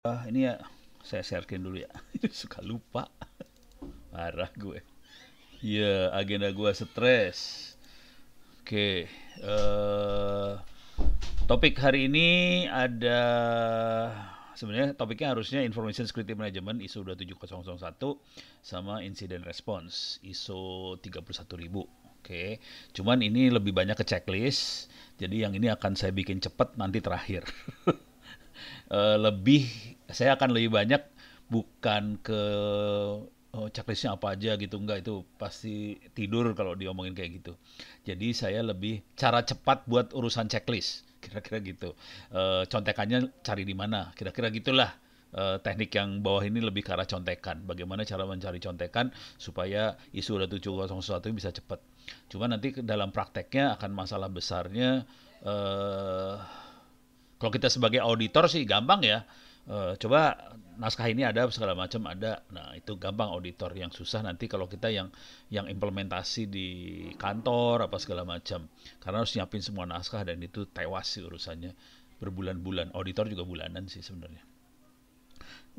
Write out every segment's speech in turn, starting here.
Ini ya saya sharekin dulu ya. Suka lupa, marah gue. Iya, agenda gue stres. Oke, topik hari ini ada sebenarnya topiknya harusnya Information Security Management ISO 27001 sama Incident Response ISO 31000. Oke, cuman ini lebih banyak ke checklist. Jadi yang ini akan saya bikin cepat nanti terakhir. Lebih saya akan lebih banyak bukan ke checklistnya apa aja gitu, enggak, itu pasti tidur kalau diomongin kayak gitu. Jadi saya lebih cara cepat buat urusan checklist kira-kira gitu. Contekannya cari di mana kira-kira gitulah. Teknik yang bawah ini lebih ke arah contekan, bagaimana cara mencari contekan supaya isu 7001 bisa cepat. Cuma nanti dalam prakteknya akan masalah besarnya. Kalau kita sebagai auditor sih gampang ya. Coba naskah ini ada segala macam ada. Nah, itu gampang auditor. Yang susah nanti kalau kita yang implementasi di kantor apa segala macam. Karena harus nyiapin semua naskah dan itu tewas sih urusannya berbulan-bulan. Auditor juga bulanan sih sebenarnya.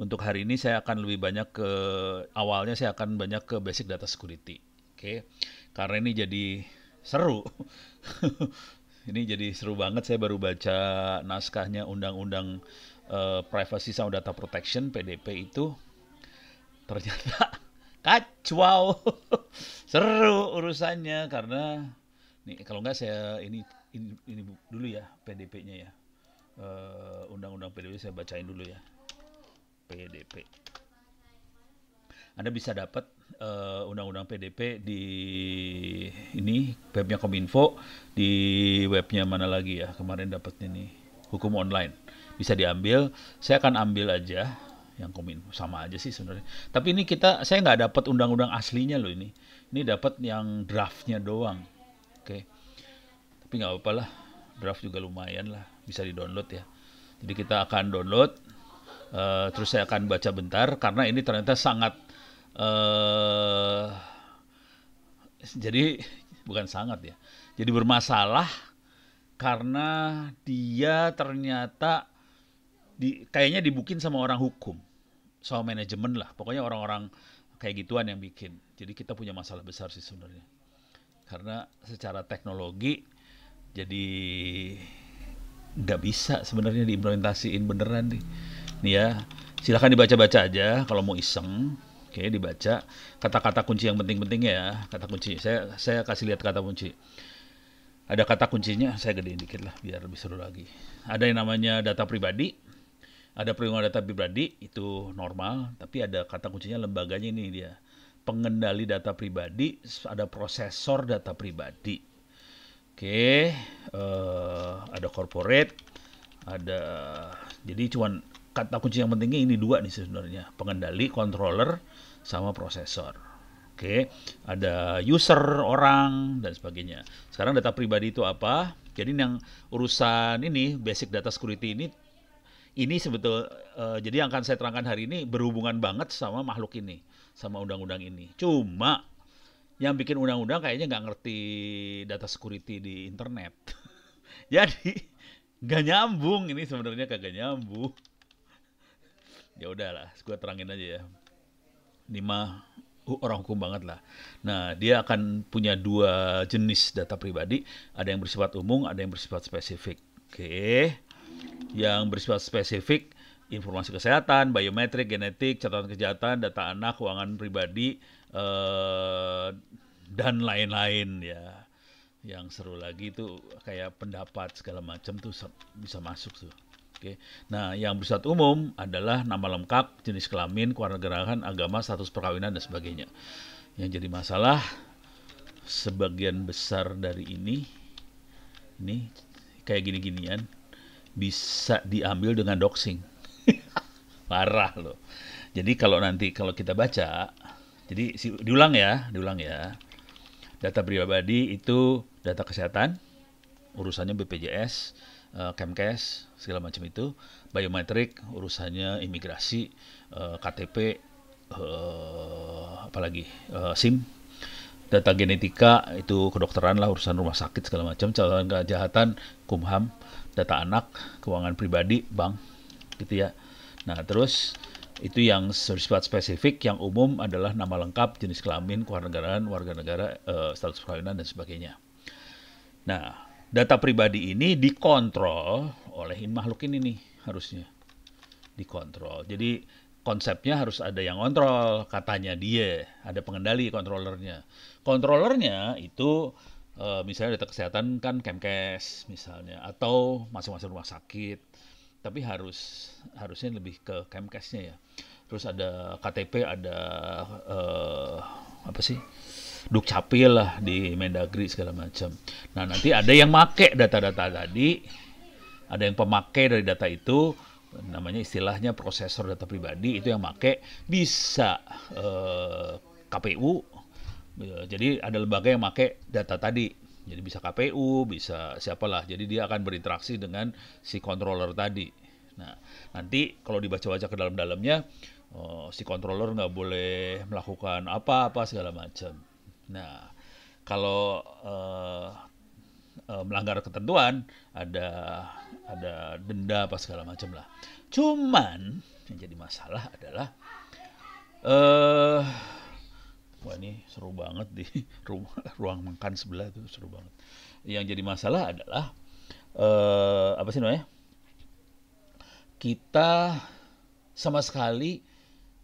Untuk hari ini saya akan lebih banyak ke awalnya saya akan banyak ke basic data security. Oke. Karena ini jadi seru. Ini jadi seru banget, saya baru baca naskahnya Undang-Undang Privacy sama Data Protection PDP itu, ternyata kacau. Seru urusannya karena nih kalau nggak saya ini dulu ya PDP-nya ya. Undang-Undang PDP saya bacain dulu ya. PDP. Anda bisa dapat undang-undang PDP di ini webnya Kominfo, di webnya mana lagi ya kemarin dapat ini hukum online bisa diambil. Saya akan ambil aja yang Kominfo, sama aja sih sebenarnya. Tapi ini saya nggak dapat undang-undang aslinya loh ini dapat yang draftnya doang. Oke, tapi nggak apa-apa lah, draft juga lumayan lah, bisa di download ya. Jadi kita akan download, terus saya akan baca bentar karena ini ternyata sangat eh jadi bukan sangat ya. Jadi bermasalah karena dia ternyata kayaknya dibukin sama orang hukum, sama manajemen lah. Pokoknya orang-orang kayak gituan yang bikin. Jadi kita punya masalah besar sih sebenarnya. Karena secara teknologi jadi nggak bisa sebenarnya diimplementasiin beneran nih. Nih ya, silahkan dibaca-baca aja kalau mau iseng. Oke, dibaca kata-kata kunci yang penting-penting ya. Kata kunci. Saya kasih lihat kata kunci. Ada kata kuncinya, saya gedein dikit lah biar lebih seru lagi. Ada yang namanya data pribadi, ada perlindungan data pribadi itu normal, tapi ada kata kuncinya lembaganya ini dia. Pengendali data pribadi, ada prosesor data pribadi. Oke, ada corporate, ada jadi cuman kata kunci yang pentingnya ini dua nih sebenarnya, pengendali, controller, sama prosesor. Oke, ada user orang dan sebagainya. Sekarang data pribadi itu apa? Jadi yang urusan ini basic data security ini jadi yang akan saya terangkan hari ini berhubungan banget sama makhluk ini, sama undang-undang ini. Cuma yang bikin undang-undang kayaknya nggak ngerti data security di internet. Jadi nggak nyambung ini sebenarnya, kagak nyambung. Ya udahlah, gue terangin aja ya. Ini mah orang hukum banget lah. Nah, dia akan punya dua jenis data pribadi, ada yang bersifat umum, ada yang bersifat spesifik. Oke. Yang bersifat spesifik, informasi kesehatan, biometrik, genetik, catatan kejahatan, data anak, keuangan pribadi, dan lain-lain ya. Yang seru lagi tuh kayak pendapat segala macam tuh bisa masuk tuh. Oke. Nah, yang bersifat umum adalah nama lengkap, jenis kelamin, kewarganegaraan, agama, status perkawinan dan sebagainya. Yang jadi masalah sebagian besar dari ini kayak gini-ginian bisa diambil dengan doxing. Parah loh. Jadi kalau kita baca, jadi diulang ya. Data pribadi itu data kesehatan, urusannya BPJS, Kemkes, segala macam itu. Biometrik, urusannya imigrasi, KTP, apalagi SIM. Data genetika itu kedokteran lah, urusan rumah sakit segala macam. Catatan kejahatan, Kumham. Data anak, keuangan pribadi, bank, gitu ya. Nah, terus itu yang bersifat spesifik, yang umum adalah nama lengkap, jenis kelamin, kewarganegaraan, warga negara, status perkawinan dan sebagainya. Nah, data pribadi ini dikontrol oleh makhluk ini nih harusnya dikontrol. Jadi konsepnya harus ada yang kontrol, katanya dia, ada pengendali kontrolernya. Kontrolernya itu misalnya data kesehatan kan Kemkes misalnya, atau masing-masing rumah sakit. Tapi harusnya lebih ke Kemkesnya ya. Terus ada KTP, ada apa sih? Dukcapil lah di Mendagri segala macam. Nah, nanti ada yang make data-data tadi, ada yang pemakai dari data itu, namanya istilahnya prosesor data pribadi, itu yang make bisa KPU. Jadi ada lembaga yang make data tadi. Jadi bisa KPU, bisa siapalah. Jadi dia akan berinteraksi dengan si controller tadi. Nah, nanti kalau dibaca-baca ke dalam-dalamnya, si controller nggak boleh melakukan apa-apa segala macam. Nah, kalau melanggar ketentuan ada denda apa segala macam lah. Cuman yang jadi masalah adalah wah ini seru banget di ruang makan sebelah tuh, seru banget. Yang jadi masalah adalah apa sih namanya? Kita sama sekali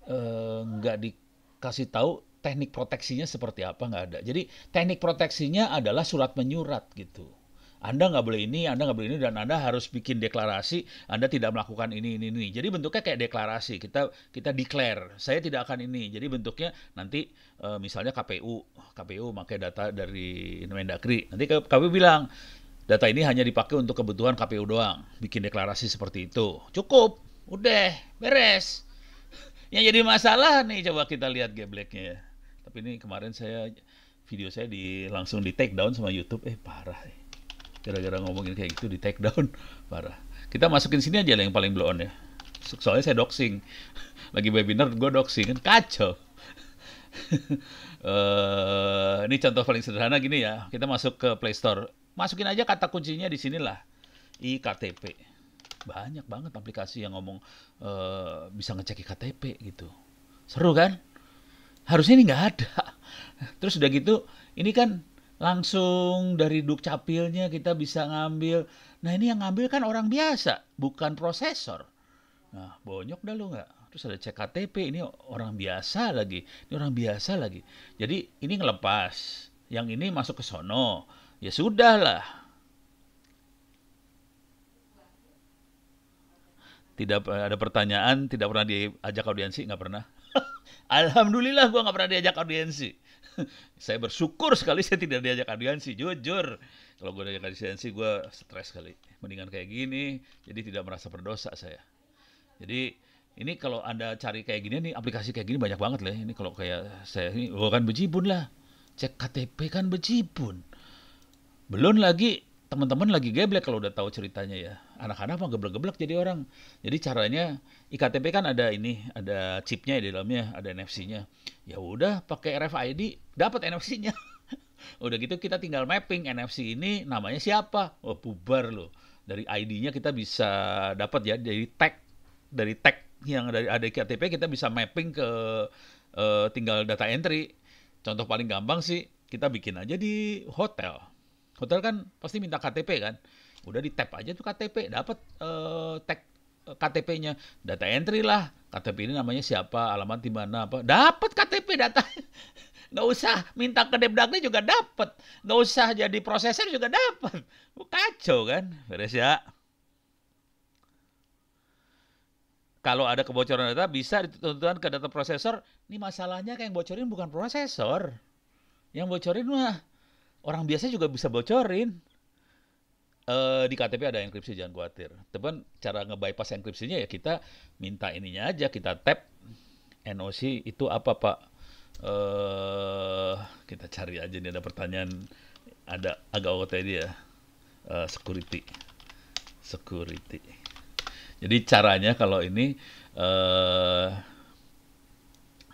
nggak dikasih tahu teknik proteksinya seperti apa, nggak ada. Jadi teknik proteksinya adalah surat menyurat gitu. Anda nggak boleh ini, Anda nggak boleh ini, dan Anda harus bikin deklarasi, Anda tidak melakukan ini. Jadi bentuknya kayak deklarasi, kita declare, saya tidak akan ini. Jadi bentuknya nanti misalnya KPU pakai data dari Mendagri, nanti KPU bilang, data ini hanya dipakai untuk kebutuhan KPU doang, bikin deklarasi seperti itu. Cukup, udah, beres. Yang jadi masalah nih, coba kita lihat gebleknya ya. Tapi ini kemarin video saya langsung di take down sama YouTube, parah. Gara-gara ngomongin kayak gitu di take down, parah. Kita masukin sini aja lah yang paling blow on ya. Soalnya saya doxing. Lagi webinar gue doxing, kan kacau. Ini contoh paling sederhana gini ya. Kita masuk ke Play Store. Masukin aja kata kuncinya di sinilah. iKTP. Banyak banget aplikasi yang ngomong bisa ngecek iKTP gitu. Seru kan? Harusnya ini nggak ada. Terus udah gitu, ini kan langsung dari Dukcapilnya kita bisa ngambil. Nah, ini yang ngambil kan orang biasa, bukan prosesor. Nah, bonyok dah lu nggak? Terus ada cek KTP, ini orang biasa lagi. Ini orang biasa lagi. Jadi ini ngelepas. Yang ini masuk ke sono. Ya sudah lah. Tidak ada pertanyaan, tidak pernah diajak audiensi, nggak pernah. Alhamdulillah gue nggak pernah diajak audiensi. Saya bersyukur sekali saya tidak diajak audiensi, jujur. Kalau gue diajak audiensi gue stres sekali. Mendingan kayak gini, jadi tidak merasa berdosa saya. Jadi ini kalau Anda cari kayak gini nih, aplikasi kayak gini banyak banget lah. Ini kalau kayak saya ini, kan bejibun lah. Cek KTP kan bejibun. Belum lagi teman-teman lagi geblek kalau udah tahu ceritanya ya. Anak-anak mah geblek-geblek jadi orang. Jadi caranya iKTP kan ada ada chipnya di dalamnya, ada NFC-nya. Ya udah pakai RFID, dapat NFC-nya. Udah gitu kita tinggal mapping NFC ini namanya siapa. Oh, bubar loh. Dari ID-nya kita bisa dapat ya dari tag yang dari ada iKTP kita bisa mapping ke tinggal data entry. Contoh paling gampang sih kita bikin aja di hotel. Hotel kan pasti minta KTP kan. Udah di tap aja tuh KTP, dapat tag KTP-nya. Data entry lah. KTP ini namanya siapa, alamat di mana apa. Dapat KTP data. Nggak usah minta ke Depdagri juga dapat. Nggak usah jadi prosesor juga dapat. Kacau kan? Beres ya. Kalau ada kebocoran data bisa dituntutkan ke data prosesor. Ini masalahnya kayak yang bocorin bukan prosesor. Yang bocorin mah orang biasa juga bisa bocorin. Di KTP ada enkripsi, jangan khawatir. Teman, cara nge-bypass enkripsinya ya kita minta ininya aja, kita tap NOC itu apa Pak? Kita cari aja nih, ada pertanyaan, ada agak OTD ya. Security. Jadi caranya kalau ini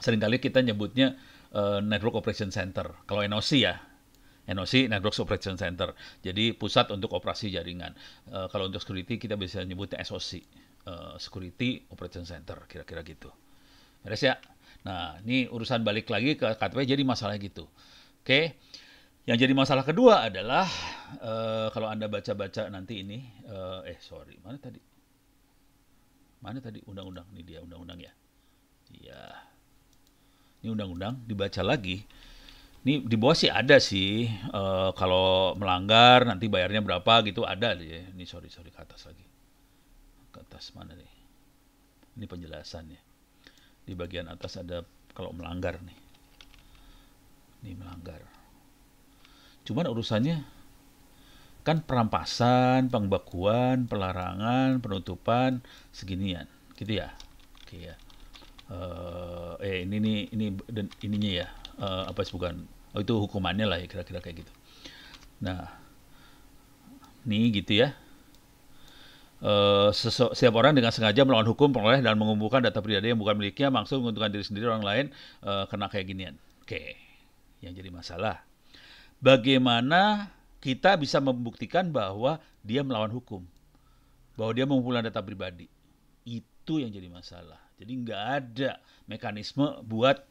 seringkali kita nyebutnya Network Operation Center. Kalau NOC ya, NOC, Network Operation Center. Jadi pusat untuk operasi jaringan. Kalau untuk security kita bisa nyebutnya SOC. Security Operation Center, kira-kira gitu. Beres ya? Nah, ini urusan balik lagi ke KTP jadi masalah gitu. Oke. Yang jadi masalah kedua adalah kalau Anda baca-baca nanti ini, sorry, mana tadi? Mana tadi undang-undang? Ini dia undang-undang ya. Iya. Ini undang-undang dibaca lagi. Ini di bawah sih ada sih, kalau melanggar nanti bayarnya berapa gitu ada deh. Ini sorry ke atas lagi. Ke atas mana nih? Ini penjelasannya. Di bagian atas ada kalau melanggar nih. Ini melanggar. Cuman urusannya kan perampasan, pembekuan, pelarangan, penutupan, seginian, gitu ya. Oke ya. Ini ininya ya. Apa sih bukan? Oh itu hukumannya lah ya kira-kira kayak gitu. Nah, nih gitu ya. Setiap orang dengan sengaja melawan hukum memperoleh dan mengumpulkan data pribadi yang bukan miliknya maksud menguntungkan diri sendiri orang lain kena kayak ginian. Oke. Yang jadi masalah bagaimana kita bisa membuktikan bahwa dia melawan hukum, bahwa dia mengumpulkan data pribadi. Itu yang jadi masalah. Jadi nggak ada mekanisme buat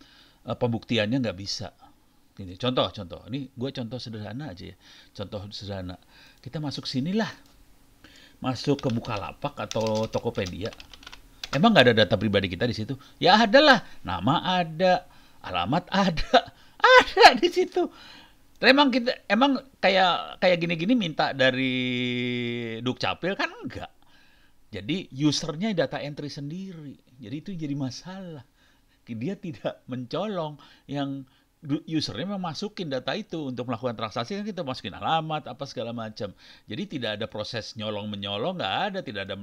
pembuktiannya, nggak bisa. Ini contoh. Ini gue contoh sederhana aja ya. Contoh sederhana. Kita masuk sinilah, masuk ke Bukalapak atau Tokopedia. Emang nggak ada data pribadi kita di situ? Ya ada lah. Nama ada, alamat ada di situ. Emang kayak gini-gini minta dari Dukcapil kan enggak. Jadi usernya data entry sendiri. Jadi itu jadi masalah. Dia tidak mencolong, yang usernya memasukin data itu untuk melakukan transaksi kan kita masukin alamat apa segala macam. Jadi tidak ada proses nyolong-menyolong, nggak ada, tidak ada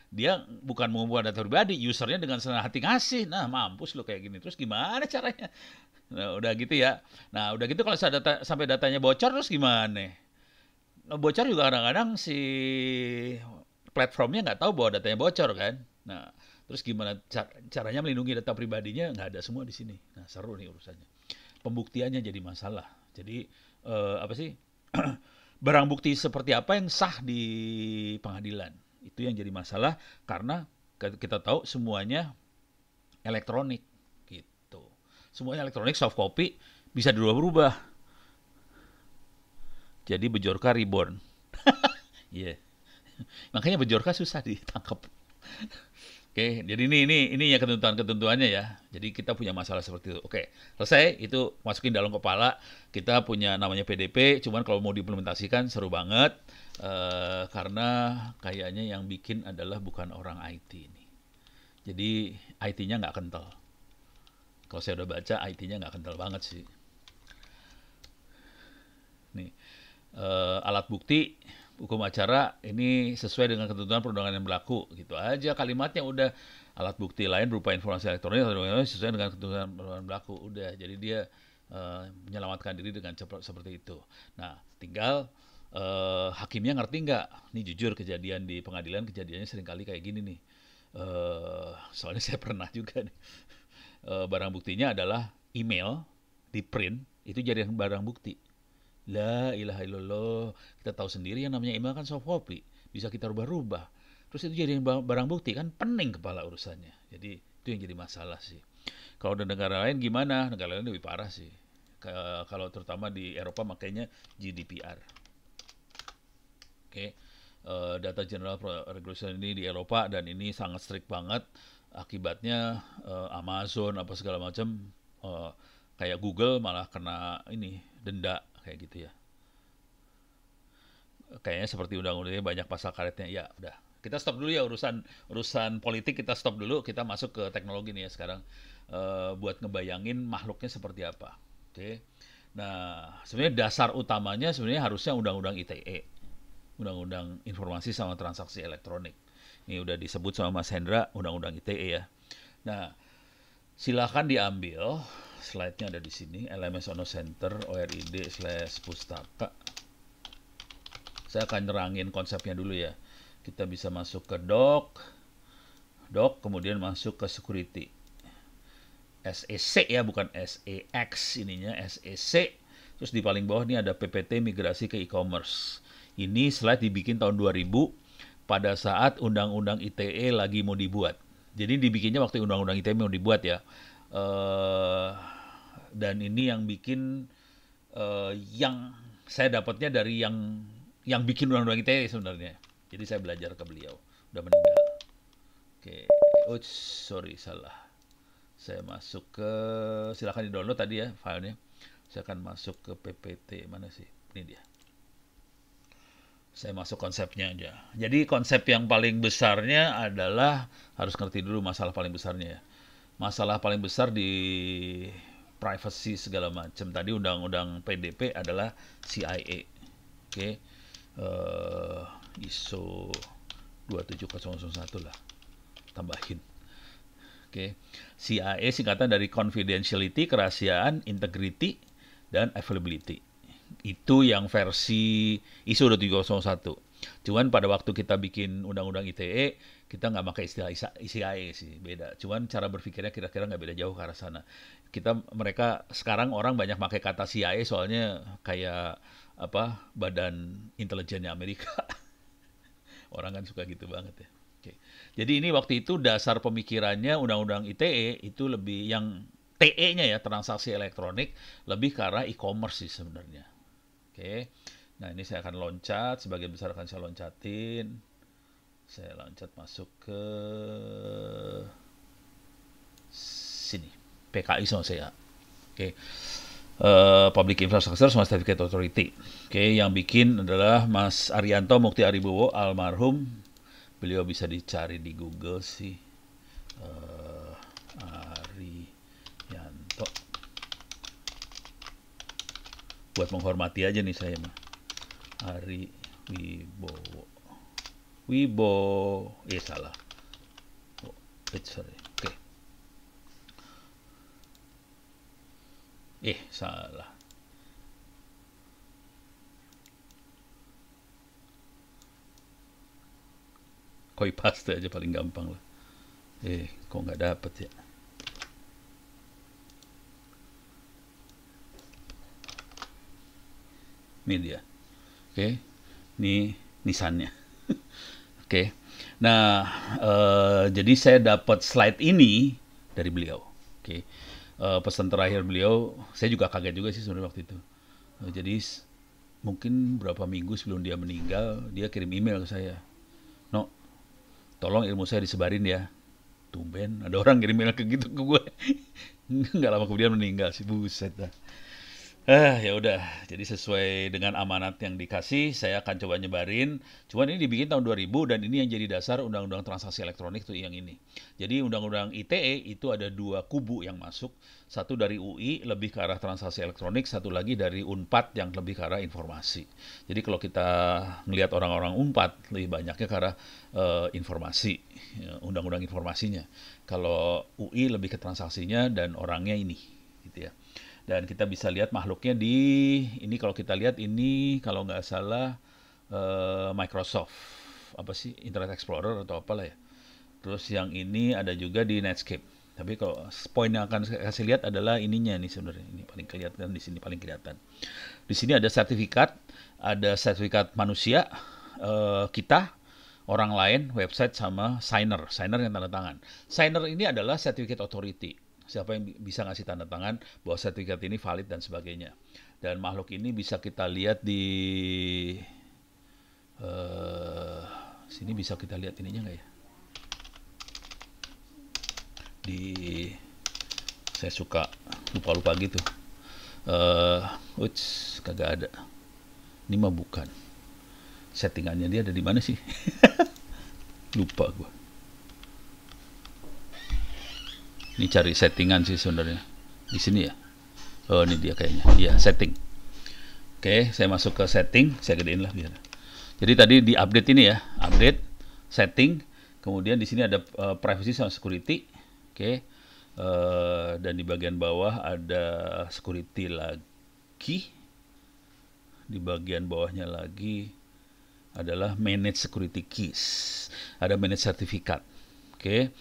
dia bukan mengumpulkan data pribadi, usernya dengan senang hati ngasih. Nah, mampus lo kayak gini. Terus gimana caranya? Nah, udah gitu ya. Nah, udah gitu kalau sampai datanya bocor terus gimana? Nah, bocor juga kadang-kadang si platformnya nggak tahu bahwa datanya bocor kan. Nah, terus gimana caranya melindungi data pribadinya? Nggak ada semua di sini. Nah, seru nih urusannya. Pembuktiannya jadi masalah. Jadi apa sih? Barang bukti seperti apa yang sah di pengadilan? Itu yang jadi masalah karena kita tahu semuanya elektronik. Semuanya elektronik, soft copy, bisa dirubah-rubah. Jadi Bejorka reborn. Iya. Yeah. Makanya Bejorka susah ditangkap. Oke, jadi ini ya ketentuannya ya. Jadi kita punya masalah seperti itu. Oke, selesai itu masukin dalam kepala. Kita punya namanya PDP, cuman kalau mau diimplementasikan seru banget karena kayaknya yang bikin adalah bukan orang IT ini. Jadi IT-nya nggak kental. Kalau saya udah baca, IT-nya nggak kental banget sih. Nih, alat bukti hukum acara ini sesuai dengan ketentuan perundangan yang berlaku. Gitu aja kalimatnya udah. Alat bukti lain berupa informasi elektronik sesuai dengan ketentuan perundangan berlaku. Udah, jadi dia menyelamatkan diri dengan seperti itu. Nah, tinggal hakimnya ngerti nggak? Ini jujur kejadian di pengadilan, kejadiannya seringkali kayak gini nih. Soalnya saya pernah juga nih. Barang buktinya adalah email di print, itu jadi barang bukti. La ilaha illallah. Kita tahu sendiri yang namanya email kan soft copy, bisa kita rubah-rubah. Terus itu jadi barang bukti, kan pening kepala urusannya. Jadi itu yang jadi masalah sih. Kalau di negara lain gimana? Negara lain lebih parah sih. Kalau terutama di Eropa makanya GDPR. Oke. Data General Regulation ini di Eropa dan ini sangat strict banget. Akibatnya Amazon apa segala macam kayak Google malah kena ini denda kayak gitu ya. Kayaknya seperti undang-undangnya banyak pasal karetnya. Ya udah, kita stop dulu ya urusan politik, kita stop dulu, kita masuk ke teknologi nih ya sekarang buat ngebayangin makhluknya seperti apa. Oke. Nah, sebenarnya dasar utamanya sebenarnya harusnya undang-undang ITE, Undang-Undang Informasi sama Transaksi Elektronik. Ini udah disebut sama Mas Hendra, Undang-Undang ITE ya. Nah, silakan diambil, slide-nya ada di sini, LMS Ono Center, ORID/pustaka. Saya akan nerangin konsepnya dulu ya. Kita bisa masuk ke doc, kemudian masuk ke security. SEC ya, bukan SEX ininya, SEC. Terus di paling bawah ini ada PPT migrasi ke e-commerce. Ini slide dibikin tahun 2000, pada saat Undang-Undang ITE lagi mau dibuat. Jadi dibikinnya waktu Undang-Undang ITE mau dibuat ya. Eh, dan ini yang bikin yang saya dapatnya dari yang bikin Undang-Undang ITE sebenarnya. Jadi saya belajar ke beliau. Udah meninggal. Oke, oh sorry salah. Saya masuk ke silakan di-download tadi ya filenya. Saya akan masuk ke PPT mana sih? Ini dia. Saya masuk konsepnya aja. Jadi konsep yang paling besarnya adalah harus ngerti dulu masalah paling besarnya ya. Masalah paling besar di privacy segala macam. Tadi undang-undang PDP adalah CIA. Oke. ISO 27001 lah. Tambahin. Oke. CIA singkatan dari confidentiality, kerahasiaan, integrity, dan availability. Itu yang versi ISO 27001. Cuman pada waktu kita bikin undang-undang ITE, kita nggak pakai istilah CIA sih, beda. Cuman cara berpikirnya kira-kira nggak beda jauh ke arah sana. Mereka sekarang orang banyak pakai kata CIA soalnya kayak apa badan intelijennya Amerika. Orang kan suka gitu banget ya. Oke. Jadi ini waktu itu dasar pemikirannya undang-undang ITE itu lebih yang TE-nya ya, transaksi elektronik, lebih ke arah e-commerce sih sebenarnya. Oke. Nah, ini saya akan loncat, sebagian besar akan saya loncatin. Saya loncat masuk ke sini. PKI sama saya. Oke. Public Infrastructure sama Certificate Authority. Oke, yang bikin adalah Mas Arianto Mukti Aribowo, almarhum. Beliau bisa dicari di Google sih. Arianto. Buat menghormati aja nih saya mah. Ari Wibowo. Salah. Sorry. Oke. Salah. Koi paste aja paling gampang lah. Kok nggak dapet ya? Ini dia. Oke. Ini nisannya. Oke. Nah, jadi saya dapat slide ini dari beliau. Oke. Pesan terakhir beliau, saya juga kaget juga sih sebenarnya waktu itu. Jadi mungkin berapa minggu sebelum dia meninggal, dia kirim email ke saya. No, tolong ilmu saya disebarin ya. Tumben, ada orang kirim email ke gitu ke gue. Nggak lama kemudian meninggal sih, buset dah. Ya udah, jadi sesuai dengan amanat yang dikasih, saya akan coba nyebarin. Cuman ini dibikin tahun 2000 dan ini yang jadi dasar Undang-Undang Transaksi Elektronik tuh yang ini. Jadi Undang-Undang ITE itu ada dua kubu yang masuk. Satu dari UI lebih ke arah transaksi elektronik, satu lagi dari UNPAD yang lebih ke arah informasi. Jadi kalau kita melihat orang-orang UNPAD lebih banyaknya ke arah informasi, undang-undang informasinya. Kalau UI lebih ke transaksinya dan orangnya ini, gitu ya. Dan kita bisa lihat makhluknya di ini kalau kita lihat ini kalau nggak salah Microsoft apa sih Internet Explorer atau apalah ya. Terus yang ini ada juga di Netscape. Tapi kalau poin yang akan saya kasih lihat adalah ininya nih sebenarnya. Ini paling kelihatan di sini paling kelihatan. Di sini ada sertifikat manusia kita, orang lain, website sama signer yang tanda tangan. Signer ini adalah certificate authority. Siapa yang bisa ngasih tanda tangan bahwa sertifikat ini valid dan sebagainya. Dan makhluk ini bisa kita lihat di sini bisa kita lihat ininya nggak ya? Saya suka lupa gitu. Kagak ada. Ini mah bukan. Settingannya dia ada di mana sih? Lupa gua. Ini cari settingan sih sebenarnya. Di sini ya. Oh, ini dia kayaknya. Iya, setting. Oke, saya masuk ke setting, saya gedein lah biar. Jadi tadi di update ini ya, update, setting, kemudian di sini ada privacy sama security. Oke. Dan di bagian bawah ada security lagi. Di bagian bawahnya lagi adalah manage security keys. Ada manage sertifikat. Oke.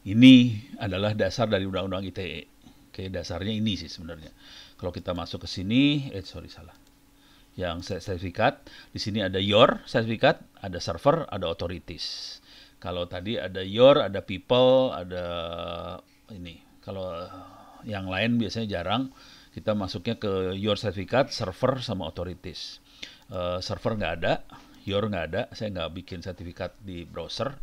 Ini adalah dasar dari Undang-Undang ITE. Oke, dasarnya ini sih sebenarnya. Kalau kita masuk ke sini, salah. yang sertifikat. Di sini ada your sertifikat, ada server, ada authorities. Kalau tadi ada your, ada people, ada ini. Kalau yang lain biasanya jarang. Kita masuknya ke your sertifikat, server, sama authorities. Server nggak ada, your nggak ada. Saya nggak bikin sertifikat di browser.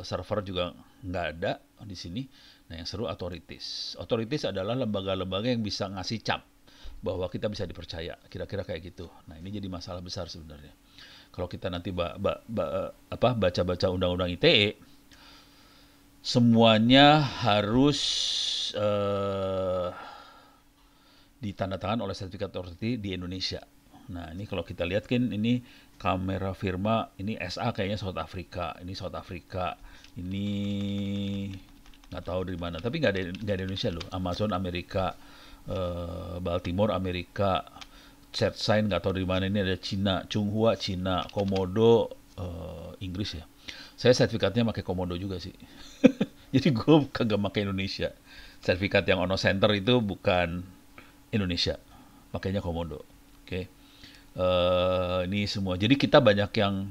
Server juga nggak ada di sini. Nah, yang seru authorities. Authorities adalah lembaga-lembaga yang bisa ngasih cap bahwa kita bisa dipercaya, kira-kira kayak gitu. Nah, ini jadi masalah besar sebenarnya. Kalau kita nanti baca-baca undang-undang ITE, semuanya harus ditandatangan oleh sertifikat authority di Indonesia. Nah, ini kalau kita lihat kan ini kamera firma, ini SA kayaknya South Africa, ini South Africa, ini nggak tahu dari mana, tapi nggak ada Indonesia loh. Amazon Amerika, Baltimore Amerika, ChatSign nggak tahu dari mana, ini ada Cina, Chunghua Cina, Komodo Inggris ya. Saya sertifikatnya pakai Komodo juga sih. Jadi gue kagak pakai Indonesia. Sertifikat yang Ono Center itu bukan Indonesia, pakainya Komodo. Oke. Ini semua. Jadi kita banyak yang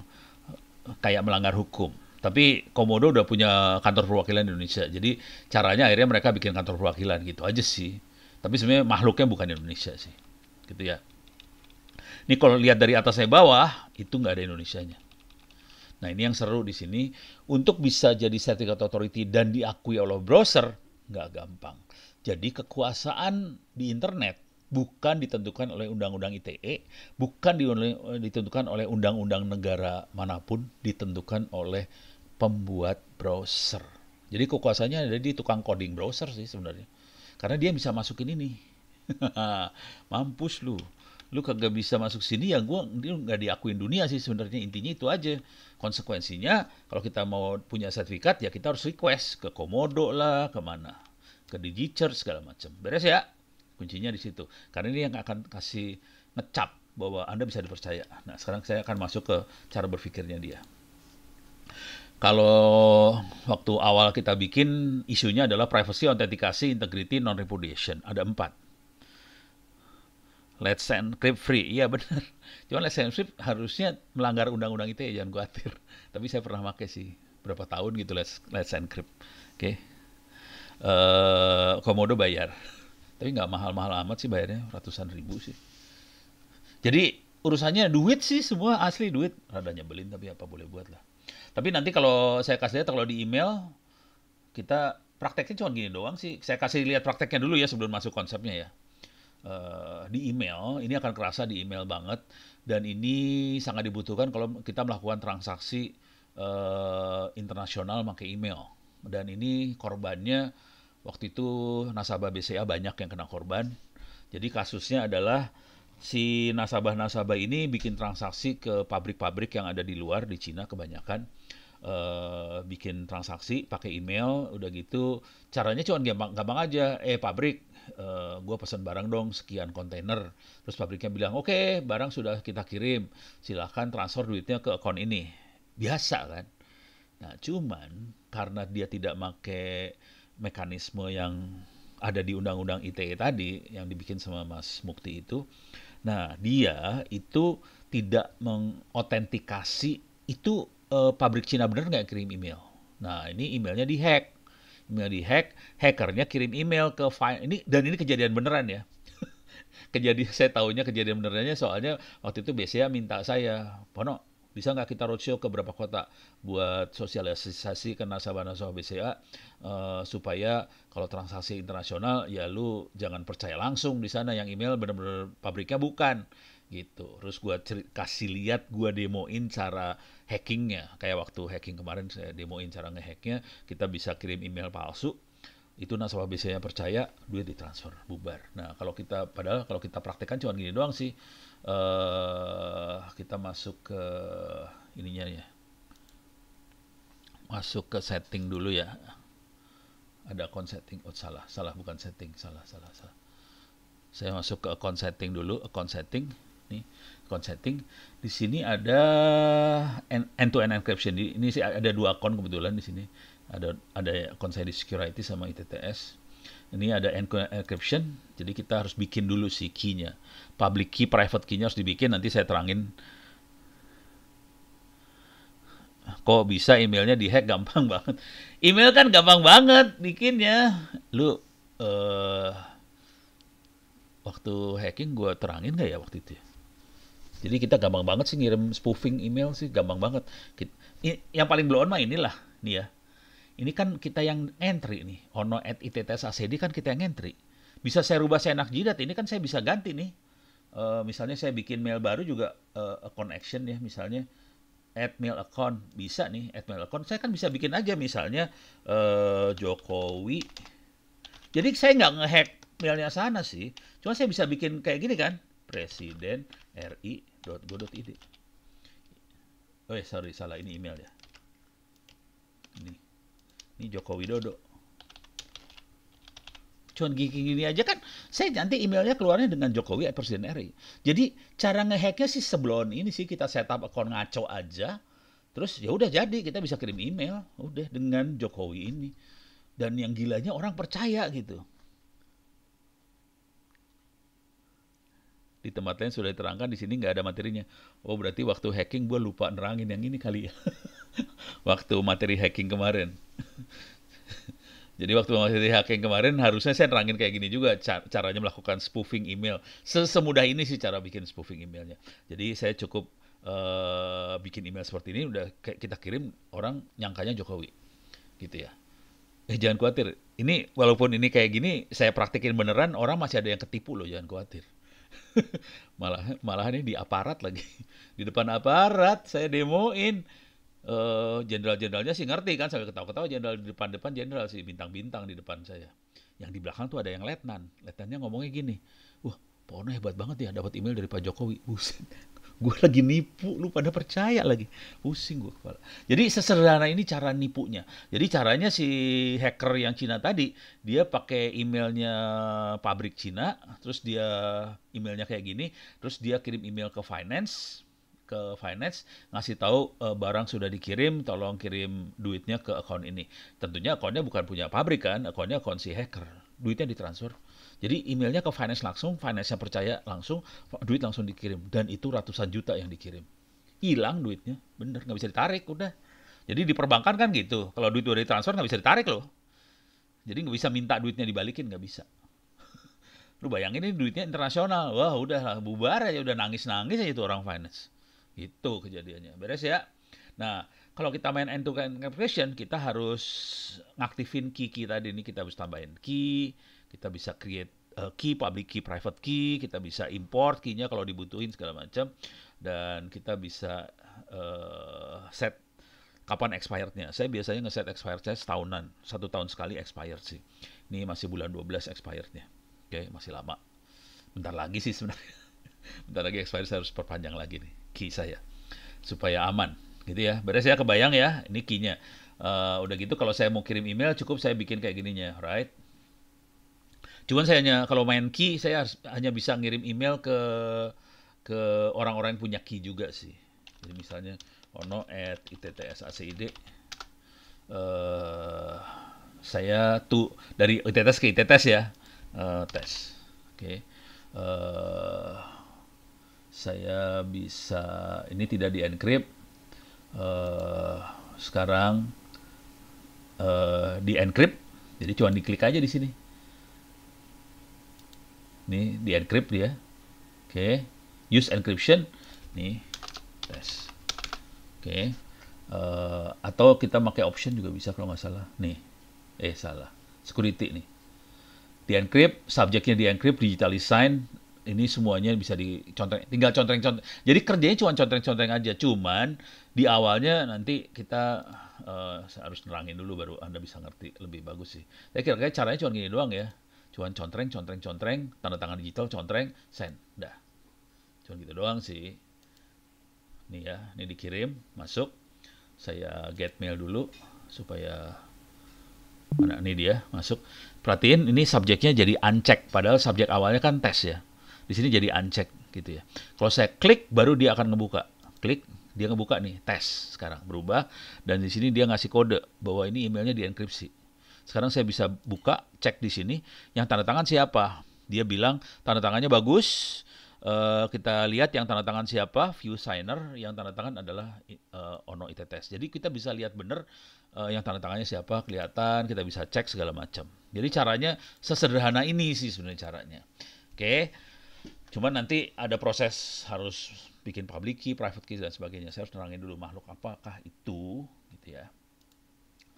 kayak melanggar hukum. Tapi Komodo udah punya kantor perwakilan di Indonesia. Jadi caranya akhirnya mereka bikin kantor perwakilan gitu aja sih. Tapi sebenarnya makhluknya bukan Indonesia sih. Gitu ya. Ini kalau lihat dari atas sampai bawah, itu nggak ada Indonesianya. Nah, ini yang seru di sini. Untuk bisa jadi sertifikat authority dan diakui oleh browser, nggak gampang. Jadi kekuasaan di internet bukan ditentukan oleh undang-undang ITE, bukan ditentukan oleh undang-undang negara manapun, ditentukan oleh pembuat browser. Jadi kekuasaannya ada di tukang coding browser sih sebenarnya. Karena dia bisa masukin ini. Mampus lu. Lu kagak bisa masuk sini ya dia nggak diakuin dunia sih sebenarnya, intinya itu aja. Konsekuensinya kalau kita mau punya sertifikat ya kita harus request ke Komodo lah, kemana, ke DigiCert segala macam. Beres ya, kuncinya di situ. Karena ini yang akan kasih ngecap bahwa Anda bisa dipercaya. Nah, sekarang saya akan masuk ke cara berpikirnya dia. Kalau waktu awal kita bikin, isunya adalah privacy, autentikasi, integrity, non-repudiation. Ada 4. Let's encrypt free, iya benar. Cuma Let's encrypt harusnya melanggar undang-undang ITE, jangan khawatir. Tapi saya pernah pakai sih, berapa tahun gitu Let's encrypt. Oke. Komodo bayar. Tapi nggak mahal-mahal amat sih bayarnya, ratusan ribu sih. Jadi urusannya duit sih, semua asli duit. Rada nyebelin tapi apa boleh buat lah. Tapi nanti kalau saya kasih lihat, kalau di email, kita prakteknya cuma gini doang sih. Saya kasih lihat prakteknya dulu ya sebelum masuk konsepnya ya. Di email, ini akan kerasa di email banget. Dan ini sangat dibutuhkan kalau kita melakukan transaksi internasional pakai email. Dan ini korbannya, waktu itu nasabah BCA banyak yang kena korban. Jadi kasusnya adalah si nasabah-nasabah ini bikin transaksi ke pabrik-pabrik yang ada di luar, di Cina kebanyakan. Bikin transaksi pakai email, udah gitu caranya cuma gampang aja. Pabrik, gue pesan barang dong sekian kontainer. Terus pabriknya bilang, oke, barang sudah kita kirim, silahkan transfer duitnya ke akun ini. Biasa kan. Nah, cuman karena dia tidak pakai mekanisme yang ada di undang-undang ITE tadi yang dibikin sama Mas Mukti itu, nah dia itu tidak mengautentikasi itu pabrik Cina bener nggak kirim email. Nah, ini emailnya dihack. Email dihack, hackernya kirim email ke file ini, dan ini kejadian beneran ya. Saya tahunya kejadian benerannya soalnya waktu itu BCA minta saya, Pono, bisa nggak kita roadshow ke beberapa kota buat sosialisasi ke nasabah-nasabah BCA supaya kalau transaksi internasional ya lu jangan percaya langsung di sana, yang email bener-bener pabriknya bukan gitu. Terus gue kasih lihat, gue demoin cara hackingnya. Kayak waktu hacking kemarin saya demoin cara ngehacknya. Kita bisa kirim email palsu, itu nasabah biasanya percaya, duit ditransfer, bubar. Nah, padahal kalau kita praktekkan cuma gini doang sih. Kita masuk ke ininya ya. Masuk ke setting dulu ya. Ada account setting. Oh, salah bukan setting, salah. Saya masuk ke account setting dulu, account setting. Nih, account setting. Di sini ada end-to-end encryption. Ini sih ada 2 akun kebetulan di sini. Ada akun saya di security sama ITTS. Ini ada encryption, jadi kita harus bikin dulu si key-nya. Public key, private key-nya harus dibikin, nanti saya terangin kok bisa emailnya dihack gampang banget. Email kan gampang banget bikinnya. Lu waktu hacking gue terangin nggak ya waktu itu ya? Jadi kita gampang banget sih ngirim spoofing email sih, gampang banget. Yang paling blow on mah inilah, nih ya. Ini kan kita yang entry nih, ono@itttsacd kan kita yang entry. Bisa saya rubah seenak jidat, ini kan saya bisa ganti nih. Misalnya saya bikin mail baru juga account action ya, misalnya add mail account, bisa nih add mail account. Saya kan bisa bikin aja misalnya Jokowi. Jadi saya nggak ngehack mailnya sana sih, cuma saya bisa bikin kayak gini kan, presiden ri.go.id. Oh sorry, salah, ini email ya. Ini Joko Widodo. Cuman gini aja kan, saya nanti emailnya keluarnya dengan Jokowi Presiden RI. Jadi cara ngehacknya sih sebelum ini sih kita setup akun ngaco aja, terus ya udah jadi kita bisa kirim email, udah dengan Jokowi ini. Dan yang gilanya orang percaya gitu. Di tempat lain sudah diterangkan, di sini nggak ada materinya. Oh berarti waktu hacking gue lupa nerangin yang ini kali ya. Waktu materi hacking kemarin. Jadi waktu materi hacking kemarin harusnya saya nerangin kayak gini juga caranya melakukan spoofing email. Semudah ini sih cara bikin spoofing emailnya. Jadi saya cukup bikin email seperti ini udah kita kirim, orang nyangkanya Jokowi. Gitu ya. Jangan khawatir. Ini walaupun ini kayak gini saya praktikin beneran, orang masih ada yang ketipu loh, jangan khawatir. malah ini di aparat lagi. Di depan aparat saya demoin. Jenderal-jenderalnya sih ngerti kan, sambil ketawa-ketawa, jenderal di depan-depan, jenderal sih bintang-bintang di depan saya. Yang di belakang tuh ada yang letnan. Letnannya ngomongnya gini, wah Pono hebat banget ya dapat email dari Pak Jokowi. Buset, gue lagi nipu, lu pada percaya lagi. Pusing gue kepala. Jadi sesederhana ini cara nipunya. Jadi caranya si hacker yang Cina tadi, dia pakai emailnya pabrik Cina, terus dia emailnya kayak gini, terus dia kirim email ke finance, ngasih tahu barang sudah dikirim, tolong kirim duitnya ke akun ini. Tentunya akunnya bukan punya pabrik kan, akunnya akun si hacker. Duitnya ditransfer. Jadi emailnya ke finance langsung, finance-nya percaya langsung, duit langsung dikirim. Dan itu ratusan juta yang dikirim. Hilang duitnya, bener, nggak bisa ditarik, udah. Jadi di perbankan kan gitu, kalau duit udah ditransfer nggak bisa ditarik loh. Jadi nggak bisa minta duitnya dibalikin, nggak bisa. Lu bayangin ini duitnya internasional, wah udah bubar aja, udah nangis-nangis aja itu orang finance. Itu kejadiannya. Beres ya. Nah, kalau kita main end-to-end encryption, kita harus ngaktifin key tadi ini, kita harus tambahin key, kita bisa create key, public key, private key, kita bisa import key-nya kalau dibutuhin segala macam, dan kita bisa set kapan expired-nya. Saya biasanya nge-set expired saya setahunan, 1 tahun sekali expired sih. Ini masih bulan 12 expired-nya. Oke, masih lama. Bentar lagi sih sebenarnya. Bentar lagi expired, saya harus perpanjang lagi nih key saya supaya aman gitu ya. Beres ya, kebayang ya ini key-nya. Udah gitu kalau saya mau kirim email cukup saya bikin kayak gininya, right? Cuman saya kalau main key saya hanya bisa ngirim email ke orang-orang yang punya key juga sih. Jadi misalnya ono@itttsacid, saya tuh dari ITTS ke ITTS ya, tes. Oke. Saya bisa, ini tidak di encrypt, sekarang di encrypt, jadi cuma diklik aja di sini. Nih di encrypt dia, oke. Use encryption, nih tes, oke. Atau kita pakai option juga bisa kalau nggak salah, nih, salah, security nih. Di encrypt, subjeknya di encrypt, digital sign. Ini semuanya bisa dicontreng, tinggal contreng-contreng. Jadi kerjanya cuma contreng-contreng aja. Cuman di awalnya nanti kita harus nerangin dulu baru Anda bisa ngerti lebih bagus sih. Saya kira-kira caranya cuma gini doang ya. Cuma contreng, tanda tangan digital, contreng, send. Dah. Cuma gitu doang sih. Nih ya, ini dikirim, masuk. Saya get mail dulu supaya mana ini dia masuk. Perhatiin ini subjeknya jadi uncheck, padahal subjek awalnya kan tes ya. Di sini jadi uncheck gitu ya. Kalau saya klik baru dia akan ngebuka. Klik, dia ngebuka nih, tes sekarang berubah, dan di sini dia ngasih kode bahwa ini emailnya dienkripsi. Sekarang saya bisa buka, cek di sini, yang tanda tangan siapa. Dia bilang tanda tangannya bagus. Kita lihat yang tanda tangan siapa, view signer, yang tanda tangan adalah Ono ITTS. Jadi kita bisa lihat benar yang tanda tangannya siapa, kelihatan, kita bisa cek segala macam. Jadi caranya sesederhana ini sih sebenarnya caranya. Oke, cuman nanti ada proses harus bikin public key, private key dan sebagainya. Saya harus nerangin dulu makhluk apakah itu, gitu ya.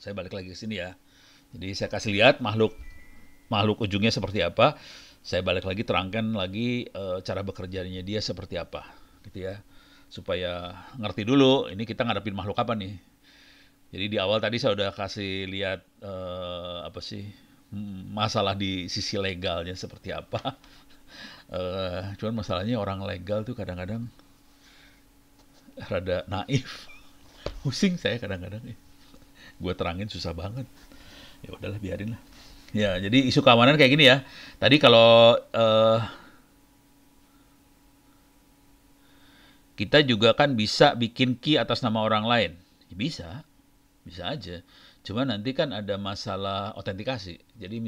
Saya balik lagi ke sini ya. Jadi saya kasih lihat makhluk ujungnya seperti apa. Saya balik lagi terangkan lagi cara bekerjanya dia seperti apa, gitu ya. Supaya ngerti dulu ini kita ngadepin makhluk apa nih. Jadi di awal tadi saya udah kasih lihat apa sih masalah di sisi legalnya seperti apa. Cuman masalahnya orang legal tuh kadang-kadang rada naif. Pusing saya kadang-kadang. Gue terangin susah banget. Ya udahlah biarin lah. Ya, jadi isu keamanan kayak gini ya. Tadi kalau kita juga kan bisa bikin key atas nama orang lain. Ya, bisa aja. Cuma nanti kan ada masalah otentikasi. Jadi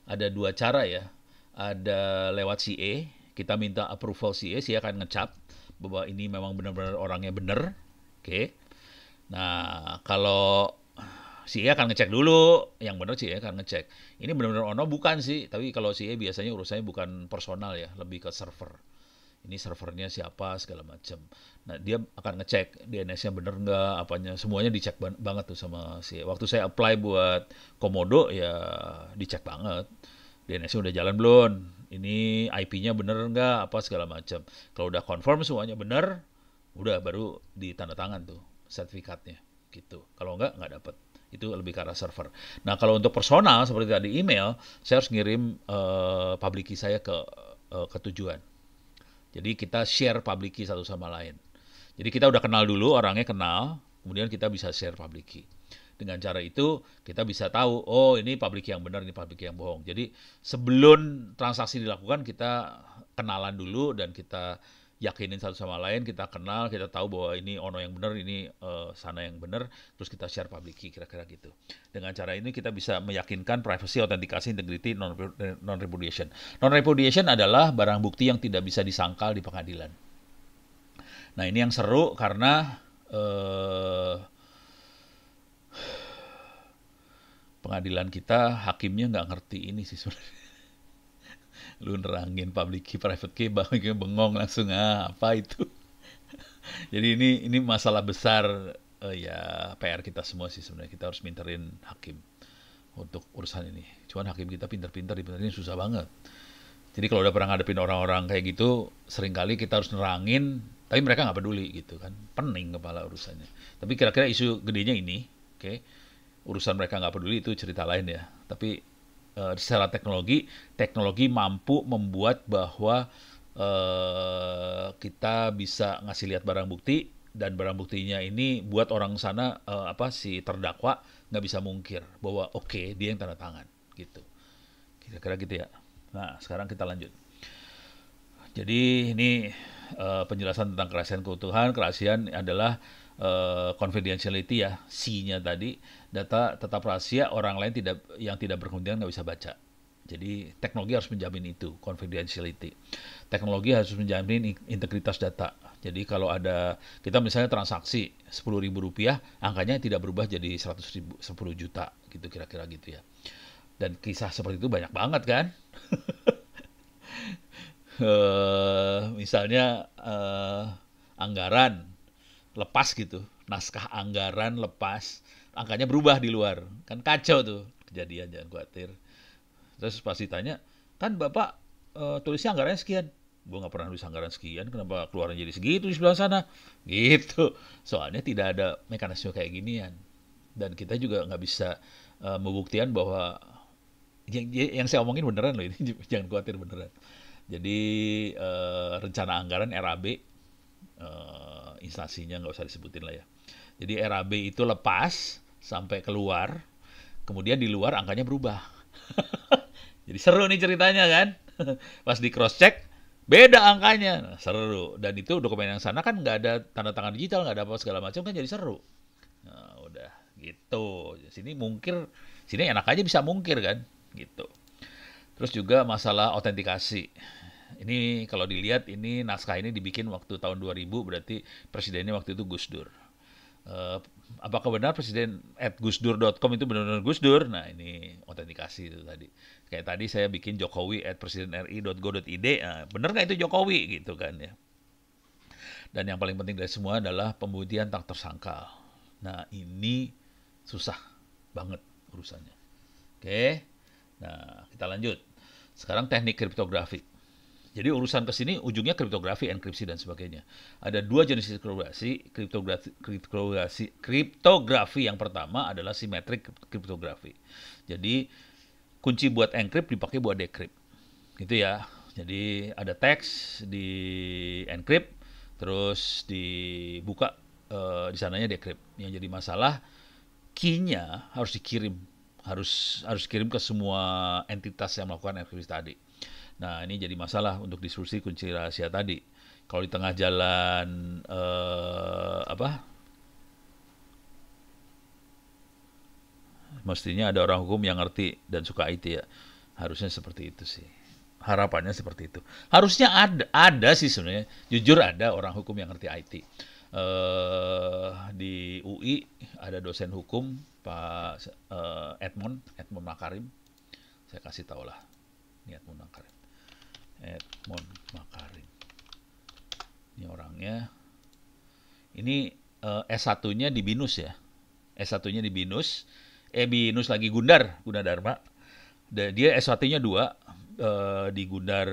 ada dua cara ya. Ada lewat CA, kita minta approval CA akan ngecap bahwa ini memang benar-benar orangnya benar. Oke. Nah, kalau CA akan ngecek dulu, yang benar CA akan ngecek. Ini benar-benar Ono bukan sih, tapi kalau CA biasanya urusannya bukan personal ya, lebih ke server. Ini servernya siapa segala macam. Nah dia akan ngecek DNS-nya bener nggak, apanya semuanya dicek banget tuh sama CA. Waktu saya apply buat Komodo ya dicek banget. DNS-nya udah jalan belum? Ini IP-nya bener nggak? Apa segala macam. Kalau udah confirm semuanya bener, udah baru ditanda tangan tuh sertifikatnya gitu. Kalau nggak dapet. Itu lebih ke arah server. Nah kalau untuk personal seperti tadi email, saya harus ngirim public key saya ke tujuan. Jadi kita share public key satu sama lain. Jadi kita udah kenal dulu, orangnya kenal, kemudian kita bisa share public key. Dengan cara itu kita bisa tahu, oh ini public key yang benar, ini public key yang bohong. Jadi sebelum transaksi dilakukan kita kenalan dulu dan kita yakinin satu sama lain, kita kenal, kita tahu bahwa ini Ono yang benar, ini Sana yang benar, terus kita share public key, kira-kira gitu. Dengan cara ini kita bisa meyakinkan privacy, autentikasi, integrity, non-repudiation. Non-repudiation adalah barang bukti yang tidak bisa disangkal di pengadilan. Nah ini yang seru karena pengadilan kita hakimnya nggak ngerti ini sih sebenarnya. Lu nerangin public key, private key, bengong langsung apa itu. Jadi ini masalah besar ya PR kita semua sih sebenarnya. Kita harus minterin hakim untuk urusan ini. Cuman hakim kita pinter-pinter, dibenerin susah banget. Jadi kalau udah pernah ngadepin orang-orang kayak gitu, seringkali kita harus nerangin, tapi mereka nggak peduli gitu kan. Pening kepala urusannya. Tapi kira-kira isu gedenya ini, oke. Urusan mereka nggak peduli itu cerita lain ya. Tapi secara teknologi mampu membuat bahwa kita bisa ngasih lihat barang bukti dan barang buktinya ini buat orang sana si terdakwa nggak bisa mungkir bahwa oke, dia yang tanda tangan gitu. Kira-kira gitu ya. Nah sekarang kita lanjut. Jadi ini penjelasan tentang kerahasiaan keutuhan. Kerahasiaan adalah confidentiality ya, C-nya tadi, data tetap rahasia, orang lain yang tidak berkepentingan nggak bisa baca. Jadi teknologi harus menjamin itu, confidentiality. Teknologi harus menjamin integritas data. Jadi kalau ada, kita misalnya transaksi Rp10.000, angkanya tidak berubah jadi 10 juta, gitu kira-kira gitu ya. Dan kisah seperti itu banyak banget kan. Misalnya anggaran lepas gitu, naskah anggaran lepas, angkanya berubah di luar, kan kacau tuh kejadian, jangan khawatir. Terus pas ditanya, kan Bapak tulisnya anggarannya sekian, gue nggak pernah nulis anggaran sekian, kenapa keluarnya jadi segitu di sebelah sana, gitu. Soalnya tidak ada mekanisme kayak ginian, dan kita juga nggak bisa membuktikan bahwa yang saya omongin beneran loh ini, jangan khawatir beneran. Jadi rencana anggaran RAB, instansinya nggak usah disebutin lah ya. Jadi RAB itu lepas sampai keluar, kemudian di luar angkanya berubah. Jadi seru nih ceritanya kan. Pas di cross check beda angkanya, nah, seru. Dan itu dokumen yang sana kan nggak ada tanda tangan digital, nggak ada apa segala macam kan jadi seru. Nah udah gitu. Sini Sini enak aja bisa mungkir kan, gitu. Terus juga masalah autentikasi. Ini kalau dilihat ini naskah ini dibikin waktu tahun 2000, berarti presidennya waktu itu Gus Dur. Eh, apakah benar presiden @gusdur.com itu benar-benar Gus Dur? Nah, ini autentikasi itu tadi. Kayak tadi saya bikin Jokowi @presidenri.go.id. Nah, benar nggak itu Jokowi gitu kan ya. Dan yang paling penting dari semua adalah pembuktian tak tersangkal. Nah, ini susah banget urusannya. Oke. Nah, kita lanjut. Sekarang teknik kriptografi. Jadi urusan ke sini ujungnya kriptografi, enkripsi dan sebagainya. Ada dua jenis kriptografi. Kriptografi yang pertama adalah symmetric kriptografi. Jadi kunci buat encrypt dipakai buat decrypt. Gitu ya. Jadi ada teks di encrypt, terus dibuka di sananya decrypt. Yang jadi masalah key-nya harus dikirim, harus kirim ke semua entitas yang melakukan enkripsi tadi. Nah, ini jadi masalah untuk diskusi kunci rahasia tadi. Kalau di tengah jalan mestinya ada orang hukum yang ngerti dan suka IT ya. Harusnya seperti itu sih. Harapannya seperti itu. Harusnya ada sih sebenarnya. Jujur ada orang hukum yang ngerti IT. Di UI ada dosen hukum Pak Edmond Makarim. Saya kasih tahu lah. Ini Edmond Makarim. Ini orangnya. Ini S1-nya di BINUS ya. S1-nya di BINUS. BINUS lagi Gundar Dharma. Dia S1-nya 2 di Gundar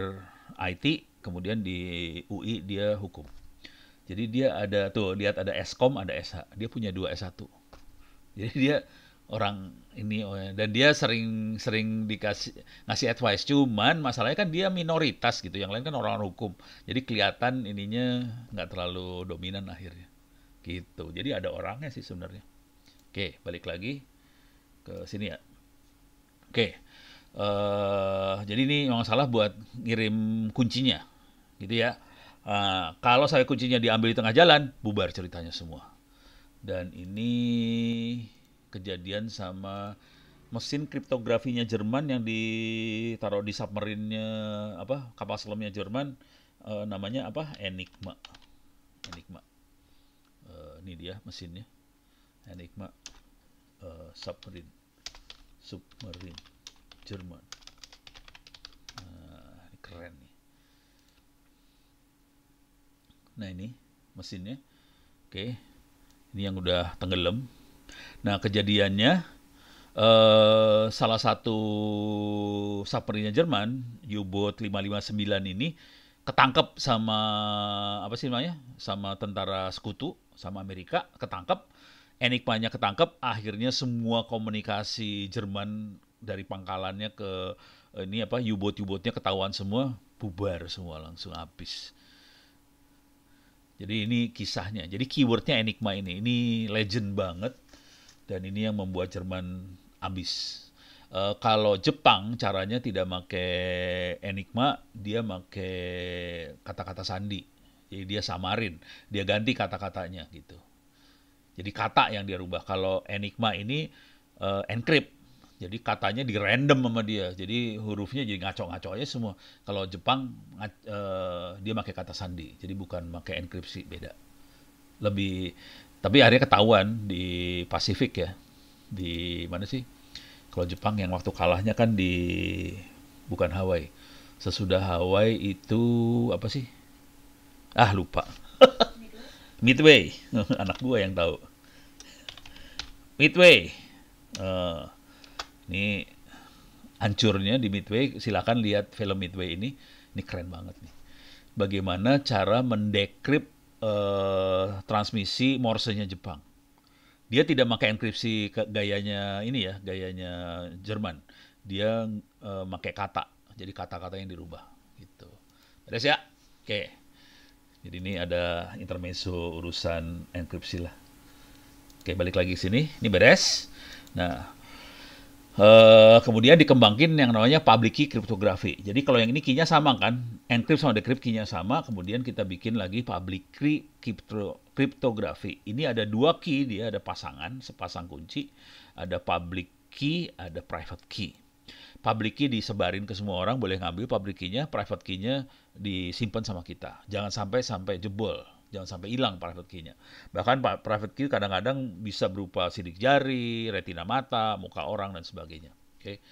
IT, kemudian di UI dia hukum. Jadi dia ada tuh, lihat ada Eskom, ada SH. Dia punya 2 S1. Jadi dia orang ini, dan dia sering ngasih advice. Cuman masalahnya kan dia minoritas gitu, yang lain kan orang hukum. Jadi kelihatan ininya nggak terlalu dominan akhirnya. Gitu. Jadi ada orangnya sih sebenarnya. Oke, balik lagi ke sini ya. Oke. Jadi ini memang salah buat ngirim kuncinya. Gitu ya. Kalau saya kuncinya diambil di tengah jalan, bubar ceritanya semua. Dan ini kejadian sama mesin kriptografinya Jerman yang ditaruh di submarine-nya kapal selamnya Jerman, namanya Enigma. Ini dia mesinnya, Enigma submarine Jerman. Ini keren nih. Nah, ini mesinnya. Oke. Ini yang udah tenggelam. Nah, kejadiannya salah satu submarine Jerman, U-boat 559 ini ketangkep sama sama tentara sekutu, sama Amerika, ketangkep. Enigmanya ketangkep, akhirnya semua komunikasi Jerman dari pangkalannya ke U-boatnya ketahuan semua, bubar semua, langsung habis. Jadi ini kisahnya. Jadi keywordnya Enigma ini legend banget, dan ini yang membuat Jerman habis. Kalau Jepang caranya tidak pakai Enigma, dia pakai kata-kata sandi. Jadi dia samarin, dia ganti kata-katanya gitu. Jadi kata yang dia rubah. Kalau Enigma ini encrypt. Jadi katanya di random sama dia. Jadi hurufnya jadi ngaco-ngaco aja semua. Kalau Jepang dia pakai kata sandi. Jadi bukan pakai enkripsi, beda. Tapi akhirnya ketahuan di Pasifik ya. Di mana sih? Kalau Jepang yang waktu kalahnya kan bukan Hawaii. Sesudah Hawaii itu apa sih? Lupa. Midway. Anak gua yang tahu. Midway. Ini hancurnya di Midway. Silakan lihat film Midway ini. Ini keren banget nih. Bagaimana cara mendekrip transmisi Morse-nya Jepang. Dia tidak pakai enkripsi gayanya Jerman. Dia pakai kata. Jadi kata-kata yang dirubah gitu. Beres ya? Oke. Jadi ini ada intermezzo urusan enkripsi lah. Oke, balik lagi ke sini. Ini beres. Nah, kemudian dikembangin yang namanya public key cryptography. Jadi kalau yang ini key-nya sama kan, encrypt sama decrypt key-nya sama, kemudian kita bikin lagi public key cryptography. Ini ada 2 key, dia ada sepasang kunci, ada public key, ada private key. Public key disebarin ke semua orang, boleh ngambil public key-nya, private key-nya disimpan sama kita. Jangan sampai jebol, jangan sampai hilang private key-nya. Bahkan private key kadang-kadang bisa berupa sidik jari, retina mata, muka orang, dan sebagainya. Oke.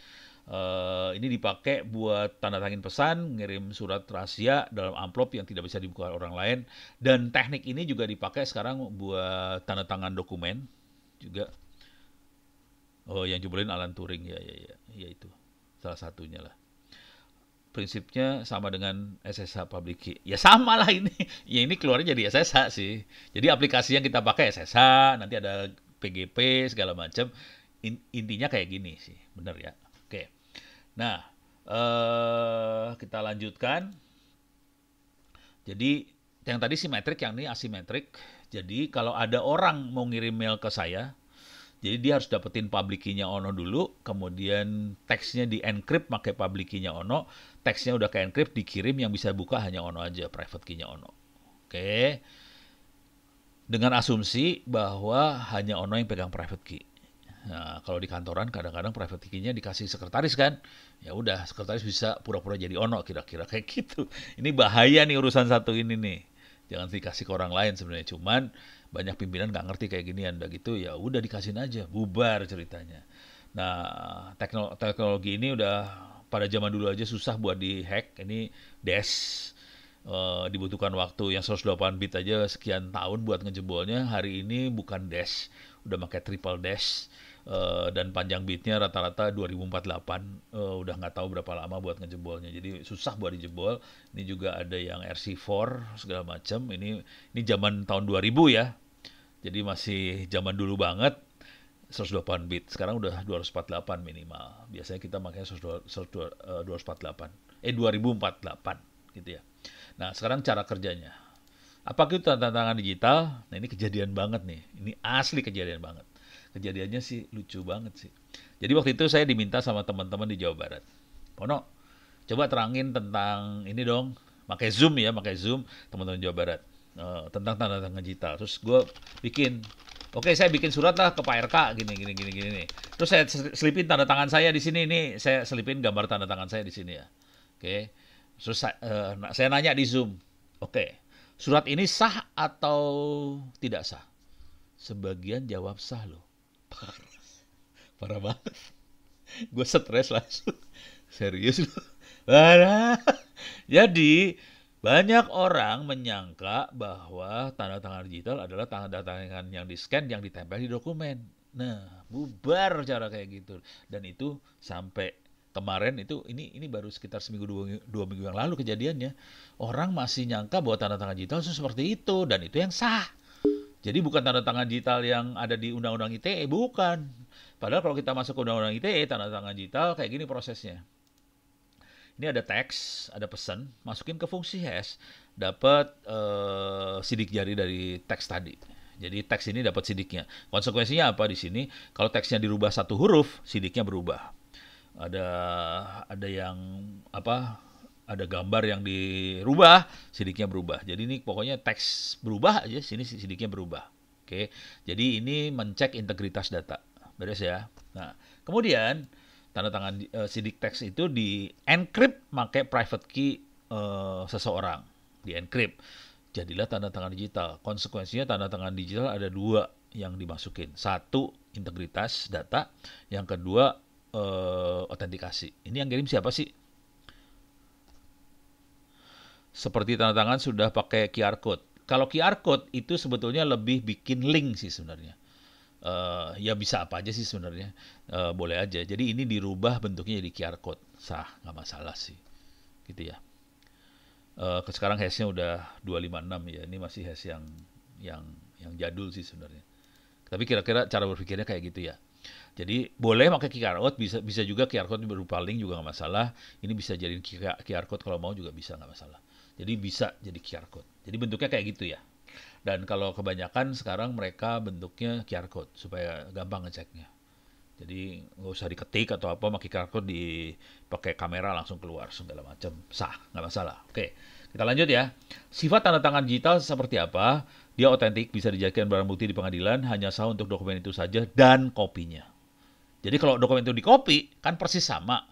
Ini dipakai buat tanda tangin pesan, ngirim surat rahasia dalam amplop yang tidak bisa dibuka orang lain. Dan teknik ini juga dipakai sekarang buat tanda tangan dokumen juga. Oh, yang jebolin Alan Turing, ya itu salah satunya lah. Prinsipnya sama dengan SSH public key. Ya sama lah ini. Ya ini keluarnya jadi SSH sih. Jadi aplikasi yang kita pakai SSH, nanti ada PGP segala macam. Intinya kayak gini sih, bener ya. Oke. Nah, kita lanjutkan. Jadi yang tadi simetrik, yang ini asimetrik. Jadi kalau ada orang mau ngirim mail ke saya, jadi dia harus dapetin public key-nya Ono dulu, kemudian teksnya di-encrypt pakai public key-nya Ono, teksnya udah ke-encrypt, dikirim, yang bisa buka hanya Ono aja, private key-nya Ono. Oke. Dengan asumsi bahwa hanya Ono yang pegang private key. Nah, kalau di kantoran kadang-kadang private key-nya dikasih sekretaris kan, ya udah sekretaris bisa pura-pura jadi Ono, kira-kira kayak gitu. Ini bahaya nih urusan satu ini nih. Jangan dikasih ke orang lain sebenarnya, cuman banyak pimpinan nggak ngerti kayak ginian, udah gitu ya udah dikasihin aja, bubar ceritanya. Nah, teknologi ini udah pada zaman dulu aja susah buat dihack. Ini dash, dibutuhkan waktu yang 128 bit aja sekian tahun buat ngejebolnya. Hari ini bukan dash, udah pakai triple dash, dan panjang bitnya rata-rata 2048, udah nggak tahu berapa lama buat ngejebolnya. Jadi susah buat dijebol. Ini juga ada yang RC4 segala macam. Ini zaman tahun 2000 ya. Jadi masih zaman dulu banget. 128 bit. Sekarang udah 248 minimal. Biasanya kita makanya 248. 2048 gitu ya. Nah, sekarang cara kerjanya. Apa itu tantangan digital? Nah, ini kejadian banget nih. Ini asli kejadian banget. Kejadiannya sih lucu banget sih. Jadi waktu itu saya diminta sama teman-teman di Jawa Barat. Pono, coba terangin tentang ini dong. Pakai Zoom ya, pakai Zoom teman-teman Jawa Barat. Tentang tanda tangan digital. Terus gue bikin, oke, saya bikin surat lah ke Pak RK gini nih. Terus saya selipin tanda tangan saya di sini nih. Saya selipin gambar tanda tangan saya di sini ya. Oke. Terus saya nanya di Zoom. Oke. Surat ini sah atau tidak sah? Sebagian jawab sah loh. Parah banget. Gue stres langsung. Serius loh. Jadi banyak orang menyangka bahwa tanda tangan digital adalah tanda tangan yang di-scan, yang ditempel di dokumen. Nah, bubar cara kayak gitu. Dan itu sampai kemarin itu, ini baru sekitar seminggu dua minggu yang lalu kejadiannya. Orang masih nyangka bahwa tanda tangan digital seperti itu, dan itu yang sah. Jadi bukan tanda tangan digital yang ada di Undang-Undang ITE, bukan. Padahal kalau kita masuk ke Undang-Undang ITE, tanda tangan digital kayak gini prosesnya. Ini ada teks, ada pesan, masukin ke fungsi hash, dapat sidik jari dari teks tadi. Jadi teks ini dapat sidiknya. Konsekuensinya apa di sini? Kalau teksnya dirubah satu huruf, sidiknya berubah. Ada yang apa? Ada gambar yang dirubah, sidiknya berubah. Jadi ini pokoknya teks berubah aja, sini sidiknya berubah. Oke. Jadi ini mencek integritas data. Beres ya. Nah, kemudian tanda tangan sidik teks itu di-encrypt pakai private key seseorang. Di-encrypt. Jadilah tanda tangan digital. Konsekuensinya tanda tangan digital ada dua yang dimasukin. Satu, integritas data. Yang kedua, autentikasi. Ini yang kirim siapa sih? Seperti tanda tangan sudah pakai QR code. Kalau QR code itu sebetulnya lebih bikin link sih sebenarnya. Ya bisa apa aja sih sebenarnya. Boleh aja. Jadi ini dirubah bentuknya jadi QR code. Sah, nggak masalah sih. Gitu ya. Sekarang hashnya udah 256 ya. Ini masih hash yang jadul sih sebenarnya. Tapi kira-kira cara berpikirnya kayak gitu ya. Jadi boleh pakai QR code, bisa juga QR code berupa link juga nggak masalah. Ini bisa jadi QR code kalau mau juga bisa, nggak masalah. Jadi bisa jadi QR code. Jadi bentuknya kayak gitu ya. Dan kalau kebanyakan sekarang mereka bentuknya QR code supaya gampang ngeceknya. Jadi nggak usah diketik atau apa, pakai QR code pakai kamera langsung keluar segala macam, sah, nggak masalah. Oke, kita lanjut ya. Sifat tanda tangan digital seperti apa? Dia otentik, bisa dijadikan barang bukti di pengadilan, hanya sah untuk dokumen itu saja dan kopinya. Jadi kalau dokumen itu di-copy, kan persis sama.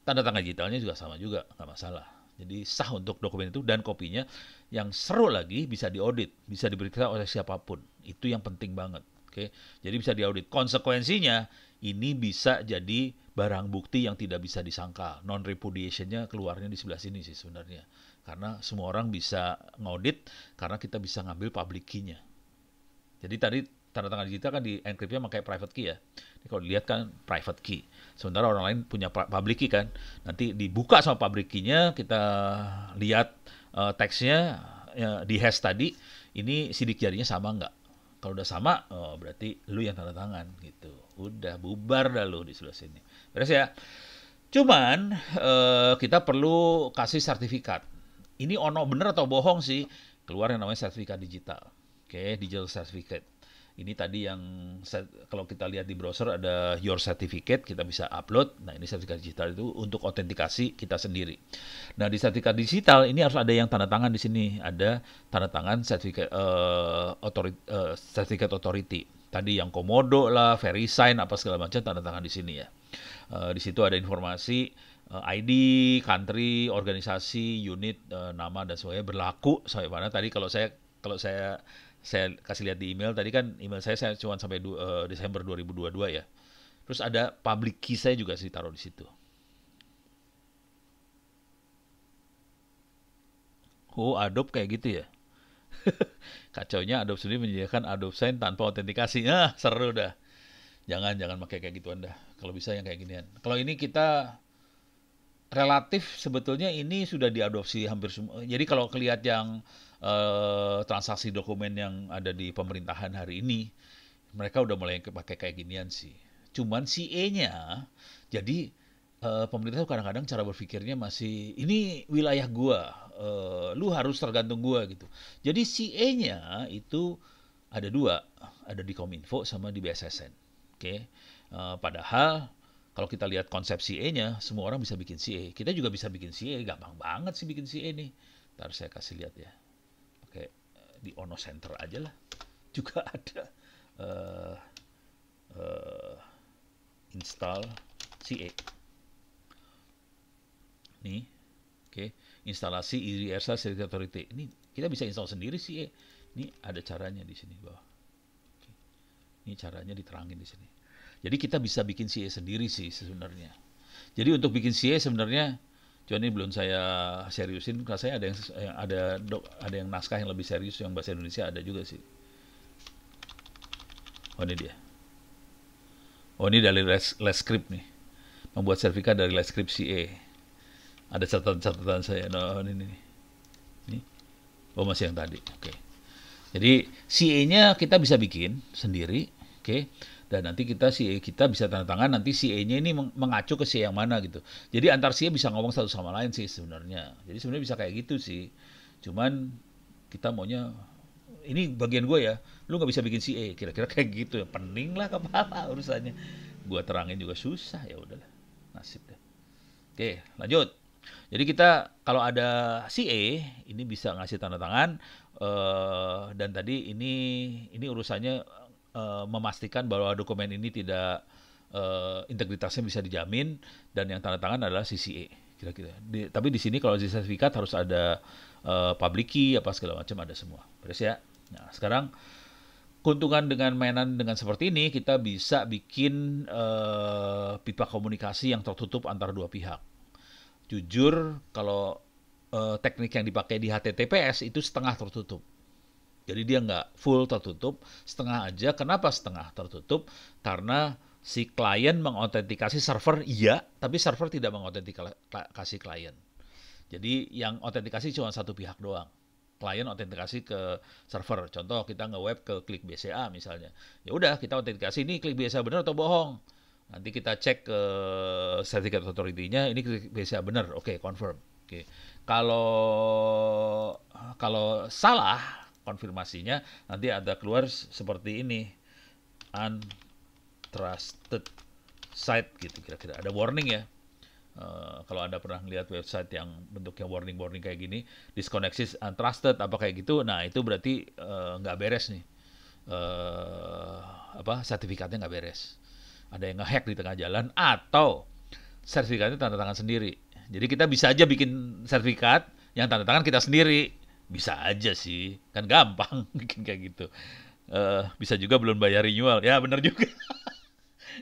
Tanda tangan digitalnya juga sama juga, nggak masalah. Jadi sah untuk dokumen itu dan kopinya. Yang seru lagi bisa diaudit, bisa diperiksa oleh siapapun. Itu yang penting banget. Oke, jadi bisa diaudit. Konsekuensinya ini bisa jadi barang bukti yang tidak bisa disangkal. Non repudiation-nya keluarnya di sebelah sini sih sebenarnya. Karena semua orang bisa ngaudit karena kita bisa ngambil public key-nya. Jadi tadi tanda tangan digital kan di encrypt-nya pakai private key ya. Ini kalau dilihat kan private key. Sementara orang lain punya public key kan. Nanti dibuka sama public key-nya, kita lihat teksnya di hash tadi, ini sidik jarinya sama nggak? Kalau udah sama, oh, berarti lu yang tanda tangan gitu. Udah bubar dah lu di sebelah sini. Beres ya. Cuman kita perlu kasih sertifikat. Ini ono bener atau bohong sih? Keluar yang namanya sertifikat digital. Oke, digital certificate. Ini tadi yang kalau kita lihat di browser ada your certificate, kita bisa upload. Nah, ini sertifikat digital itu untuk autentikasi kita sendiri. Nah, di sertifikat digital ini harus ada yang tanda tangan di sini. Ada tanda tangan sertifikat certificate authority. Tadi yang Komodo lah, VeriSign apa segala macam tanda tangan di sini ya. Di situ ada informasi ID, country, organisasi, unit, nama dan sebagainya berlaku sampai mana tadi kalau saya kasih lihat di email tadi kan email saya cuma sampai Desember 2022 ya. Terus ada public key saya juga sih taruh di situ. Oh, Adobe kayak gitu ya. Kacaunya Adobe sendiri menyediakan Adobe Sign tanpa autentikasi. Nah, seru dah. Jangan pakai kayak gituan dah. Kalau bisa yang kayak ginian. Kalau ini kita relatif sebetulnya ini sudah diadopsi hampir semua. Jadi kalau kelihat yang transaksi dokumen yang ada di pemerintahan hari ini, mereka udah mulai pakai kayak ginian sih. Cuman CA-nya, jadi pemerintah kadang-kadang cara berpikirnya masih ini wilayah gua, lu harus tergantung gua gitu. Jadi CA-nya itu ada dua, ada di Kominfo sama di BSSN. Oke, padahal kalau kita lihat konsep CA-nya, semua orang bisa bikin CA. Kita juga bisa bikin CA, gampang banget sih bikin CA nih. Ntar saya kasih lihat ya. Pakai di Ono Center aja lah. Juga ada install CA. Nih, oke. Instalasi IRSA Certificate Authority. Ini kita bisa install sendiri CA. Ini ada caranya di sini bawah. Oke. Ini caranya diterangin di sini. Jadi kita bisa bikin CA sendiri sih sebenarnya. Jadi untuk bikin CA sebenarnya, cuma ini belum saya seriusin. Kalau saya ada yang naskah yang lebih serius yang bahasa Indonesia ada juga sih. Oh ini dia. Oh ini dari Let's Script nih. Membuat sertifikat dari Let's Script CA. Ada catatan saya. No, ini. Oh masih yang tadi. Oke. Jadi CA-nya kita bisa bikin sendiri. Oke. Dan nanti kita bisa tanda tangan, nanti CA-nya ini mengacu ke CA yang mana gitu. Jadi antar CA bisa ngomong satu sama lain sih sebenarnya. Jadi sebenarnya bisa kayak gitu sih. Cuman kita maunya, ini bagian gue ya, lu nggak bisa bikin CA, kira-kira kayak gitu ya. Pening lah kepala urusannya. Gue terangin juga susah, ya udahlah. Nasib deh. Oke, lanjut. Jadi kita kalau ada CA, ini bisa ngasih tanda tangan. Dan tadi ini urusannya memastikan bahwa dokumen ini tidak integritasnya bisa dijamin dan yang tanda tangan adalah CCA kira-kira. Tapi di sini kalau di sertifikat harus ada public key apa segala macam ada semua. Beres ya. Nah, sekarang keuntungan dengan mainan dengan seperti ini kita bisa bikin pipa komunikasi yang tertutup antara dua pihak. Jujur kalau teknik yang dipakai di HTTPS itu setengah tertutup. Jadi dia nggak full tertutup, setengah aja. Kenapa setengah tertutup? Karena si klien mengautentikasi server, iya, tapi server tidak mengautentikasi klien. Jadi yang autentikasi cuma satu pihak doang. Klien autentikasi ke server. Contoh kita nge-web ke Klik BCA misalnya. Ya udah kita autentikasi ini Klik BCA benar atau bohong. Nanti kita cek ke Certificate Authority-nya, ini Klik BCA benar, oke, confirm. Oke. Kalau salah konfirmasinya nanti ada keluar seperti ini, untrusted site gitu kira-kira, ada warning ya. Kalau Anda pernah lihat website yang bentuknya warning kayak gini, disconnected, untrusted apa kayak gitu, nah itu berarti nggak beres nih, sertifikatnya nggak beres. ada yang ngehack di tengah jalan, atau sertifikatnya tanda tangan sendiri. Jadi kita bisa aja bikin sertifikat yang tanda tangan kita sendiri. Bisa aja sih, kan gampang bikin kayak gitu. Bisa juga belum bayar renewal, ya bener juga.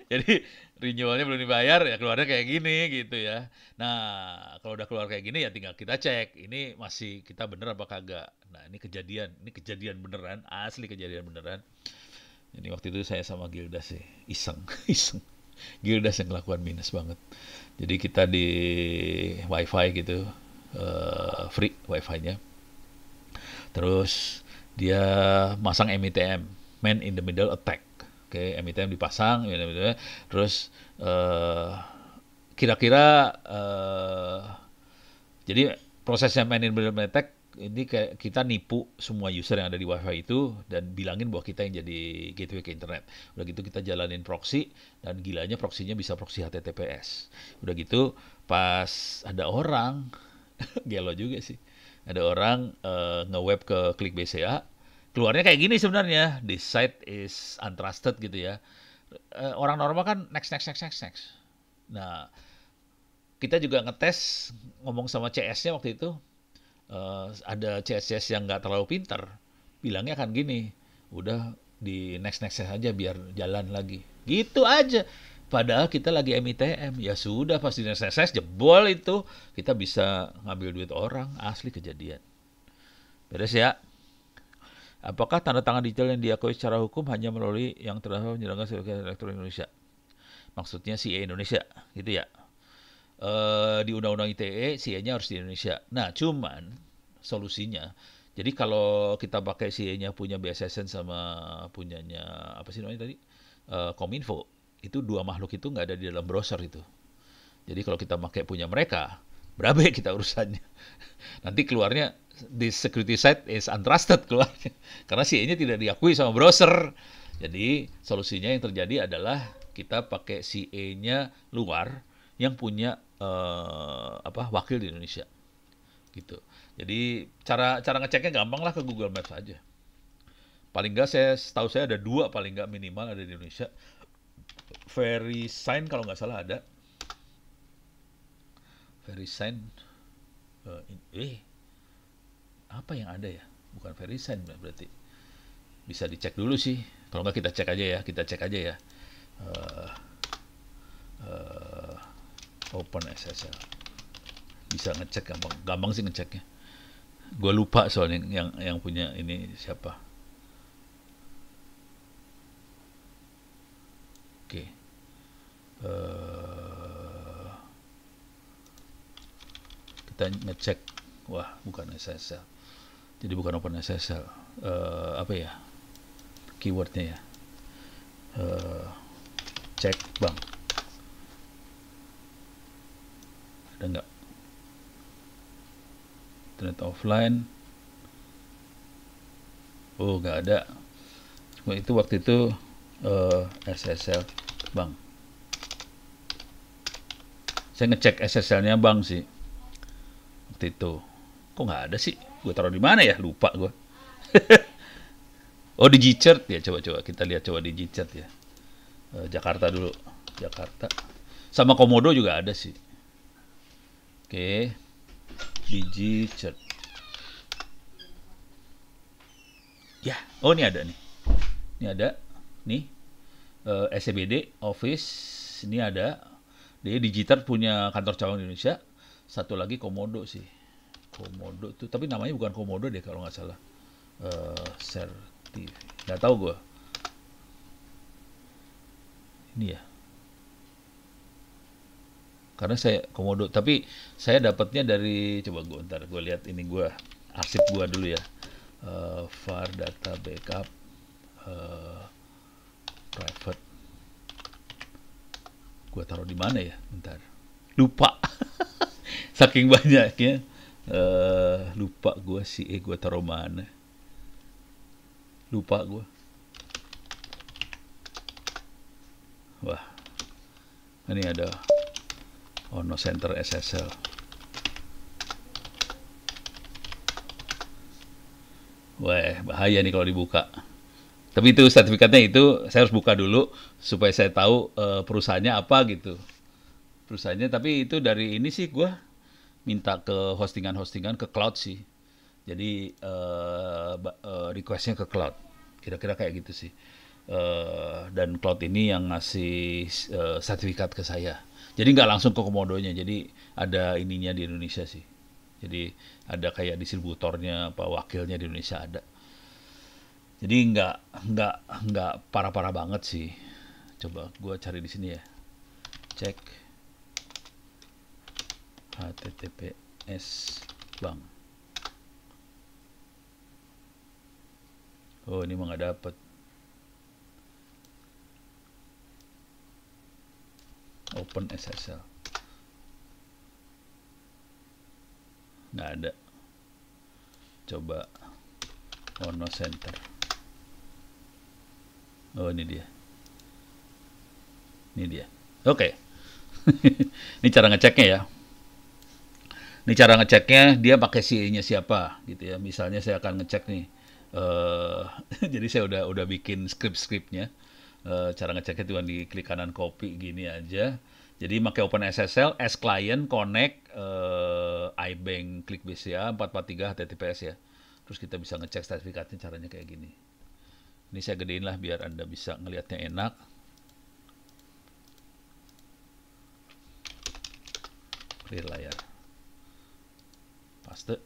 Jadi renewalnya belum dibayar ya keluarnya kayak gini gitu ya. Nah, kalau udah keluar kayak gini ya tinggal kita cek ini masih kita bener apa kagak. Nah, ini kejadian beneran, asli kejadian beneran. Jadi waktu itu saya sama Gildas sih, iseng, iseng. Gildas yang kelakuan minus banget. Jadi kita di wifi gitu, free wifi-nya. Terus dia masang MITM, Man in the Middle Attack. Oke, MITM dipasang, terus kira-kira jadi prosesnya Man in the Middle Attack ini kayak kita nipu semua user yang ada di wifi itu dan bilangin bahwa kita yang jadi gateway ke internet. Udah gitu kita jalanin proxy dan gilanya proxy-nya bisa proxy HTTPS. Udah gitu pas ada orang gelo juga sih. Ada orang nge-web ke klik BCA, keluarnya kayak gini sebenarnya. This site is untrusted gitu ya. Orang normal kan next, next, next, next, next. Nah, kita juga ngetes ngomong sama CS-nya waktu itu. Ada CS-CS yang nggak terlalu pintar. Bilangnya kan gini, udah di next-next aja biar jalan lagi. Gitu aja. Padahal kita lagi MITM. Ya sudah, pas di next jebol itu. Kita bisa ngambil duit orang. Asli kejadian. Beres ya. Apakah tanda tangan digital yang diakui secara hukum hanya melalui yang terdaftar penyelenggara sertifikat elektronik Indonesia? Maksudnya CA Indonesia, gitu ya. Di Undang-Undang ITE, CA-nya harus di Indonesia. Nah, cuman solusinya, jadi kalau kita pakai CA-nya punya BSSN sama punyanya, apa sih namanya tadi? Kominfo, itu dua makhluk itu nggak ada di dalam browser itu. Jadi kalau kita pakai punya mereka, berapa ya kita urusannya? Nanti keluarnya di security site is untrusted keluarnya. Karena CA-nya tidak diakui sama browser. Jadi solusinya yang terjadi adalah kita pakai CA-nya luar yang punya wakil di Indonesia. Gitu. Jadi cara ngeceknya gampang lah, ke Google Maps aja. Paling nggak setahu saya ada dua paling nggak minimal ada di Indonesia. VeriSign kalau nggak salah ada. VeriSign apa yang ada ya? Bukan VeriSign berarti. Bisa dicek dulu sih. Kalau nggak kita cek aja ya. Open SSL. Bisa ngecek gampang sih ngeceknya. Gue lupa soalnya yang punya ini siapa. Oke. Kita ngecek. Wah, bukan SSL. Jadi bukan Open SSL. Apa ya? Keywordnya ya. Cek bang. Ada nggak? Internet offline. Oh, nggak ada. Itu waktu itu SSL bang. Saya ngecek SSL-nya bang sih. Waktu itu. Kok nggak ada sih? Gue taruh di mana ya? Lupa gue. Oh, di Gchart ya. Coba kita lihat di Gchart ya. Jakarta dulu. Jakarta. Sama Komodo juga ada sih. Oke. Di Gchart. Ya. Oh, ini ada nih. Ini ada. Nih. SCBD Office. Ini ada. Dia di Gchart punya kantor cabang di Indonesia. Satu lagi Komodo sih. Komodo tuh, tapi namanya bukan Komodo deh kalau nggak salah. Nggak tahu gue. Ini ya. Karena saya Komodo, tapi saya dapatnya dari, coba gue lihat ini gue arsip gue dulu ya. Var data backup private. Gue taruh di mana ya? Bentar. Lupa. Saking banyaknya. Lupa gue sih, gue taruh mana? Lupa gue. Wah, ini ada Ono Center SSL. Wah, bahaya nih kalau dibuka. Tapi itu sertifikatnya itu saya harus buka dulu supaya saya tahu perusahaannya apa gitu. Perusahaannya tapi itu dari ini sih gua minta ke hostingan-hostingan ke cloud sih. Jadi requestnya ke cloud. Kira-kira kayak gitu sih. Dan cloud ini yang ngasih sertifikat ke saya. Jadi nggak langsung ke komodonya. Jadi ada ininya di Indonesia sih. Jadi ada kayak distributornya apa wakilnya di Indonesia ada. Jadi nggak parah-parah banget sih. Coba gua cari di sini ya. Cek HTTPS Bank. Oh ini mah nggak dapet. Open SSL. Nggak ada. Coba Ono Center. Oh ini dia. Ini dia. Oke. Ini cara ngeceknya ya. Ini cara ngeceknya dia pakai CE-nya siapa gitu ya. Misalnya saya akan ngecek nih. eh jadi saya udah bikin skrip-skripnya. Cara ngeceknya cuma di klik kanan copy gini aja. Jadi pakai OpenSSL, S client, connect, iBank, klik BCA 443 HTTPS ya. Terus kita bisa ngecek sertifikatnya caranya kayak gini. Ini saya gedein lah biar Anda bisa ngelihatnya enak. Clear layar. Paste.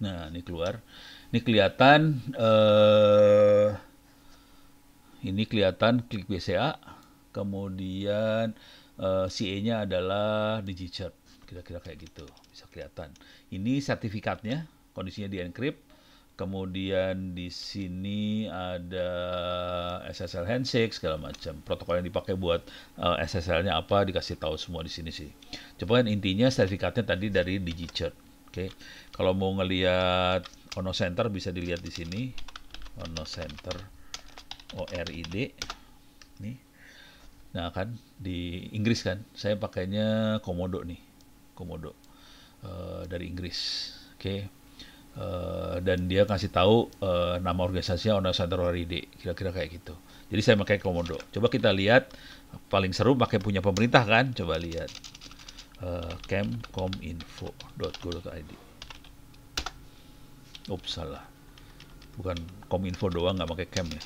Nah, ini keluar. Ini kelihatan klik BCA, kemudian CA-nya adalah DigiCert, kira-kira kayak gitu, bisa kelihatan. Ini sertifikatnya, kondisinya di encrypt, kemudian di sini ada SSL handshake segala macam. Protokol yang dipakai buat SSL-nya apa dikasih tahu semua di sini sih. Coba kan intinya sertifikatnya tadi dari DigiCert. Oke. Kalau mau ngelihat Ono Center bisa dilihat di sini. Ono Center ORID. Nih. Nah, kan di Inggris kan. Saya pakainya Komodo nih. Komodo. Dari Inggris. Oke. Dan dia kasih tahu nama organisasinya Ono Center ORID. Kira-kira kayak gitu. Jadi saya pakai Komodo. Coba kita lihat paling seru pakai punya pemerintah kan. Coba lihat. Kemkominfo.go.id. Ups, salah. Bukan Kominfo doang, nggak pakai Kem ya.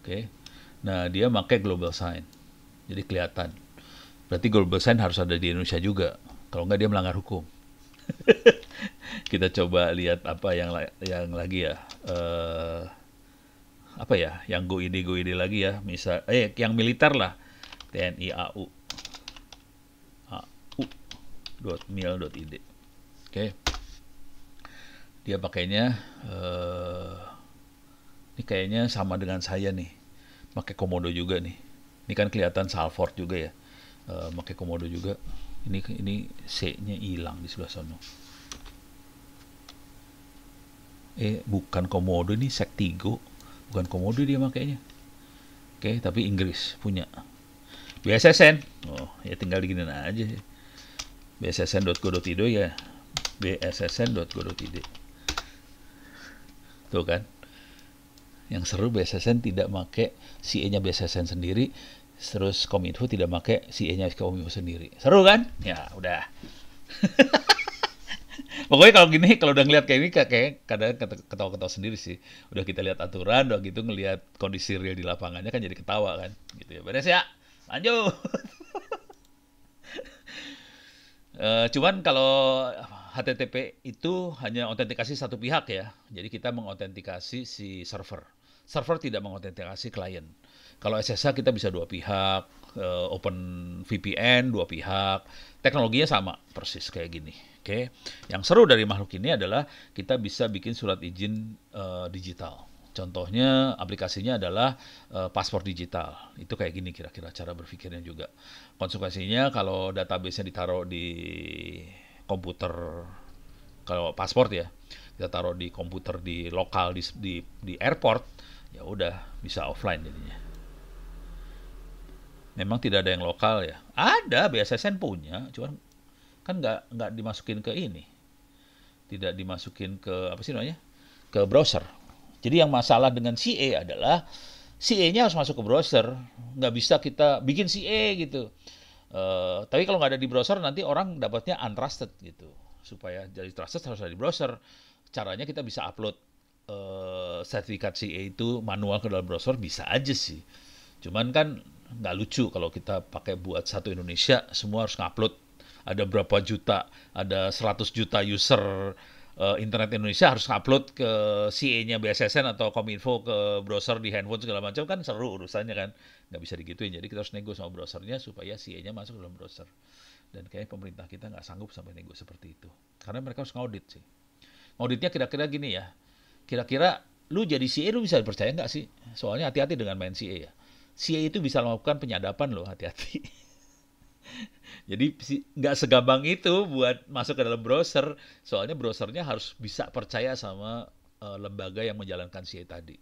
Oke. Nah, dia pakai Global Sign. Jadi kelihatan. Berarti Global Sign harus ada di Indonesia juga. Kalau nggak dia melanggar hukum. Kita coba lihat apa yang lagi ya. Apa ya? Yang go ide lagi ya. Misal yang militer lah. TNI AU. au.mil.id. Oke. Dia pakainya ini kayaknya sama dengan saya nih. Pakai Komodo juga nih. Ini kan kelihatan Salford juga ya. Pakai Komodo juga. Ini C-nya hilang di sebelah sana. Bukan Komodo, ini Sektigo. Bukan Komodo dia makainya. Oke, tapi Inggris punya. BSSN. Oh, ya tinggal diginin aja. bssn.go.id ya. bssn.go.id. Tuh kan. Yang seru BSSN tidak pakai CA-nya BSSN sendiri, terus Kominfo tidak pakai CA-nya Kominfo sendiri. Seru kan? Ya, udah. Pokoknya kalau gini, kalau udah ngeliat kayak ini, kayak kadang ketawa-ketawa sendiri sih. Udah kita lihat aturan, udah gitu ngelihat kondisi real di lapangannya kan jadi ketawa kan. Gitu ya. Beres ya? Lanjut. Cuman kalau HTTP itu hanya autentikasi satu pihak ya. Jadi kita mengautentikasi si server. Server tidak mengautentikasi klien. Kalau SSH kita bisa dua pihak, Open VPN dua pihak. Teknologinya sama persis kayak gini. Oke. Yang seru dari makhluk ini adalah kita bisa bikin surat izin digital. Contohnya aplikasinya adalah paspor digital. Itu kayak gini kira-kira cara berpikirnya juga. Konsekuensinya kalau database-nya ditaruh di komputer, kalau paspor ya, kita taruh di komputer di lokal di airport, ya udah bisa offline jadinya. Memang tidak ada yang lokal ya. Ada, BSSN punya, cuman kan nggak dimasukin ke ini. Tidak dimasukin ke apa sih namanya? Ke browser. Jadi yang masalah dengan CA adalah CA-nya harus masuk ke browser, nggak bisa kita bikin CA gitu. Tapi kalau nggak ada di browser nanti orang dapatnya untrusted gitu. Supaya jadi trusted harus ada di browser. Caranya kita bisa upload sertifikat CA itu manual ke dalam browser bisa aja sih. Cuman kan nggak lucu kalau kita pakai buat satu Indonesia semua harus ngupload. Ada berapa juta, ada 100 juta user internet Indonesia harus upload ke CA-nya BSSN atau Kominfo ke browser di handphone segala macam kan seru urusannya kan. Nggak bisa digituin. Jadi kita harus nego sama browsernya supaya CA-nya masuk ke dalam browser. Dan kayaknya pemerintah kita nggak sanggup sampai nego seperti itu. Karena mereka harus ngaudit sih. Auditnya kira-kira gini ya. Kira-kira lu jadi CA lu bisa dipercaya nggak sih? Soalnya hati-hati dengan main CA ya. CA itu bisa melakukan penyadapan loh, hati-hati. Jadi nggak segampang itu buat masuk ke dalam browser. Soalnya browsernya harus bisa percaya sama lembaga yang menjalankan CA tadi.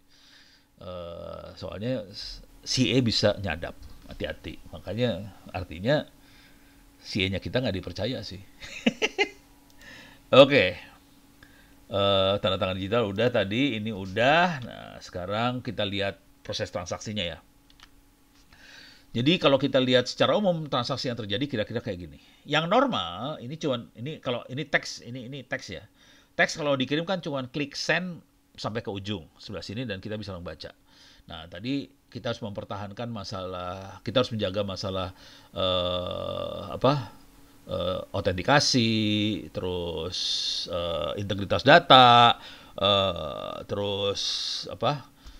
Soalnya CA bisa nyadap, hati-hati. Makanya artinya CA-nya kita nggak dipercaya sih. Oke. Tanda tangan digital udah tadi, ini udah. Nah, sekarang kita lihat proses transaksinya ya. Jadi kalau kita lihat secara umum transaksi yang terjadi kira-kira kayak gini. Yang normal ini kalau ini teks teks ya. Teks kalau dikirim kan cuman klik send sampai ke ujung sebelah sini dan kita bisa membaca. Nah, tadi kita harus mempertahankan kita harus menjaga masalah autentikasi, terus integritas data, terus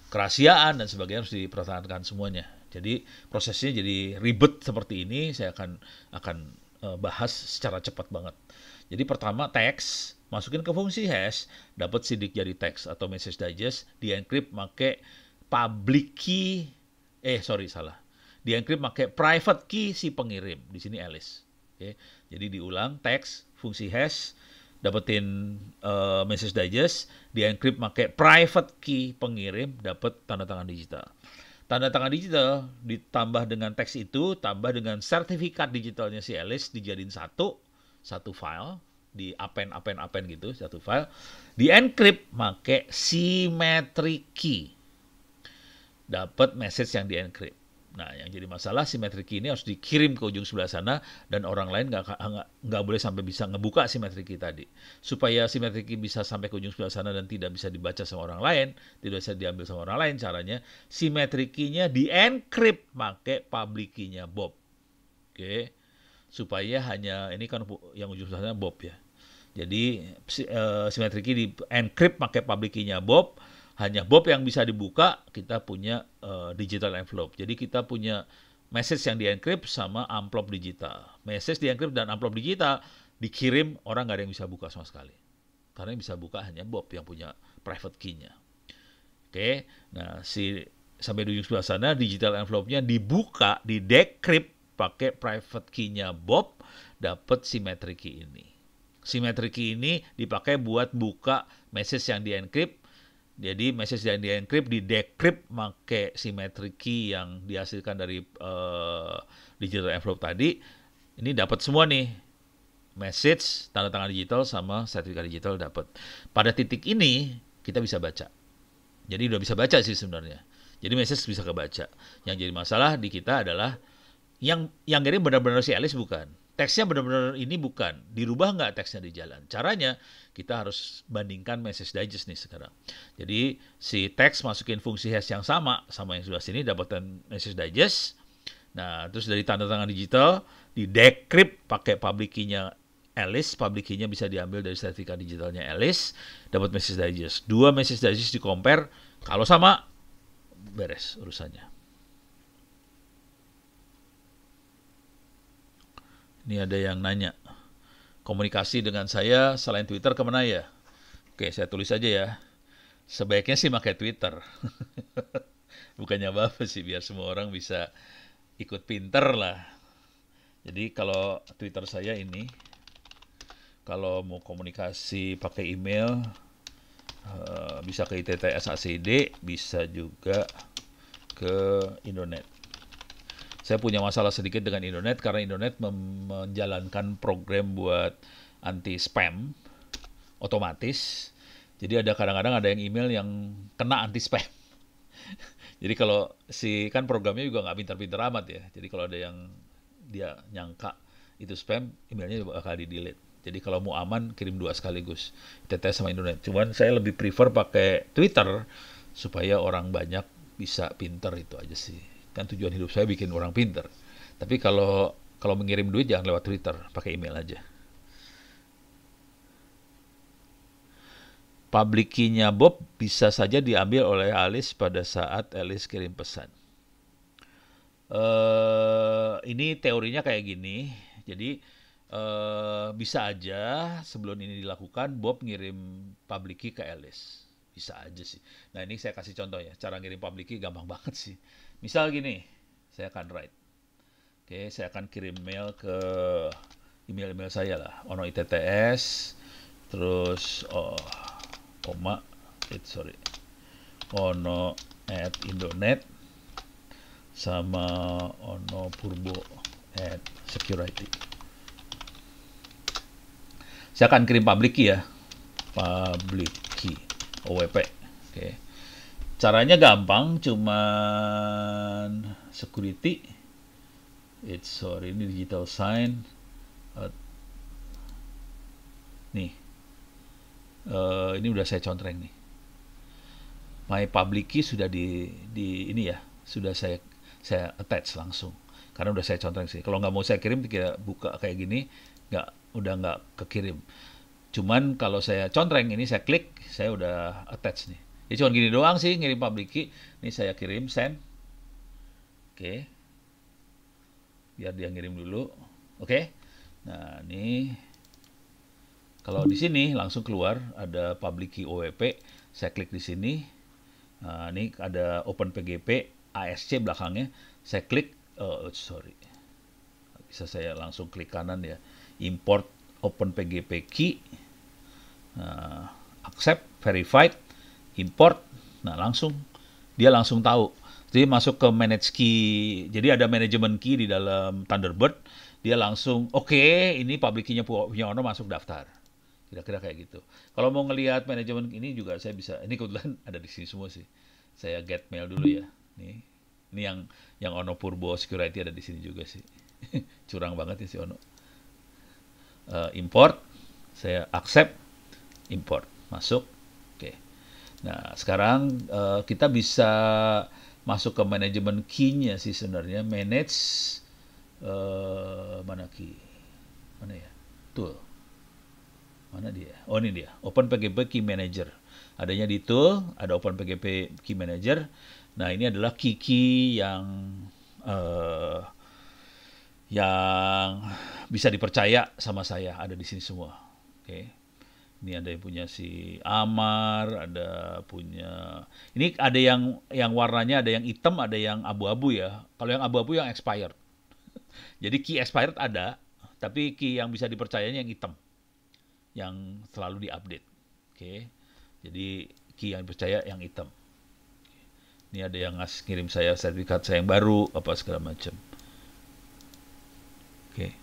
kerahasiaan dan sebagainya harus dipertahankan semuanya. Jadi prosesnya jadi ribet seperti ini, saya akan bahas secara cepat banget. Jadi pertama teks, masukin ke fungsi hash, dapat sidik jari teks atau message digest, di-encrypt pakai public key, di-encrypt pakai private key si pengirim, di sini Alice. Oke. Jadi diulang, teks, fungsi hash, dapetin message digest, di-encrypt pakai private key pengirim, dapat tanda tangan digital. Tanda tangan digital ditambah dengan teks itu, tambah dengan sertifikat digitalnya si Alice dijadiin satu file, di append gitu, satu file, di-encrypt pakai symmetric key. Dapat message yang di-encrypt. Nah, yang jadi masalah symmetric key ini harus dikirim ke ujung sebelah sana dan orang lain nggak boleh sampai bisa ngebuka symmetric key tadi. Supaya symmetric key bisa sampai ke ujung sebelah sana dan tidak bisa dibaca sama orang lain, tidak bisa diambil sama orang lain, caranya symmetric key-nya di-encrypt pakai public key-nya Bob. Oke. Supaya hanya ini kan yang ujung sebelah sana Bob ya. Jadi symmetric key di-encrypt pakai public key-nya Bob. Hanya Bob yang bisa dibuka, kita punya digital envelope. Jadi kita punya message yang di-encrypt sama amplop digital. Message di-encrypt dan amplop digital dikirim, orang nggak ada yang bisa buka sama sekali. Karena yang bisa buka hanya Bob yang punya private key-nya. Oke, nah sampai di ujung sebelah sana, digital envelope-nya dibuka, di-decrypt pakai private key-nya Bob, dapat symmetric key ini. Symmetric key ini dipakai buat buka message yang di-encrypt. Jadi message yang di-encrypt, di-decrypt pakai symmetric key yang dihasilkan dari digital envelope tadi. Ini dapat semua nih. Message, tanda tangan digital, sama sertifikat digital dapat. Pada titik ini, kita bisa baca. Jadi udah bisa baca sih sebenarnya. Jadi message bisa kebaca. Yang jadi masalah di kita adalah yang kirim benar-benar si Alice bukan. Teksnya benar-benar ini bukan. Dirubah nggak teksnya di jalan? Caranya kita harus bandingkan message digest nih sekarang. Jadi si teks masukin fungsi hash yang sama yang sebelah sini, dapatkan message digest. Nah, terus dari tanda tangan digital di decrypt pakai public key-nya Alice. Public key-nya bisa diambil dari sertifikat digitalnya Alice, dapat message digest. Dua message digest di compare, kalau sama beres urusannya. Ini ada yang nanya, komunikasi dengan saya selain Twitter kemana ya? Oke, saya tulis aja ya. Sebaiknya sih pakai Twitter. Bukannya apa sih, biar semua orang bisa ikut pinter lah. Jadi kalau Twitter saya ini, kalau mau komunikasi pakai email, bisa ke ITTS ACD, bisa juga ke Indonet. Saya punya masalah sedikit dengan Indonet karena Indonet menjalankan program buat anti spam otomatis. Jadi ada kadang-kadang ada yang email yang kena anti spam. Jadi kalau kan programnya juga nggak pintar-pintar amat ya. Jadi kalau ada yang dia nyangka itu spam, emailnya bakal di-delete. Jadi kalau mau aman, kirim dua sekaligus, TTS sama internet. Cuman saya lebih prefer pakai Twitter supaya orang banyak bisa pinter, itu aja sih. Kan tujuan hidup saya bikin orang pinter. Tapi kalau kalau mengirim duit jangan lewat Twitter, pakai email aja. Public key-nya Bob bisa saja diambil oleh Alice pada saat Alice kirim pesan. Ini teorinya kayak gini. Jadi bisa aja sebelum ini dilakukan Bob ngirim public key ke Alice. Bisa aja sih. Nah ini saya kasih contoh ya. Cara ngirim public key gampang banget sih. Misal gini, saya akan write. Oke, saya akan kirim mail ke email-email saya lah. Ono ITTS, terus koma, sorry, ono at Indonet, sama ono purbo at security. Saya akan kirim public key ya, public key OWP. Oke. Caranya gampang, cuman security. Ini digital sign. Nih, ini udah saya contreng nih. My public key sudah di ini ya, sudah saya attach langsung. Karena udah saya contreng sih. Kalau nggak mau saya kirim, kita buka kayak gini, udah nggak kekirim. Cuman kalau saya contreng ini, saya klik, saya udah attach nih. Jadi cuma gini doang sih ngirim public key. Ini saya kirim send. Oke. Biar dia ngirim dulu. Oke. Nah, ini kalau di sini langsung keluar ada public key OWP. Saya klik di sini. Nah, ini ada Open PGP ASC belakangnya. Saya klik, bisa saya langsung klik kanan ya. Import Open PGP key. Accept, verified, import. Nah, dia langsung tahu. Jadi masuk ke manage key. Jadi ada management key di dalam Thunderbird. Dia langsung, oke, ini public key-nya punya Ono masuk daftar. Kira-kira kayak gitu. Kalau mau ngelihat manajemen ini juga saya bisa. Ini kebetulan ada di sini semua sih. Saya get mail dulu ya. Ini yang Ono Purbo Security ada di sini juga sih. Curang banget ya si Ono. Import, saya accept, import, masuk. Oke. Nah, sekarang kita bisa masuk ke manajemen key-nya sih sebenarnya. Manage mana key? Mana ya? Tool. Mana dia? Oh, ini dia. Open PGP Key Manager. Adanya di tool, ada Open PGP Key Manager. Nah, ini adalah key-key yang bisa dipercaya sama saya, ada di sini semua. Oke. Ini ada yang punya si Amar, ada punya. Ini ada yang warnanya, ada yang hitam, ada yang abu-abu ya. Kalau yang abu-abu yang expired. Jadi key expired ada, tapi key yang bisa dipercayanya yang hitam, yang selalu diupdate. Oke. Jadi key yang percaya yang hitam. Ini ada yang ngirim saya sertifikat saya yang baru, apa segala macam. Oke.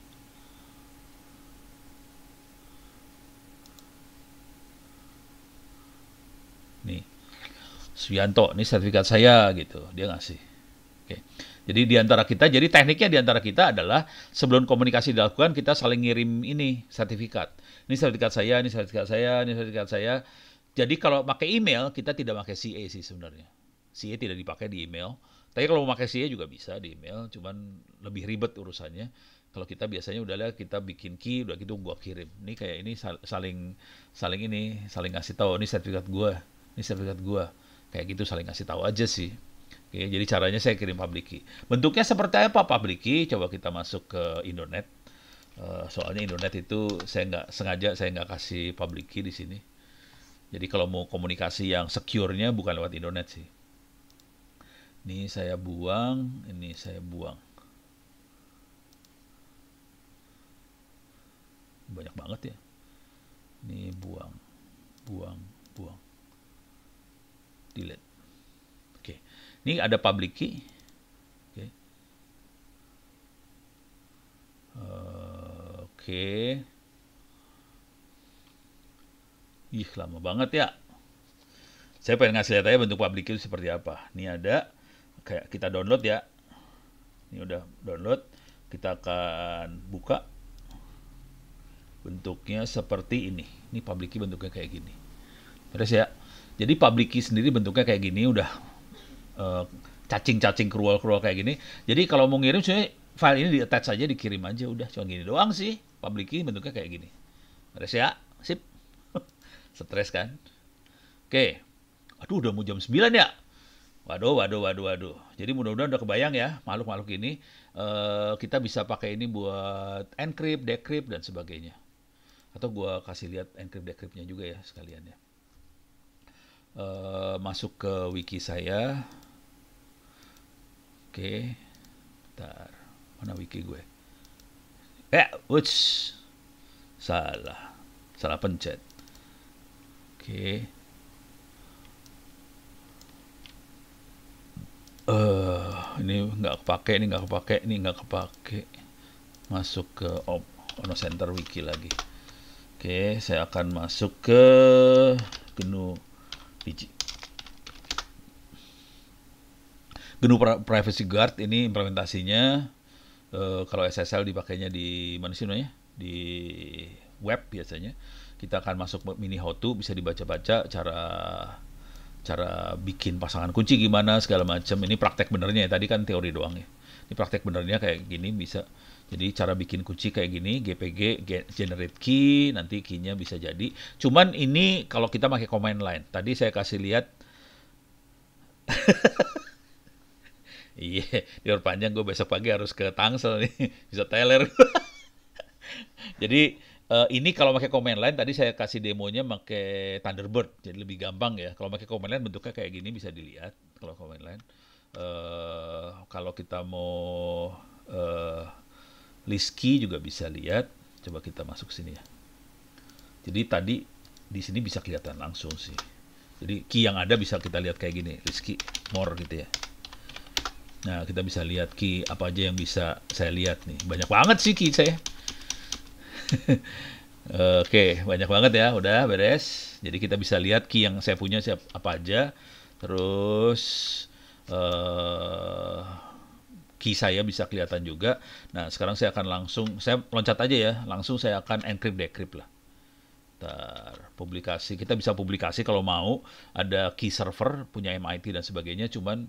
Nih, Suyanto, ini sertifikat saya gitu, dia ngasih. Oke. Jadi di antara kita, jadi tekniknya di antara kita adalah sebelum komunikasi dilakukan kita saling ngirim ini sertifikat. Ini sertifikat saya, ini sertifikat saya, ini sertifikat saya. Jadi kalau pakai email kita tidak pakai CA sih sebenarnya. CA tidak dipakai di email. Tapi kalau mau pakai CA juga bisa di email, cuman lebih ribet urusannya. Kalau kita biasanya udah lihat kita bikin key, udah gitu gua kirim. Ini kayak ini saling ngasih tahu ini sertifikat gua, ini sertifikat gua. Kayak gitu saling ngasih tahu aja sih. Oke, jadi caranya saya kirim public key. Bentuknya seperti apa public key? Coba kita masuk ke Indonet. Soalnya Indonet itu saya nggak kasih public key di sini. Jadi kalau mau komunikasi yang secure-nya bukan lewat Indonet sih. Ini saya buang, ini saya buang. Banyak banget ya. Ini buang, buang, buang. Delete. Oke. Ini ada public key. Oke. Oke. Ih, lama banget ya. Saya pengen ngasih lihat aja bentuk public key itu seperti apa. Ini ada, kayak kita download ya. Ini udah download. Kita akan buka. Bentuknya seperti ini. Ini public key bentuknya kayak gini. Terus ya. Jadi public key sendiri bentuknya kayak gini, udah cacing-cacing cruel kayak gini. Jadi kalau mau ngirim sebenarnya file ini di attach aja, dikirim aja, udah cuma gini doang sih. Public key bentuknya kayak gini. Terus ya, sip. Stres kan? Oke. Aduh, udah mau jam 9 ya. Waduh. Jadi mudah-mudahan udah kebayang ya makhluk-makhluk ini. Kita bisa pakai ini buat encrypt, decrypt dan sebagainya. Atau gua kasih lihat encrypt decryptnya juga ya sekalian ya. Masuk ke wiki saya. Oke. Bentar. Mana wiki gue? Uts. Salah pencet. Oke. Ini nggak kepake. Masuk ke Ono Center Wiki lagi. Oke, saya akan masuk ke GNU Privacy Guard. Ini implementasinya. Kalau SSL dipakainya di mana sih namanya? Di web biasanya. Kita akan masuk mini how to, bisa dibaca-baca cara bikin pasangan kunci gimana segala macam. Ini praktek benernya ya, tadi kan teori doang ya. Ini praktek benernya kayak gini bisa. Jadi cara bikin kunci kayak gini, GPG generate key, nanti key-nya bisa jadi. Cuman ini kalau kita pakai command line. Tadi saya kasih lihat. Iya, panjang gue besok pagi harus ke Tangsel nih, bisa teler. Jadi ini kalau pakai command line, tadi saya kasih demonya pakai Thunderbird, jadi lebih gampang ya. Kalau pakai command line bentuknya kayak gini bisa dilihat. Kalau command line, kalau kita mau list key juga bisa lihat. Coba kita masuk sini ya. Jadi tadi di sini bisa kelihatan langsung sih. Jadi key yang ada bisa kita lihat kayak gini, list key more gitu ya. Nah, kita bisa lihat key apa aja yang bisa saya lihat nih. Banyak banget sih key saya. Oke, banyak banget ya. Udah beres. Jadi kita bisa lihat key yang saya punya apa aja. Terus key saya bisa kelihatan juga. Nah, sekarang saya akan saya loncat aja ya. Langsung saya akan encrypt decrypt lah. Publikasi. Kita bisa publikasi kalau mau. Ada key server, punya MIT dan sebagainya. Cuman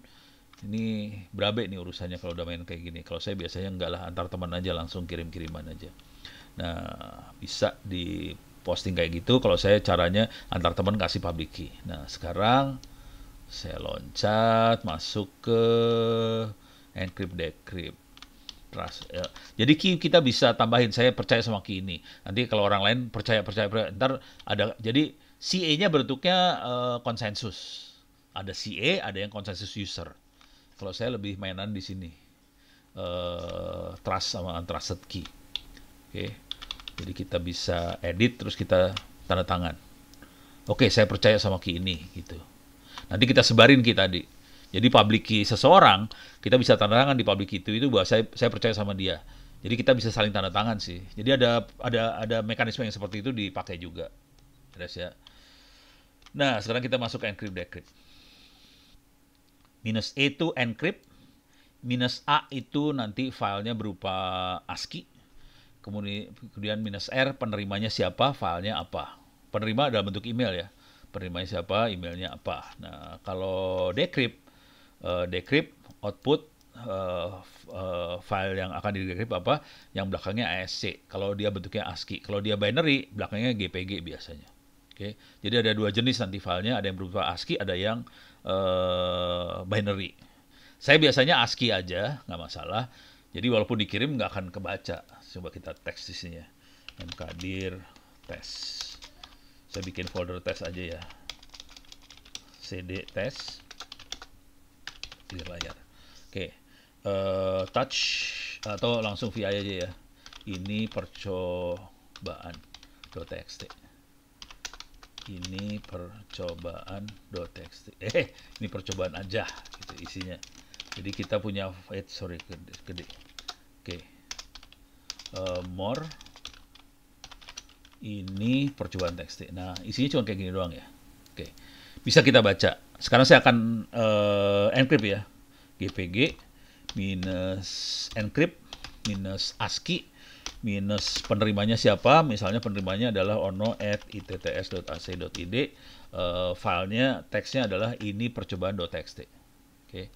ini berabe nih urusannya kalau udah main kayak gini. Kalau saya biasanya enggak lah, antar teman aja, langsung kirim-kiriman aja. Nah, bisa di posting kayak gitu. Kalau saya caranya antar teman kasih public key. Nah, sekarang saya loncat masuk ke encrypt decrypt. Trust. Ya. Jadi key kita bisa tambahin. Saya percaya sama key ini. Nanti kalau orang lain percaya. Ntar ada. Jadi CA-nya bentuknya konsensus. Ada CA, ada yang konsensus user. Kalau saya lebih mainan di sini, trust sama untrusted key. Oke, jadi kita bisa edit terus kita tanda tangan. Oke, saya percaya sama key ini gitu. Nanti kita sebarin key tadi. Jadi public key seseorang kita bisa tanda tangan di public key itu bahwa saya percaya sama dia. Jadi kita bisa saling tanda tangan sih. Jadi ada mekanisme yang seperti itu dipakai juga. Ya. Nah, sekarang kita masuk ke encrypt decrypt. -E itu encrypt, -A itu nanti filenya berupa ASCII, kemudian -R penerimanya siapa, filenya apa. Penerima dalam bentuk email ya, penerimanya siapa, emailnya apa. Nah, kalau decrypt output file yang akan di decrypt apa, yang belakangnya ASC. Kalau dia bentuknya ASCII, kalau dia binary, belakangnya GPG biasanya. Oke, jadi ada dua jenis nanti filenya, ada yang berupa ASCII, ada yang binary. Saya biasanya ASCII aja, nggak masalah. Jadi walaupun dikirim nggak akan kebaca. Coba kita teks di sini ya. mkdir tes. Saya bikin folder tes aja ya. cd tes. Clear layar. Oke. Touch atau langsung VI aja ya. Ini percobaan.txt. Ini percobaan.txt. Ini percobaan aja gitu isinya. Jadi kita punya gede. Oke. More. Ini percobaan txt. Nah, isinya cuma kayak gini doang ya. Oke. bisa kita baca. Sekarang saya akan encrypt ya. GPG minus encrypt minus ASCII minus penerimanya siapa, misalnya penerimanya adalah ono@itts.ac.id, filenya teksnya adalah ini percobaan.txt. Oke.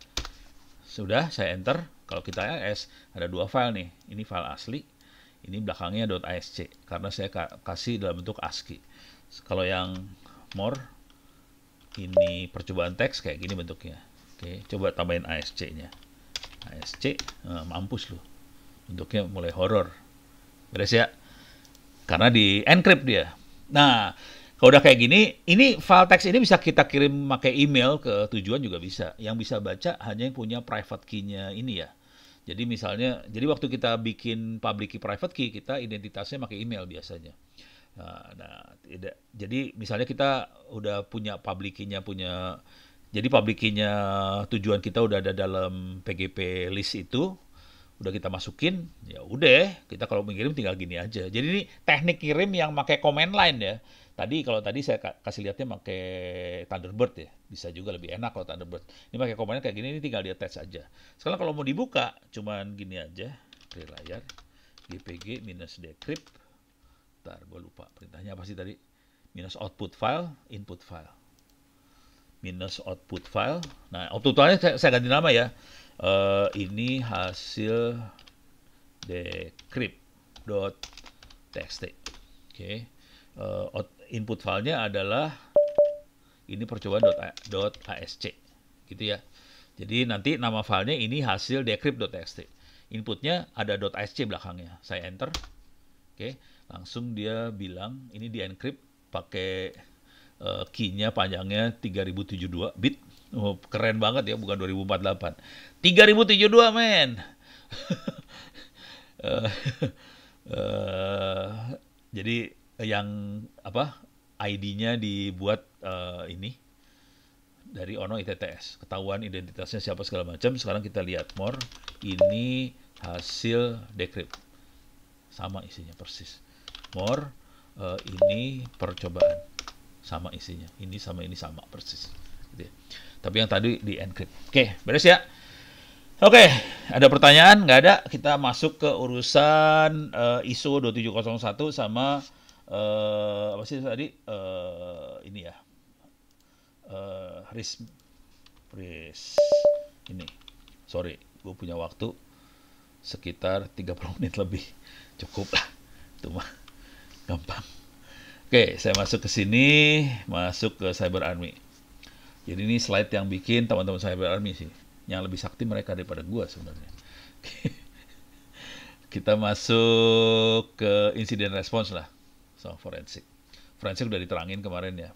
Sudah saya enter. Kalau kita ls ada dua file nih, ini file asli, ini belakangnya .asc karena saya kasih dalam bentuk ASCII. Kalau yang more ini percobaan teks kayak gini bentuknya. Oke, coba tambahin ASC-nya. ASC, mampus loh. Bentuknya mulai horor. Beres ya? Karena di encrypt dia. Nah, kalau udah kayak gini, ini file teks ini bisa kita kirim pakai email ke tujuan juga bisa. Yang bisa baca hanya yang punya private key-nya ini ya. Jadi misalnya, jadi waktu kita bikin public key private key, kita identitasnya pakai email biasanya. Nah, tidak. Jadi misalnya kita udah punya public key-nya jadi public key-nya tujuan kita udah ada dalam PGP list itu, udah kita masukin, ya udah kita kalau mengirim tinggal gini aja. Jadi ini teknik kirim yang pakai command line ya. Kalau tadi saya kasih lihatnya pakai Thunderbird ya, bisa juga lebih enak kalau Thunderbird. Ini pakai command line kayak gini, ini tinggal di attach aja. Sekarang kalau mau dibuka, cuman gini aja, clear layar, gpg minus decrypt. Ntar gue lupa perintahnya apa sih tadi? Minus output file, input file. Minus output file. Nah, output filenya saya ganti nama ya. Ini hasil decrypt.txt. Oke. Input filenya adalah ini percobaan.asc. Gitu ya. Jadi nanti nama filenya ini hasil decrypt.txt. Inputnya ada .asc belakangnya. Saya enter. Oke. Langsung dia bilang ini di encrypt pakai key-nya panjangnya 3072 bit. Oh, keren banget ya, bukan 2048. 3072 men. Jadi yang apa? ID-nya dibuat ini dari Ono ITTS. Ketahuan identitasnya siapa segala macam. Sekarang kita lihat more. Ini hasil decrypt. Sama isinya persis. More ini percobaan. Sama isinya. Ini sama persis. Gitu ya. Tapi yang tadi di encrypt. Oke, beres ya. Oke, ada pertanyaan? Nggak ada. Kita masuk ke urusan ISO 2701 sama apa sih tadi? Ini ya. RIS ini. Sorry, gue punya waktu sekitar 30 menit lebih. Cukup lah. Itu mah gampang. Oke, saya masuk ke sini, masuk ke Cyber Army. Jadi ini slide yang bikin teman-teman Cyber Army sih. Yang lebih sakti mereka daripada gua sebenarnya. Kita masuk ke incident response lah. So, forensik. Forensik udah diterangin kemarin ya.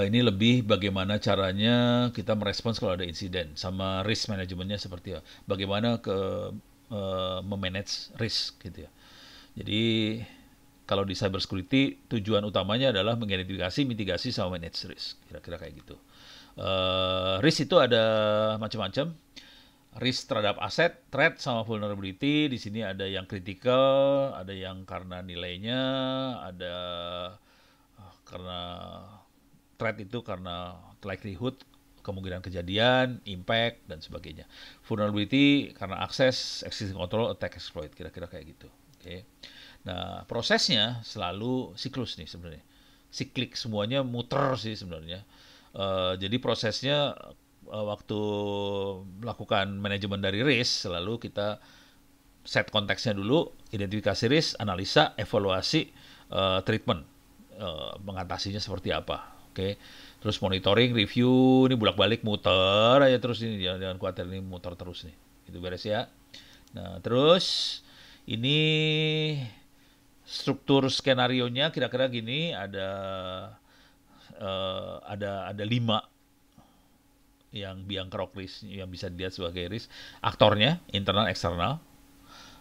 Ini lebih bagaimana caranya kita merespons kalau ada insiden. Sama risk manajemennya seperti apa. Bagaimana memanage risk gitu ya. Jadi kalau di cyber security tujuan utamanya adalah mengidentifikasi, mitigasi, sama manage risk. Kira-kira kayak gitu. Risk itu ada macam-macam. Risk terhadap aset, threat, sama vulnerability. Di sini ada yang critical, ada yang karena nilainya, ada karena threat itu karena likelihood, kemungkinan kejadian, impact, dan sebagainya. Vulnerability karena akses, existing control, attack, exploit. Kira-kira kayak gitu. Oke. Nah, prosesnya selalu siklus nih sebenarnya. Siklik semuanya muter sih sebenarnya. Jadi prosesnya waktu melakukan manajemen dari risk, selalu kita set konteksnya dulu, identifikasi risk, analisa, evaluasi, treatment, mengatasinya seperti apa. Oke. Terus monitoring, review, ini bolak-balik muter aja terus ini, jangan khawatir ini muter terus nih. Itu beres ya. Nah, terus ini struktur skenarionya kira-kira gini, ada 5 yang biang kerok risk yang bisa dilihat sebagai risk. Aktornya internal eksternal,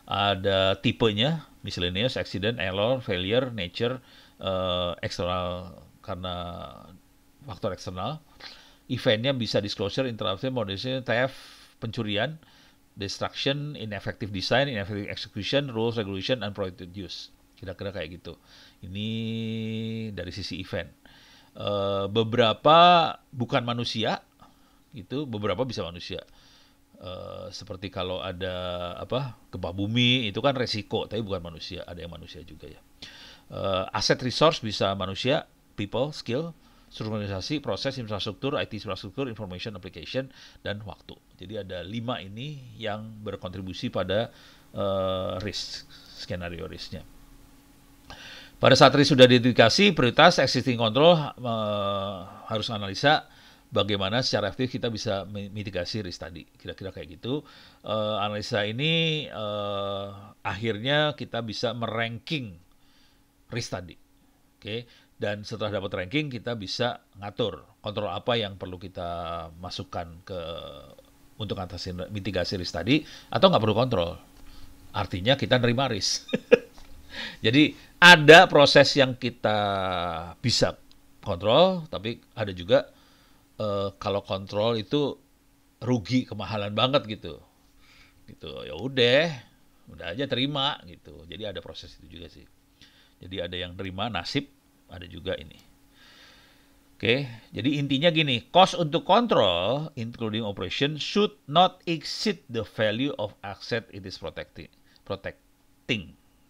ada tipenya miscellaneous, accident, error, failure, nature, eksternal karena faktor eksternal. Eventnya bisa disclosure, interruption, moderation, theft, pencurian, destruction, ineffective design, ineffective execution, rules, regulation, unprohibited use. Kira-kira kayak gitu. Ini dari sisi event. Beberapa bukan manusia, gitu, beberapa bisa manusia. Seperti kalau ada apa gempa bumi itu kan resiko, tapi bukan manusia, ada yang manusia juga ya. Aset resource bisa manusia, people, skill, strukturalisasi, proses, infrastruktur, IT infrastruktur, information application, dan waktu. Jadi ada 5 ini yang berkontribusi pada risk, skenario risknya. Pada saat risk sudah diidentifikasi, prioritas existing control harus analisa bagaimana secara efektif kita bisa mitigasi risk tadi. Kira-kira kayak gitu. Analisa ini akhirnya kita bisa meranking risk tadi. Oke. Dan setelah dapat ranking, kita bisa ngatur kontrol apa yang perlu kita masukkan untuk atasi mitigasi risk tadi, atau nggak perlu kontrol. Artinya kita nerima risk. Jadi ada proses yang kita bisa kontrol, tapi ada juga kalau kontrol itu rugi, kemahalan banget gitu. Ya udah aja terima gitu. Jadi ada proses itu juga sih. Jadi ada yang terima nasib, ada juga ini. Oke, jadi intinya gini, cost untuk kontrol, including operation, should not exceed the value of asset it is protecting.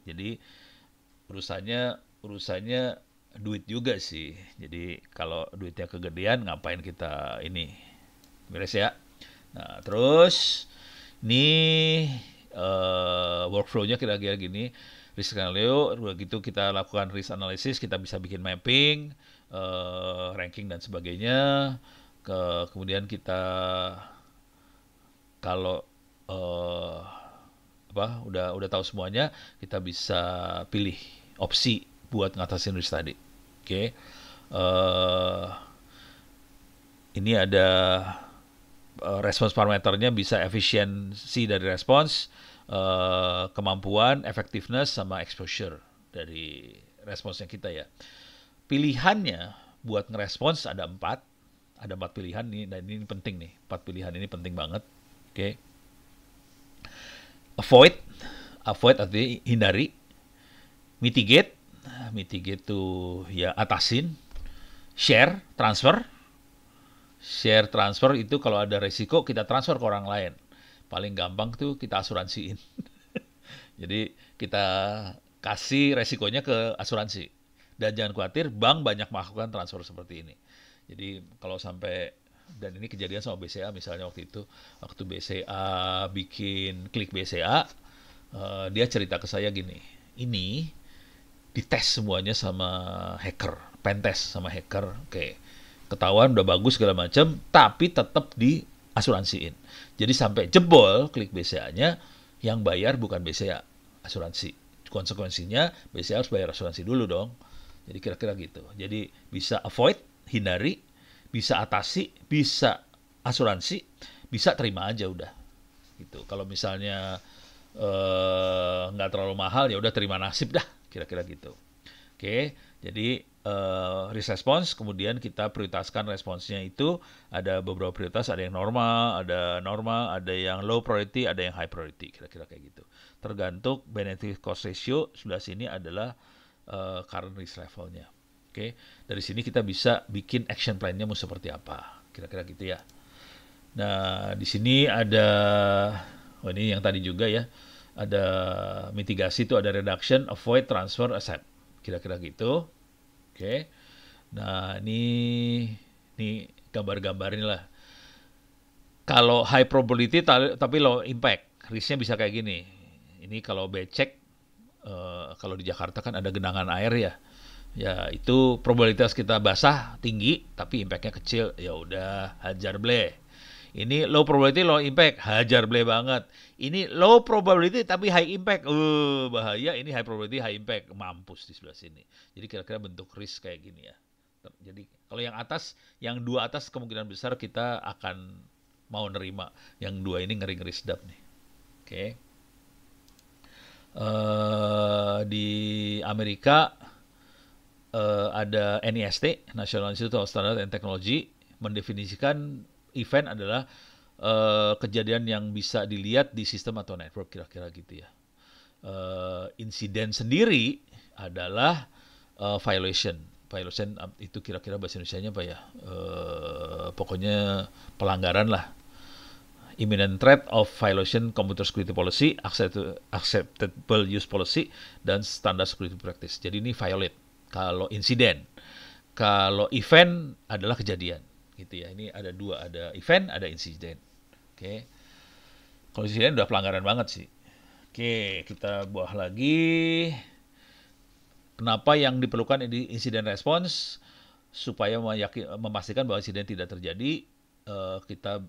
Jadi urusannya duit juga sih. Jadi kalau duitnya kegedean, ngapain kita ini? Beres ya. Nah, terus ini workflow-nya kira-kira gini. Risk scenario, begitu kita lakukan risk analysis, kita bisa bikin mapping, ranking dan sebagainya. Kemudian kita kalau udah tahu semuanya, kita bisa pilih opsi buat ngatasin risk tadi. Oke. Ini ada respons parameternya, bisa efisiensi dari respons, kemampuan, effectiveness, sama exposure dari responsnya kita ya. Pilihannya buat ngerespons ada 4 pilihan nih, dan ini penting nih, 4 pilihan ini penting banget. Oke. Avoid artinya hindari. Mitigate tuh ya atasin. Share transfer itu kalau ada resiko kita transfer ke orang lain. Paling gampang tuh kita asuransiin. Jadi kita kasih resikonya ke asuransi. Dan jangan khawatir, bank banyak melakukan transfer seperti ini. Jadi kalau sampai, dan ini kejadian sama BCA misalnya waktu BCA bikin klik BCA, dia cerita ke saya gini, ini dites semuanya sama hacker, pentest sama hacker, oke, ketahuan udah bagus segala macam, tapi tetap diasuransiin. Jadi sampai jebol klik BCA-nya, yang bayar bukan BCA, asuransi. Konsekuensinya BCA harus bayar asuransi dulu dong. Jadi kira-kira gitu. Jadi bisa avoid, hindari, bisa atasi, bisa asuransi, bisa terima aja udah. Gitu. Kalau misalnya nggak terlalu mahal, ya udah terima nasib dah, kira-kira gitu. Oke, jadi risk response, kemudian kita prioritaskan responsnya itu ada beberapa prioritas, ada yang normal, ada yang low priority, ada yang high priority, kira-kira kayak gitu. Tergantung benefit cost ratio, sebelah sini adalah current risk levelnya. Oke, dari sini kita bisa bikin action plan-nya mau seperti apa, kira-kira gitu ya. Nah, di sini ada, ini yang tadi juga ya, ada mitigasi itu ada reduction, avoid, transfer, accept, kira-kira gitu. Oke. Nah, ini gambar-gambarnya lah. Kalau high probability tapi low impact, risknya bisa kayak gini. Ini kalau becek, kalau di Jakarta kan ada genangan air ya. Ya, itu probabilitas kita basah tinggi, tapi impactnya kecil. Ya udah, hajar bleh. Ini low probability, low impact, hajar bleh banget. Ini low probability tapi high impact, bahaya. Ini high probability, high impact, mampus di sebelah sini. Jadi kira-kira bentuk risk kayak gini ya. Jadi kalau yang atas, yang 2 atas kemungkinan besar kita akan mau nerima. Yang 2 ini ngeri-ngeri sedap nih. Oke. Di Amerika ada NIST, National Institute of Standards and Technology, mendefinisikan event adalah kejadian yang bisa dilihat di sistem atau network, kira-kira gitu ya. Insiden sendiri adalah violation, Violation itu kira-kira bahasa Indonesianya apa ya? Pokoknya pelanggaran lah. Imminent threat of violation computer security policy, acceptable use policy, dan standard security practice. Jadi ini violate. Kalau insiden, kalau event adalah kejadian, gitu ya. Ini ada dua, ada event, ada insiden. Oke. Kalau insiden udah pelanggaran banget sih. Oke, kita buah lagi. Kenapa yang diperlukan ini insiden response? Supaya memastikan bahwa insiden tidak terjadi, kita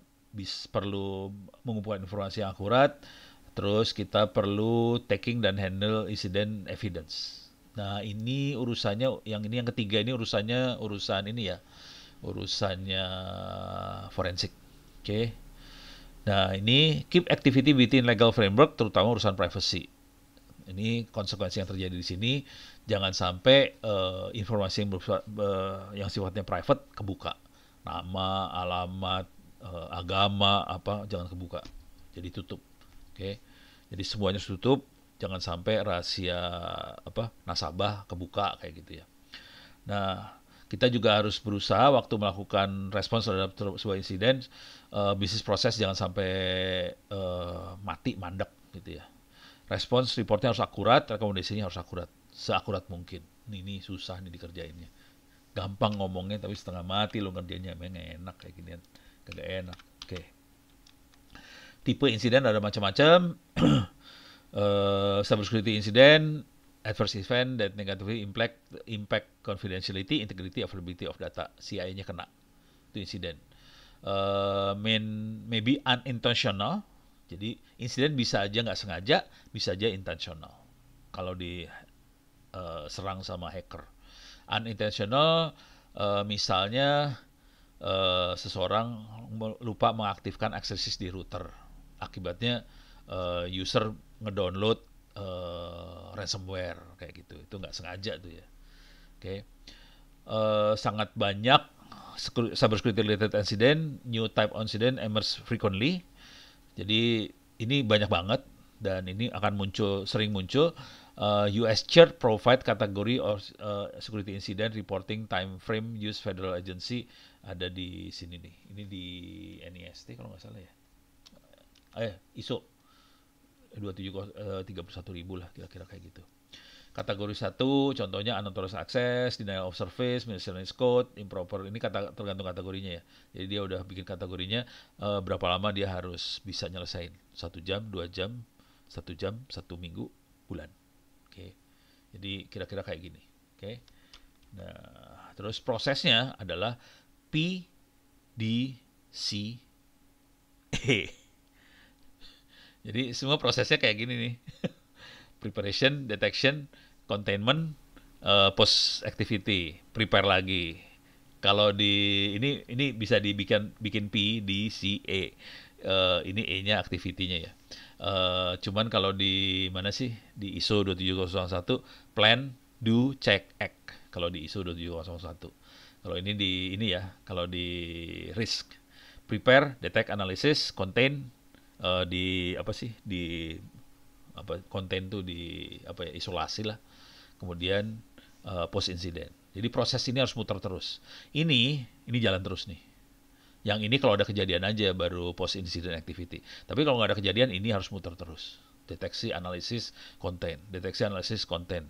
perlu mengumpulkan informasi yang akurat, terus kita perlu taking dan handle incident evidence. Nah ini urusannya, yang ketiga ini urusan ini ya, urusannya forensik. Oke. Nah ini keep activity within legal framework, terutama urusan privacy. Ini konsekuensi yang terjadi di sini, jangan sampai informasi yang sifatnya private kebuka, nama, alamat, agama apa jangan kebuka, jadi tutup. Oke. Jadi semuanya tutup, jangan sampai rahasia nasabah kebuka kayak gitu ya. Nah kita juga harus berusaha waktu melakukan respons terhadap sebuah insiden, bisnis proses jangan sampai mati mandek gitu ya. Respons reportnya harus akurat, rekomendasinya harus akurat, seakurat mungkin. Ini susah nih dikerjainnya. Gampang ngomongnya tapi setengah mati lo ngerjainnya, emang enak kayak ginian. Kagak enak. Oke. Tipe insiden ada macam-macam. Cybersecurity incident, adverse event that negatively impact confidentiality, integrity, availability of data. CI-nya kena. Itu insiden. Maybe unintentional. Jadi insiden bisa aja nggak sengaja, bisa aja intentional. Kalau diserang sama hacker. Unintentional, misalnya seseorang lupa mengaktifkan accesses di router. Akibatnya user ngedownload ransomware kayak gitu. Itu nggak sengaja tuh ya. Oke. Sangat banyak cybersecurity related incident, new type incident emerge frequently. Jadi ini banyak banget dan ini akan sering muncul. US CERT provide kategori of security incident reporting time frame use federal agency, ada di sini nih. Ini di NIST kalau nggak salah ya. ISO 31.000 lah kira-kira kayak gitu. Kategori 1 contohnya unauthorized access, denial of service, miscellaneous code, improper. Ini tergantung kategorinya ya. Jadi dia udah bikin kategorinya, berapa lama dia harus bisa nyelesain. 1 jam, 2 jam, 1 jam, 1 minggu, bulan. Oke. Jadi kira-kira kayak gini. Oke. Nah, terus prosesnya adalah P, D, C, E. Jadi semua prosesnya kayak gini nih. Preparation, detection, containment, post activity, prepare lagi. Kalau ini bisa bikin P, D, C, E. Ini E-nya activity-nya ya. Cuman kalau di mana sih? Di ISO 27001 plan, do, check, act. Kalau di ISO 27001. Kalau ini ya, kalau di risk, prepare, detect, analysis, contain, di konten tuh isolasi lah, kemudian post incident. Jadi proses ini harus muter terus. Ini jalan terus nih. Yang ini kalau ada kejadian aja baru post incident activity. Tapi kalau nggak ada kejadian ini harus muter terus. Deteksi, analisis, konten. Deteksi, analisis, konten.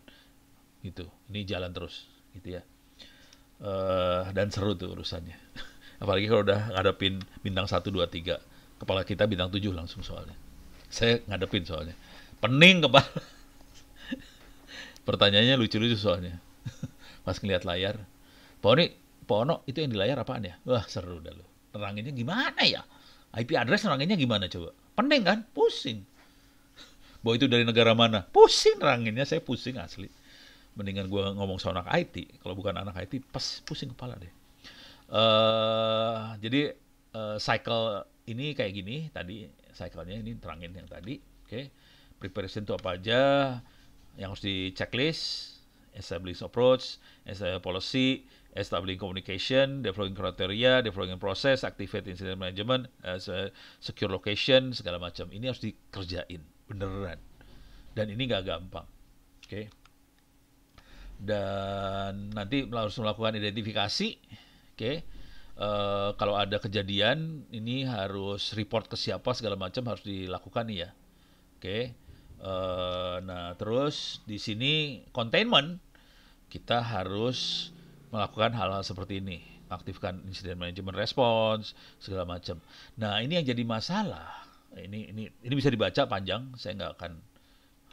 Gitu. Ini jalan terus, gitu ya. Dan seru tuh urusannya. Apalagi kalau udah ngadepin bintang 1, 2, 3. Kepala kita bintang 7 langsung soalnya. Saya ngadepin soalnya. Pening kepala. Pertanyaannya lucu-lucu soalnya. Pas ngeliat layar. Pak Ono, itu yang di layar apaan ya? Wah seru dah lu. Neranginnya gimana ya? IP address neranginnya gimana coba? Pening kan? Pusing. Bahwa itu dari negara mana? Pusing neranginnya, saya pusing asli. Mendingan gue ngomong sama anak IT. Kalau bukan anak IT, pusing kepala deh. Jadi cycle ini kayak gini tadi. Cycle-nya ini terangin yang tadi. Oke. Preparation itu apa aja yang harus di checklist, establish approach, establish policy, establish communication, developing criteria, developing process, activate incident management, secure location, segala macam. Ini harus dikerjain beneran. Dan ini nggak gampang. Oke. dan nanti harus melakukan identifikasi. Oke. Kalau ada kejadian ini harus report ke siapa segala macam harus dilakukan nih ya. Oke. Nah, terus di sini containment kita harus melakukan hal-hal seperti ini, aktifkan incident management response segala macam. Nah, ini yang jadi masalah. Ini bisa dibaca panjang, saya nggak akan.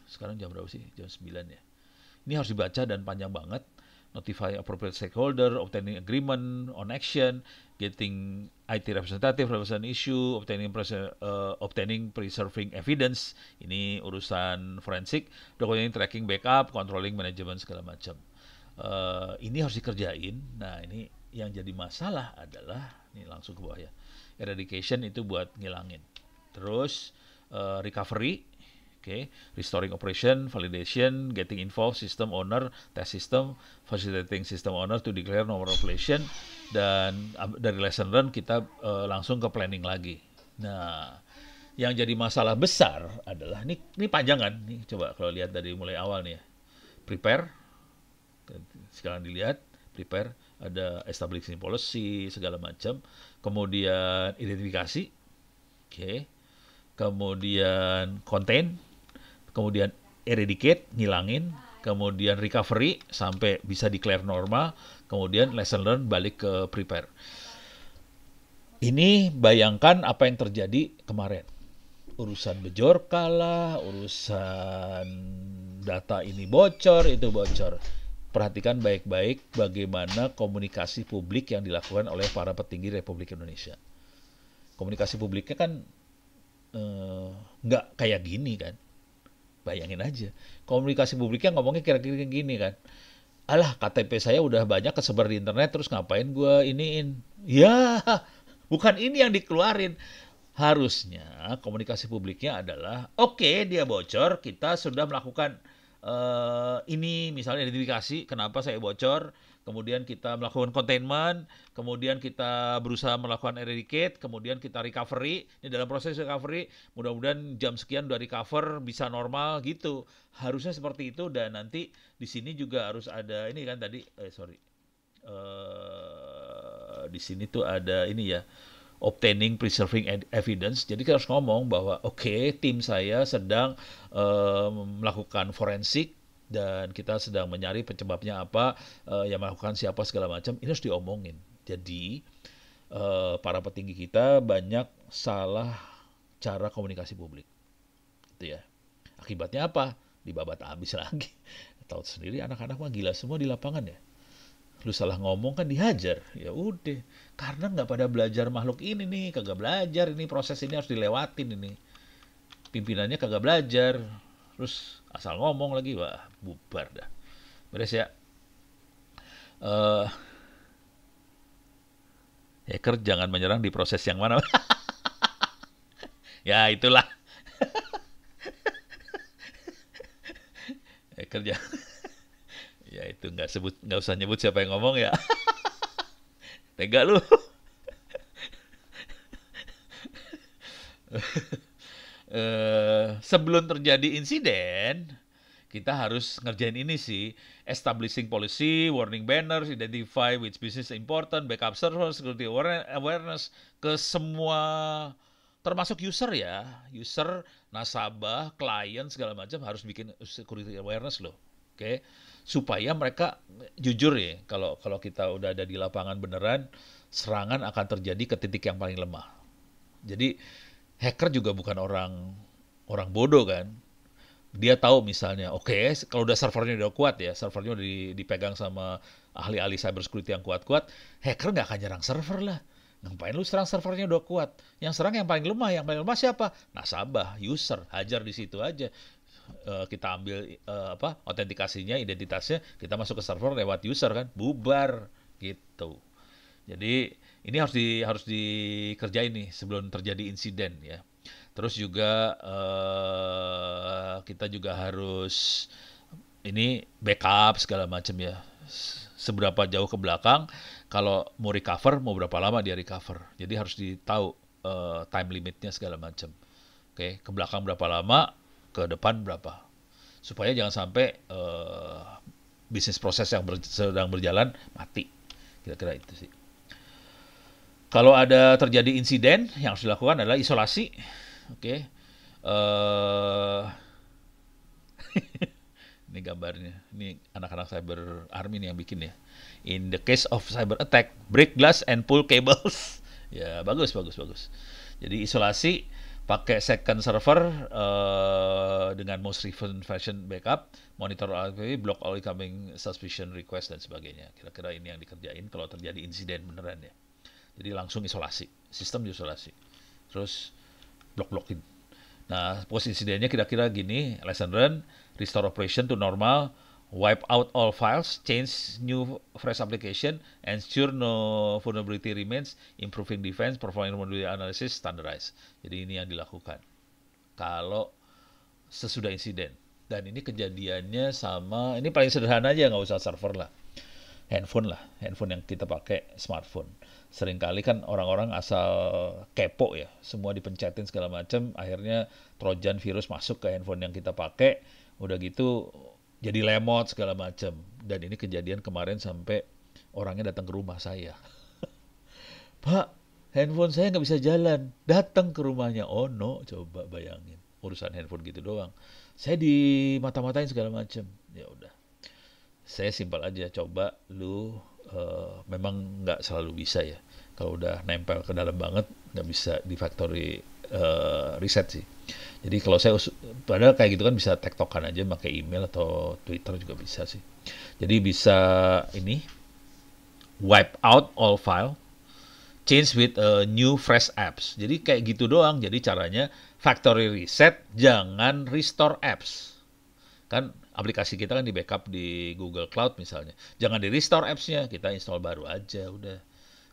Sekarang jam berapa sih? Jam 9 ya. Ini harus dibaca dan panjang banget. Notify appropriate stakeholder, obtaining agreement on action, getting IT representative, represent issue, obtaining preserving evidence, ini urusan forensik, documenting, tracking, backup, controlling, management segala macam. Ini harus dikerjain. Nah, ini yang jadi masalah adalah, ini langsung ke bawah ya, eradication itu buat ngilangin. Terus recovery, okay, restoring operation, validation, getting involved system owner, test system, facilitating system owner to declare no more violation, dan dari lesson learn kita langsung ke planning lagi. Nah, yang jadi masalah besar adalah ini panjang kan? Nih coba kalau lihat dari mulai awal nih ya. Prepare, sekarang dilihat prepare, ada establishing policy segala macam, kemudian identifikasi, okay, kemudian contain, kemudian eradicate, ngilangin, kemudian recovery sampai bisa declare normal, kemudian lesson learn balik ke prepare. Ini bayangkan apa yang terjadi kemarin. Urusan Bejorka lah, urusan data ini bocor, itu bocor. Perhatikan baik-baik bagaimana komunikasi publik yang dilakukan oleh para petinggi Republik Indonesia. Komunikasi publiknya kan nggak kayak gini kan. Bayangin aja, komunikasi publiknya ngomongnya kira-kira gini kan. Alah, KTP saya udah banyak kesebar di internet, terus ngapain gue iniin? Ya, bukan ini yang dikeluarin. Harusnya komunikasi publiknya adalah, oke, dia bocor, kita sudah melakukan ini, misalnya identifikasi, kenapa saya bocor, kemudian kita melakukan containment, kemudian kita berusaha melakukan eradicate, kemudian kita recovery. Ini dalam proses recovery, mudah-mudahan jam sekian udah recover, bisa normal gitu. Harusnya seperti itu, dan nanti di sini juga harus ada ini kan tadi, di sini tuh ada ini ya, obtaining preserving evidence. Jadi kita harus ngomong bahwa oke, tim saya sedang melakukan forensik dan kita sedang mencari penyebabnya apa, yang melakukan siapa segala macam. Ini harus diomongin. Jadi para petinggi kita banyak salah cara komunikasi publik. Itu ya. Akibatnya apa? Dibabat habis lagi. Tahu sendiri anak-anak mah gila semua di lapangan ya. Lu salah ngomong kan dihajar, ya udah, karena nggak pada belajar makhluk ini nih, kagak belajar, ini proses ini harus dilewatin, ini pimpinannya kagak belajar, terus asal ngomong lagi, wah bubar dah. Beres ya. Hacker jangan menyerang di proses yang mana. Ya itulah. Hacker jangan. Ya itu nggak usah nyebut siapa yang ngomong ya. Tega lu. Sebelum terjadi insiden, kita harus ngerjain ini sih, establishing policy, warning banners, identify which business important, backup server, security awareness ke semua, termasuk user ya, user, nasabah, klien segala macam harus bikin security awareness loh. Oke, supaya mereka jujur ya, kalau kita udah ada di lapangan beneran, serangan akan terjadi ke titik yang paling lemah. Jadi hacker juga bukan orang bodoh kan. Dia tahu misalnya, oke, kalau udah servernya udah kuat ya, servernya udah dipegang sama ahli-ahli cyber security yang kuat-kuat, hacker nggak akan nyerang server lah. Ngapain lu serang servernya udah kuat? Yang serang yang paling lemah siapa? Nasabah, user, hajar di situ aja. Kita ambil autentikasinya, identitasnya, kita masuk ke server lewat user kan, bubar gitu. Jadi ini harus dikerjain nih sebelum terjadi insiden ya. Terus juga kita juga harus ini backup segala macam ya. Seberapa jauh ke belakang, kalau mau recover mau berapa lama dia recover. Jadi harus ditahu time limitnya segala macam. Oke, ke belakang berapa lama, ke depan berapa, supaya jangan sampai bisnis proses yang sedang berjalan mati. Kira-kira itu sih. Kalau ada terjadi insiden, yang harus dilakukan adalah isolasi. Oke. Eh, Ini gambarnya. Ini anak-anak cyber army nih yang bikin ya. In the case of cyber attack, break glass and pull cables. Ya, bagus, bagus, bagus. Jadi isolasi, pakai second server dengan most recent version backup, monitor API, block all incoming suspicion request dan sebagainya. Kira-kira ini yang dikerjain kalau terjadi insiden beneran ya. Jadi langsung isolasi, sistem isolasi. Terus blok-blokin. Nah, post insidennya kira-kira gini, lesson learned, restore operation to normal, wipe out all files, change new fresh application, ensure no vulnerability remains, improving defense, performing vulnerability analysis, standardize. Jadi ini yang dilakukan kalau sesudah insiden. Dan ini kejadiannya sama, ini paling sederhana aja, nggak usah server lah. Handphone yang kita pakai, smartphone. Seringkali kan orang-orang asal kepo ya, semua dipencetin segala macam, akhirnya trojan virus masuk ke handphone yang kita pakai, udah gitu jadi lemot segala macam. Dan ini kejadian kemarin sampai orangnya datang ke rumah saya. Pak, handphone saya nggak bisa jalan, datang ke rumahnya. Oh no, coba bayangin, urusan handphone gitu doang. Saya dimata-matain segala macam. Ya udah. Saya simpel aja, coba lu memang nggak selalu bisa ya. Kalau udah nempel ke dalam banget, nggak bisa di factory reset sih. Jadi kalau saya, padahal kayak gitu kan bisa tektokan aja, pakai email atau Twitter juga bisa sih. Jadi bisa ini, wipe out all file, change with new fresh apps. Jadi kayak gitu doang. Jadi caranya factory reset, jangan restore apps. Kan aplikasi kita kan di backup di Google Cloud misalnya. Jangan di restore apps-nya, kita install baru aja, udah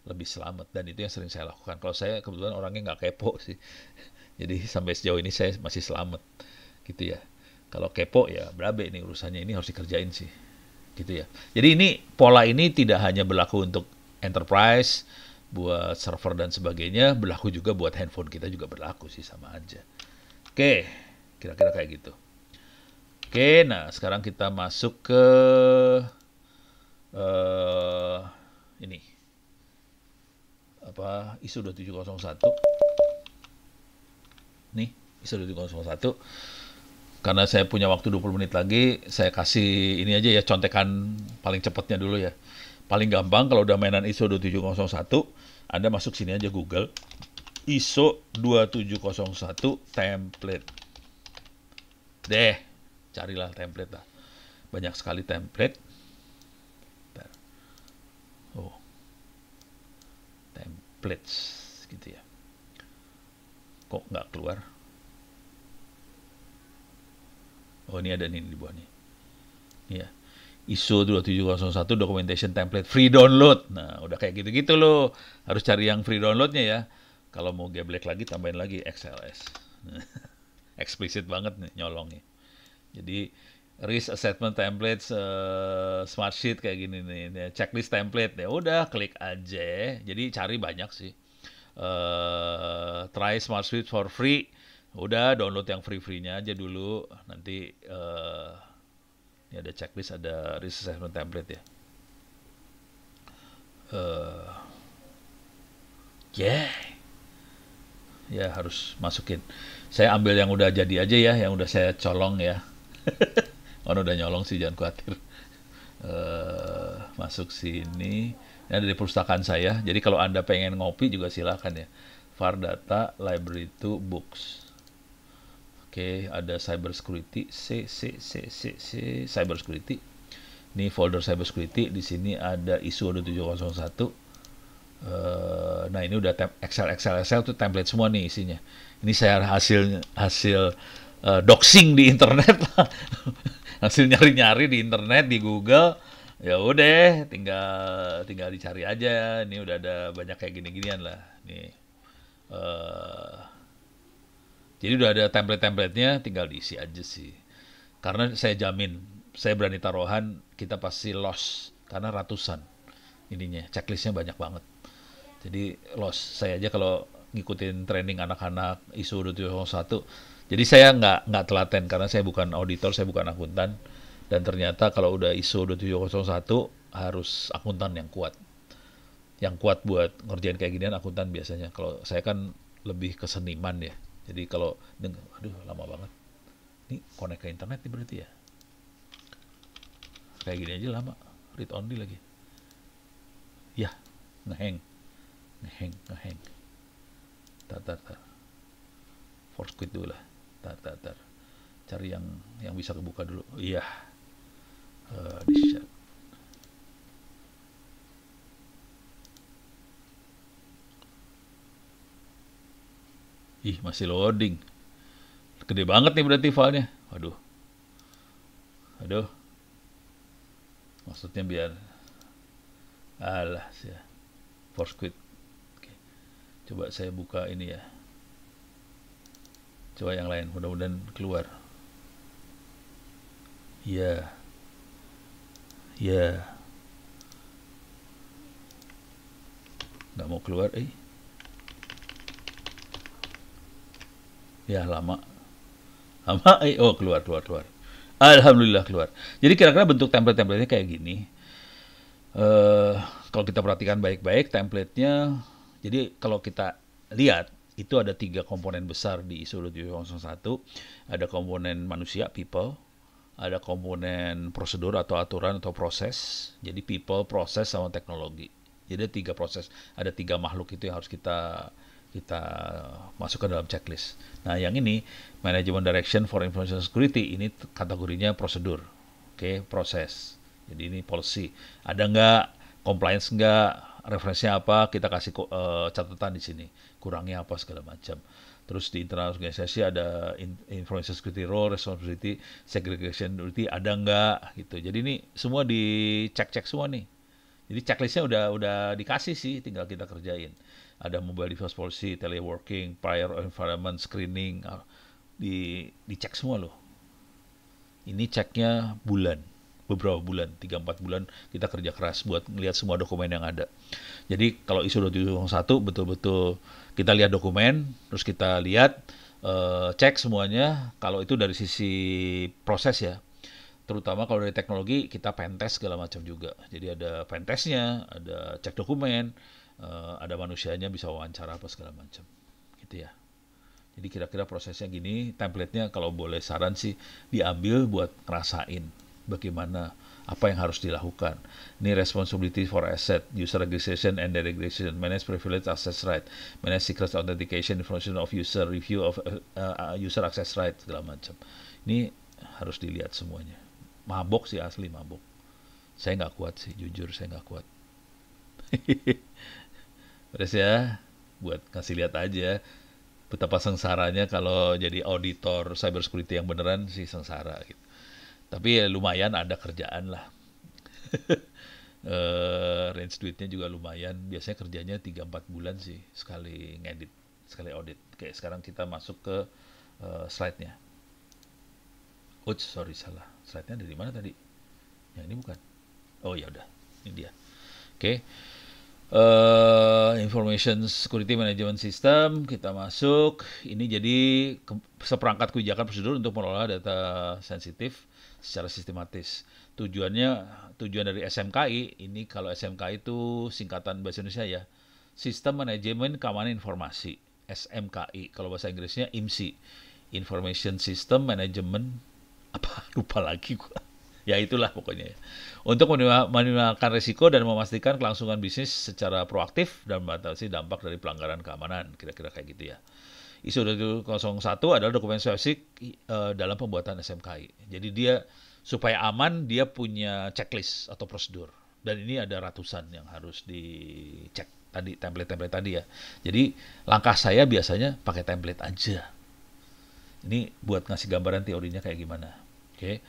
lebih selamat. Dan itu yang sering saya lakukan. Kalau saya kebetulan orangnya nggak kepo sih. Jadi sampai sejauh ini saya masih selamat gitu ya. Kalau kepo ya berabe nih urusannya, ini harus dikerjain sih. Gitu ya. Jadi ini pola ini tidak hanya berlaku untuk enterprise, buat server dan sebagainya, berlaku juga buat handphone kita juga berlaku sih, sama aja. Oke, kira-kira kayak gitu. Oke, nah sekarang kita masuk ke ini apa, ISO 2701. Nih, ISO 2701. Karena saya punya waktu 20 menit lagi, saya kasih ini aja ya, contekan paling cepatnya dulu ya. Paling gampang kalau udah mainan ISO 2701, Anda masuk sini aja Google, ISO 2701 template. Deh, carilah template lah. Banyak sekali template. Oh, templates gitu ya. Kok nggak keluar? Oh, ini ada nih di bawah nih. Iya. ISO 2701 documentation template free download. Nah, udah kayak gitu-gitu loh. Harus cari yang free downloadnya ya. Kalau mau geblek lagi, tambahin lagi XLS. Eksplisit banget nih nyolongnya. Jadi risk assessment templates, smart sheet kayak gini nih, checklist template ya udah klik aja. Jadi cari banyak sih. Try smart sheet for free. Udah download yang free-nya aja dulu. Nanti ini ada checklist, ada risk assessment template ya. Ya harus masukin. Saya ambil yang udah jadi aja ya, yang udah saya colong ya. Orang udah nyolong sih, jangan khawatir. Masuk sini. Ini ada di perpustakaan saya. Jadi kalau Anda pengen ngopi juga silakan ya. VAR data library to books. Oke, ada cyber security, cyber security. Ini folder cyber security. Di sini ada ISO 2701. Nah ini udah Excel tuh template semua nih isinya. Ini saya hasil doxing di internet, hasil nyari-nyari di internet di Google. Ya udah, tinggal dicari aja. Ini udah ada banyak kayak gini-ginian lah. Nih, jadi udah ada template-templatenya, tinggal diisi aja sih. Karena saya jamin, saya berani taruhan kita pasti lost karena ratusan ininya, checklistnya banyak banget. Jadi lost. Saya aja kalau ngikutin training anak-anak ISO 2701, jadi saya nggak telaten karena saya bukan auditor, saya bukan akuntan. Dan ternyata kalau udah ISO 27001 harus akuntan yang kuat. Yang kuat buat ngerjain kayak ginian akuntan biasanya. Kalau saya kan lebih ke seniman ya. Jadi kalau aduh lama banget. Ini connect ke internet nih berarti ya. Kayak gini aja lama. Read only lagi. Ya, ngeheng. Ngeheng. Tar. Force quit dulu lah. Tar. Cari yang bisa kebuka dulu. Iya. Di share. Ih, masih loading. Gede banget nih berarti filenya. Waduh. Maksudnya biar alah sih ya. Force quit. Oke. Coba saya buka ini ya. Coba yang lain, mudah-mudahan keluar. Iya. Nggak mau keluar, Ya, lama. Oh, keluar. Alhamdulillah keluar. Jadi kira-kira bentuk template-templatenya kayak gini. Kalau kita perhatikan baik-baik template-nya, jadi kalau kita lihat itu ada 3 komponen besar di ISO 27001. Ada komponen manusia, people, ada komponen prosedur atau aturan atau proses. Jadi people, proses, sama teknologi. Jadi ada 3 proses, ada 3 makhluk itu yang harus kita masukkan dalam checklist. Nah, yang ini Management Direction for Information Security, ini kategorinya prosedur. Oke, proses. Jadi ini policy. Ada nggak, compliance nggak, referensinya apa, kita kasih catatan di sini. Kurangnya apa segala macam. Terus di internal organisasi ada information security role, responsibility, segregation duty, ada nggak gitu. Jadi ini semua dicek-cek semua nih. Jadi checklistnya udah dikasih sih, tinggal kita kerjain. Ada mobile device policy, teleworking, prior environment screening, dicek semua loh. Ini ceknya beberapa bulan, 3-4 bulan kita kerja keras buat ngelihat semua dokumen yang ada. Jadi kalau ISO 27001 betul-betul kita lihat dokumen, terus kita lihat, cek semuanya. Kalau itu dari sisi proses ya, terutama kalau dari teknologi kita pentest segala macam juga. Jadi ada pentestnya, ada cek dokumen, ada manusianya bisa wawancara apa segala macam, gitu ya. Jadi kira-kira prosesnya gini, template-nya kalau boleh saran sih diambil buat ngerasain bagaimana apa yang harus dilakukan. Ini responsibility for asset, user registration and deregistration, manage privilege access right, manage secret authentication, information of user, review of user access right, segala macam. Ini harus dilihat semuanya. Mabok sih, asli mabok. Saya nggak kuat sih, jujur saya nggak kuat. Terus ya, buat kasih lihat aja betapa sengsaranya kalau jadi auditor cybersecurity yang beneran sih, sengsara gitu. Tapi ya lumayan ada kerjaan lah. Range duitnya juga lumayan. Biasanya kerjanya 3-4 bulan sih sekali ngedit, sekali audit. Kayak sekarang kita masuk ke slide-nya. Sorry salah. Slide-nya dari mana tadi? Yang ini bukan. Oh ya udah, ini dia. Oke. Information Security Management System, kita masuk. Ini jadi seperangkat kebijakan prosedur untuk mengelola data sensitif secara sistematis. Tujuan dari SMKI, ini kalau SMKI itu singkatan bahasa Indonesia ya, Sistem Manajemen Keamanan Informasi, SMKI. Kalau bahasa Inggrisnya IMSI, Information System Management, lupa lagi gua. Ya itulah pokoknya ya. Untuk meminimalkan risiko dan memastikan kelangsungan bisnis secara proaktif dan membatasi dampak dari pelanggaran keamanan, kira-kira kayak gitu ya. ISO 27001 adalah dokumen spesifik dalam pembuatan SMKI. Jadi dia supaya aman, dia punya checklist atau prosedur. Dan ini ada ratusan yang harus dicek tadi, template-template tadi ya. Jadi langkah saya biasanya pakai template aja. Ini buat ngasih gambaran teorinya kayak gimana. Oke.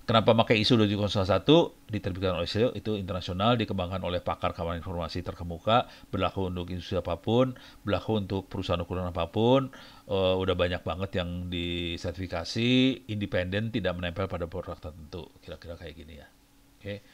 Kenapa pakai ISO 27001? Diterbitkan oleh ISO, itu internasional, dikembangkan oleh pakar keamanan informasi terkemuka, berlaku untuk industri apapun, berlaku untuk perusahaan ukuran apapun, udah banyak banget yang disertifikasi, independen, tidak menempel pada produk tertentu, kira-kira kayak gini ya. Oke.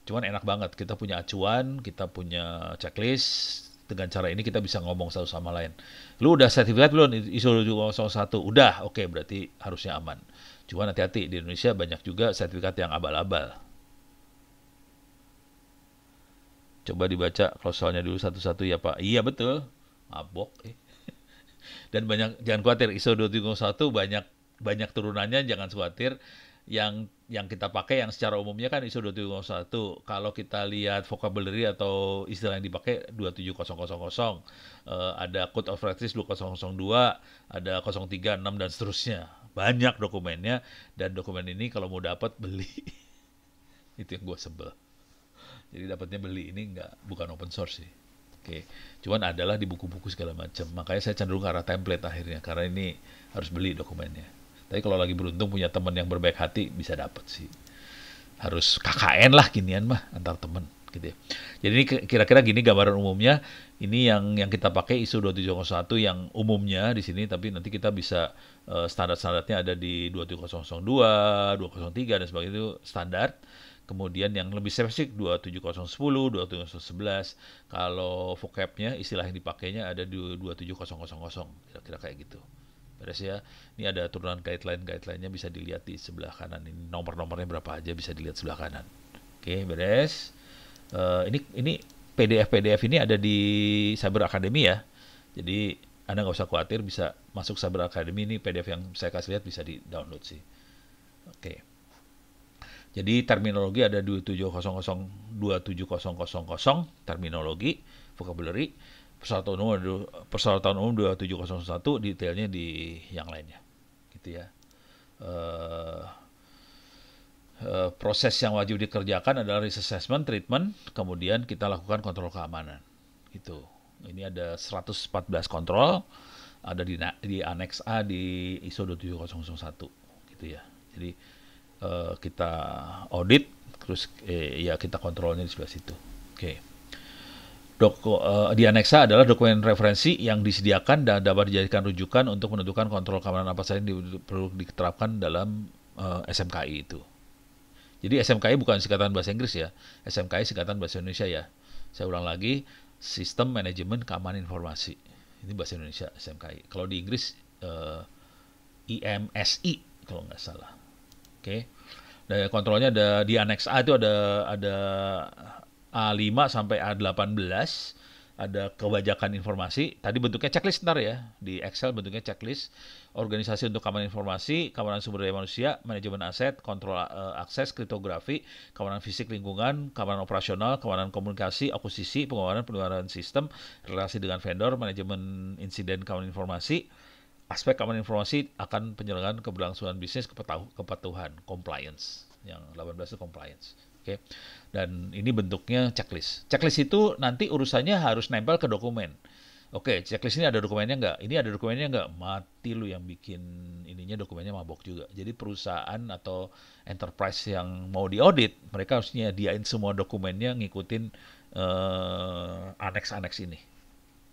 Cuman enak banget, kita punya acuan, kita punya checklist. Dengan cara ini kita bisa ngomong satu sama lain. Lu udah sertifikat belum ISO 27001? Udah, oke, berarti harusnya aman. Cuman hati-hati, di Indonesia banyak juga sertifikat yang abal-abal. Coba dibaca klausulnya dulu satu-satu ya Pak. Iya betul, mabok. Dan banyak, jangan khawatir, ISO 27001 banyak banyak turunannya, jangan khawatir. Yang kita pakai yang secara umumnya kan ISO 27001. Kalau kita lihat vocabulary atau istilah yang dipakai 27000, ada Code of Practice 2002, ada 036 dan seterusnya. Banyak dokumennya, dan dokumen ini kalau mau dapat beli. Itu yang gue sebel. Jadi dapatnya beli, ini bukan open source sih. Oke, cuman adalah di buku-buku segala macam. Makanya saya cenderung ke arah template akhirnya, karena ini harus beli dokumennya. Tapi kalau lagi beruntung punya teman yang berbaik hati, bisa dapat sih. Harus KKN lah ginian mah antar teman gitu ya. Jadi ini kira-kira gini gambaran umumnya. Ini yang kita pakai ISO 27001 yang umumnya di sini, tapi nanti kita bisa standar-standarnya ada di 27002, 203 dan sebagainya, itu standar. Kemudian yang lebih spesifik 27010, 27011. Kalau vocabnya, istilah yang dipakainya ada di 27000. Kira-kira kayak gitu. Beres ya. Ini ada turunan guideline-nya bisa dilihat di sebelah kanan. Ini nomor-nomornya berapa aja bisa dilihat sebelah kanan. Oke, beres. Ini PDF ini ada di Cyber Academy ya. Jadi Anda nggak usah khawatir, bisa masuk Cyber Academy. Ini PDF yang saya kasih lihat bisa di-download sih. Oke. Jadi terminologi ada 27000, terminologi, vocabulary, persyaratan umum 27001, detailnya di yang lainnya. Gitu ya. Proses yang wajib dikerjakan adalah risk assessment, treatment, kemudian kita lakukan kontrol keamanan. Gitu. Ini ada 114 kontrol, ada di Annex A di ISO 27001. Gitu ya. Jadi kita audit, terus ya kita kontrolnya di sebelah situ. Oke. Di aneksa adalah dokumen referensi yang disediakan dan dapat dijadikan rujukan untuk menentukan kontrol keamanan apa saja yang perlu diterapkan dalam SMKI itu. Jadi SMKI bukan singkatan bahasa Inggris ya, SMKI singkatan bahasa Indonesia ya. Saya ulang lagi, Sistem Manajemen Keamanan Informasi. Ini bahasa Indonesia SMKI. Kalau di Inggris IMSI kalau nggak salah. Oke. Dan kontrolnya ada di Annex A itu ada A5 sampai A18, ada kebajakan informasi. Tadi bentuknya checklist ntar ya. Di Excel bentuknya checklist. Organisasi untuk keamanan informasi, keamanan sumber daya manusia, manajemen aset, kontrol akses, kriptografi, keamanan fisik lingkungan, keamanan operasional, keamanan komunikasi, akuisisi, pengeluaran sistem, relasi dengan vendor, manajemen insiden keamanan informasi. Aspek keamanan informasi akan penyelenggaraan keberlangsungan bisnis, kepatuhan, compliance. Yang 18 itu compliance. Oke. Dan ini bentuknya checklist. Checklist itu nanti urusannya harus nempel ke dokumen. Oke, checklist ini ada dokumennya nggak? Ini ada dokumennya nggak? Mati lu yang bikin ininya dokumennya mabok juga. Jadi perusahaan atau enterprise yang mau diaudit, mereka harus nyediain semua dokumennya ngikutin aneks-aneks ini.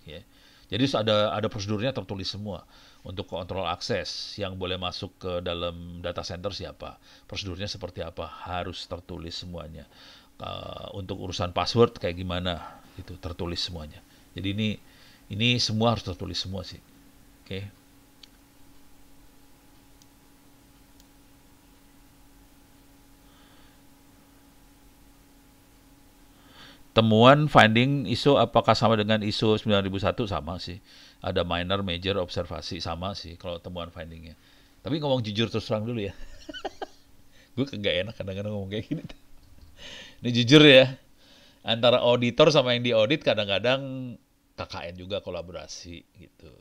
Ya. Jadi ada prosedurnya tertulis semua. Untuk kontrol akses yang boleh masuk ke dalam data center siapa, prosedurnya seperti apa, harus tertulis semuanya. Untuk urusan password kayak gimana, itu tertulis semuanya. Jadi ini semua harus tertulis semua sih. Oke. Temuan finding ISO apakah sama dengan ISO 9001? Sama sih. Ada minor, major, observasi, sama sih kalau temuan findingnya. Tapi ngomong jujur terus terang dulu ya. Gue kagak enak kadang-kadang ngomong kayak gini. Ini jujur ya. Antara auditor sama yang diaudit kadang-kadang KKN juga kolaborasi gitu.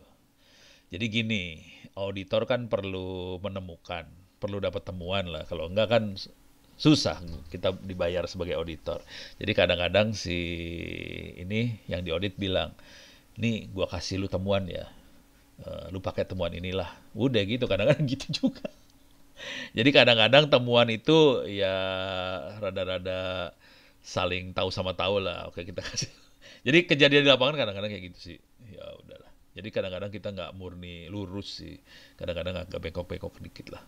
Jadi gini, auditor kan perlu menemukan, perlu dapat temuan lah. Kalau enggak kan susah kita dibayar sebagai auditor. Jadi kadang-kadang si ini yang diaudit bilang, nih gua kasih lu temuan ya, lu pakai temuan inilah. Udah gitu, kadang-kadang gitu juga. Jadi kadang-kadang temuan itu ya rada-rada saling tahu sama tahu lah. Oke kita kasih. Jadi kejadian di lapangan kadang-kadang kayak gitu sih. Ya udahlah. Jadi kadang-kadang kita nggak murni lurus sih. Kadang-kadang agak bengkok-bengkok dikit lah.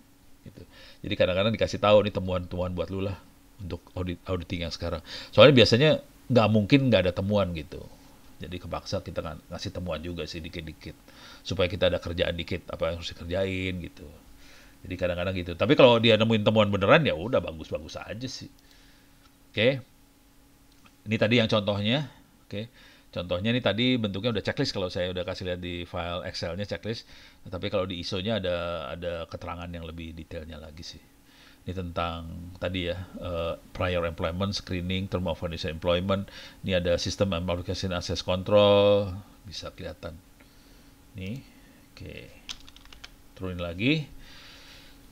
Gitu. Jadi kadang-kadang dikasih tahu nih temuan-temuan buat lu lah untuk auditing yang sekarang. Soalnya biasanya nggak mungkin nggak ada temuan gitu. Jadi kepaksa kita ngasih temuan juga sih dikit-dikit supaya kita ada kerjaan dikit apa yang harus dikerjain gitu. Jadi kadang-kadang gitu. Tapi kalau dia nemuin temuan beneran ya udah bagus-bagus aja sih. Oke. Ini tadi yang contohnya. Oke. Contohnya ini tadi bentuknya udah checklist kalau saya udah kasih lihat di file Excel-nya checklist. Tapi kalau di ISO-nya ada keterangan yang lebih detailnya lagi sih. Ini tentang tadi ya, prior employment, screening, term of condition employment. Ini ada system and application access control, bisa kelihatan. Nih, oke. Turunin lagi.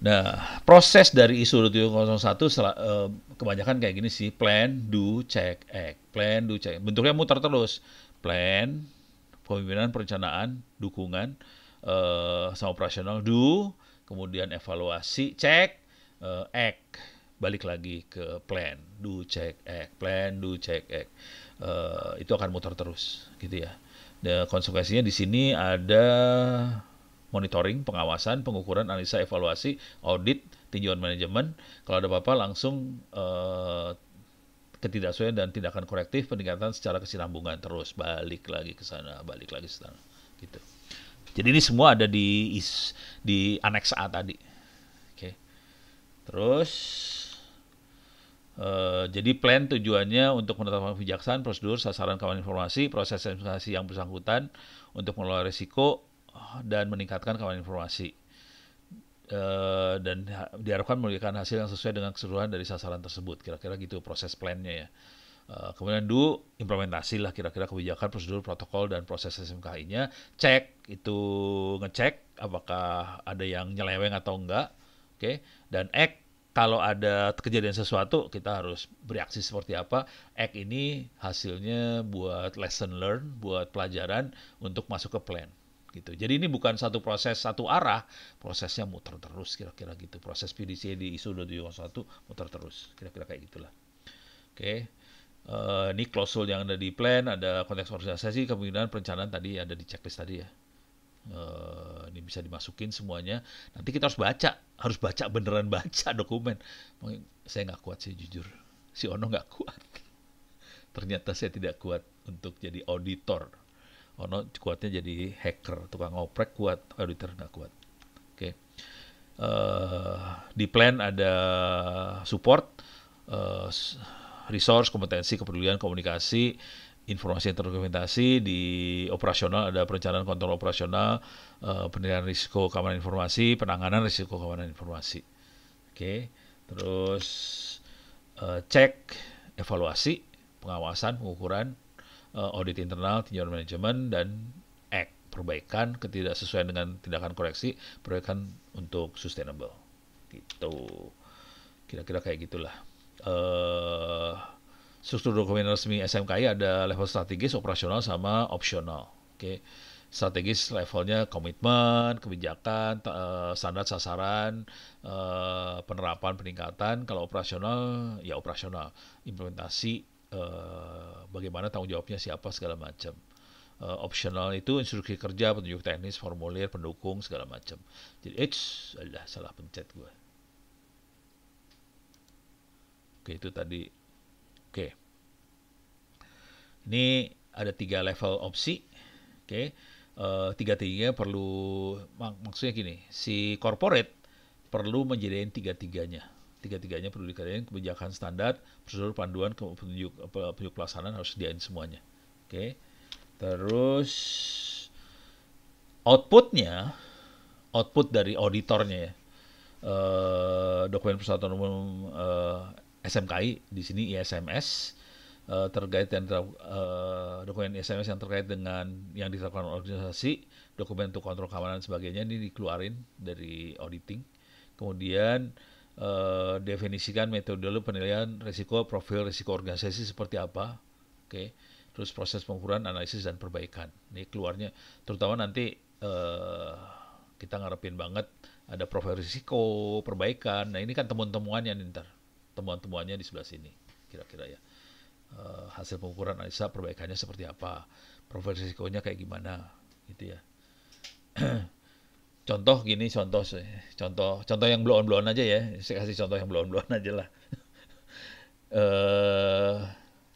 Nah, proses dari ISO 2701 kebanyakan kayak gini sih, plan, do, check, act. Plan, do, check. Bentuknya muter terus. Plan, pemimpinan, perencanaan, dukungan, sama operasional, do, kemudian evaluasi, check, act, balik lagi ke plan, do, check, act, plan, do, check, act. Itu akan muter terus, gitu ya. Dan konsekuensinya di sini ada monitoring, pengawasan, pengukuran, analisa, evaluasi, audit, tinjauan manajemen. Kalau ada apa-apa langsung ketidaksesuaian dan tindakan korektif, peningkatan secara kesinambungan, terus balik lagi ke sana, balik lagi ke sana, gitu. Jadi ini semua ada di aneks A tadi. Oke. Terus jadi plan tujuannya untuk menetapkan kebijaksanaan, prosedur, sasaran kawan informasi, proses investasi yang bersangkutan untuk mengelola risiko dan meningkatkan kawan informasi. Dan diharapkan memberikan hasil yang sesuai dengan keseluruhan dari sasaran tersebut. Kira-kira gitu proses plannya ya. Kemudian do, implementasi lah kira-kira kebijakan, prosedur, protokol, dan proses SMKI-nya. Cek, itu ngecek apakah ada yang nyeleweng atau enggak. Oke. Dan act, kalau ada kejadian sesuatu, kita harus bereaksi seperti apa. Act ini hasilnya buat lesson learn, buat pelajaran untuk masuk ke plan. Gitu. Jadi ini bukan satu proses satu arah, prosesnya muter terus kira-kira gitu. Proses PDCA di ISO 2701 muter terus, kira-kira kayak gitulah. Oke. Ini klausul yang ada di plan, ada konteks organisasi, kemungkinan perencanaan tadi ada di checklist tadi ya. Ini bisa dimasukin semuanya. Nanti kita harus baca beneran baca dokumen. Saya nggak kuat sih jujur. Si Ono nggak kuat. Ternyata saya tidak kuat untuk jadi auditor. Ono kuatnya jadi hacker, tukang ngoprek kuat, auditor nggak kuat. Oke. Di plan ada support, resource, kompetensi, kepedulian, komunikasi, informasi yang terdokumentasi. Di operasional ada perencanaan kontrol operasional, penilaian risiko keamanan informasi, penanganan risiko keamanan informasi. Oke. Terus cek, evaluasi, pengawasan, pengukuran, audit internal, tinjauan manajemen, dan act, perbaikan, ketidaksesuaian dengan tindakan koreksi, perbaikan untuk sustainable. Gitu. Kira-kira kayak gitulah. Struktur dokumen resmi SMKI ada level strategis, operasional, sama opsional. Oke. Strategis levelnya komitmen, kebijakan, standar sasaran, penerapan, peningkatan. Kalau operasional ya operasional, implementasi, bagaimana tanggung jawabnya siapa segala macam. Opsional itu instruksi kerja, petunjuk teknis, formulir, pendukung segala macam. Jadi salah pencet gue. Oke, itu tadi. Oke. Ini ada 3 level opsi. Oke. Tiga-tiganya perlu, maksudnya gini, si corporate perlu menjadikan tiga-tiganya. Tiga-tiganya perlu dikatakan kebijakan standar, prosedur, panduan, petunjuk pelaksanaan harus sediain semuanya. Oke. Terus output dari auditornya ya. Dokumen Persatuan Umum SMKI, di sini ISMS, terkait dan dokumen ISMS yang terkait dengan yang dilakukan organisasi, dokumen untuk kontrol keamanan dan sebagainya, ini dikeluarin dari auditing. Kemudian definisikan metodologi penilaian risiko, profil risiko organisasi seperti apa. Oke. Terus proses pengukuran, analisis, dan perbaikan. Ini keluarnya, terutama nanti kita ngarepin banget ada profil risiko, perbaikan. Nah ini kan temuan-temuannya nih ntar. Temuan-temuannya di sebelah sini, kira-kira ya. Hasil pengukuran, analisa, perbaikannya seperti apa. Profil risikonya kayak gimana, gitu ya. Contoh gini, contoh yang blow-on aja ya. Saya kasih contoh yang blow-on aja lah.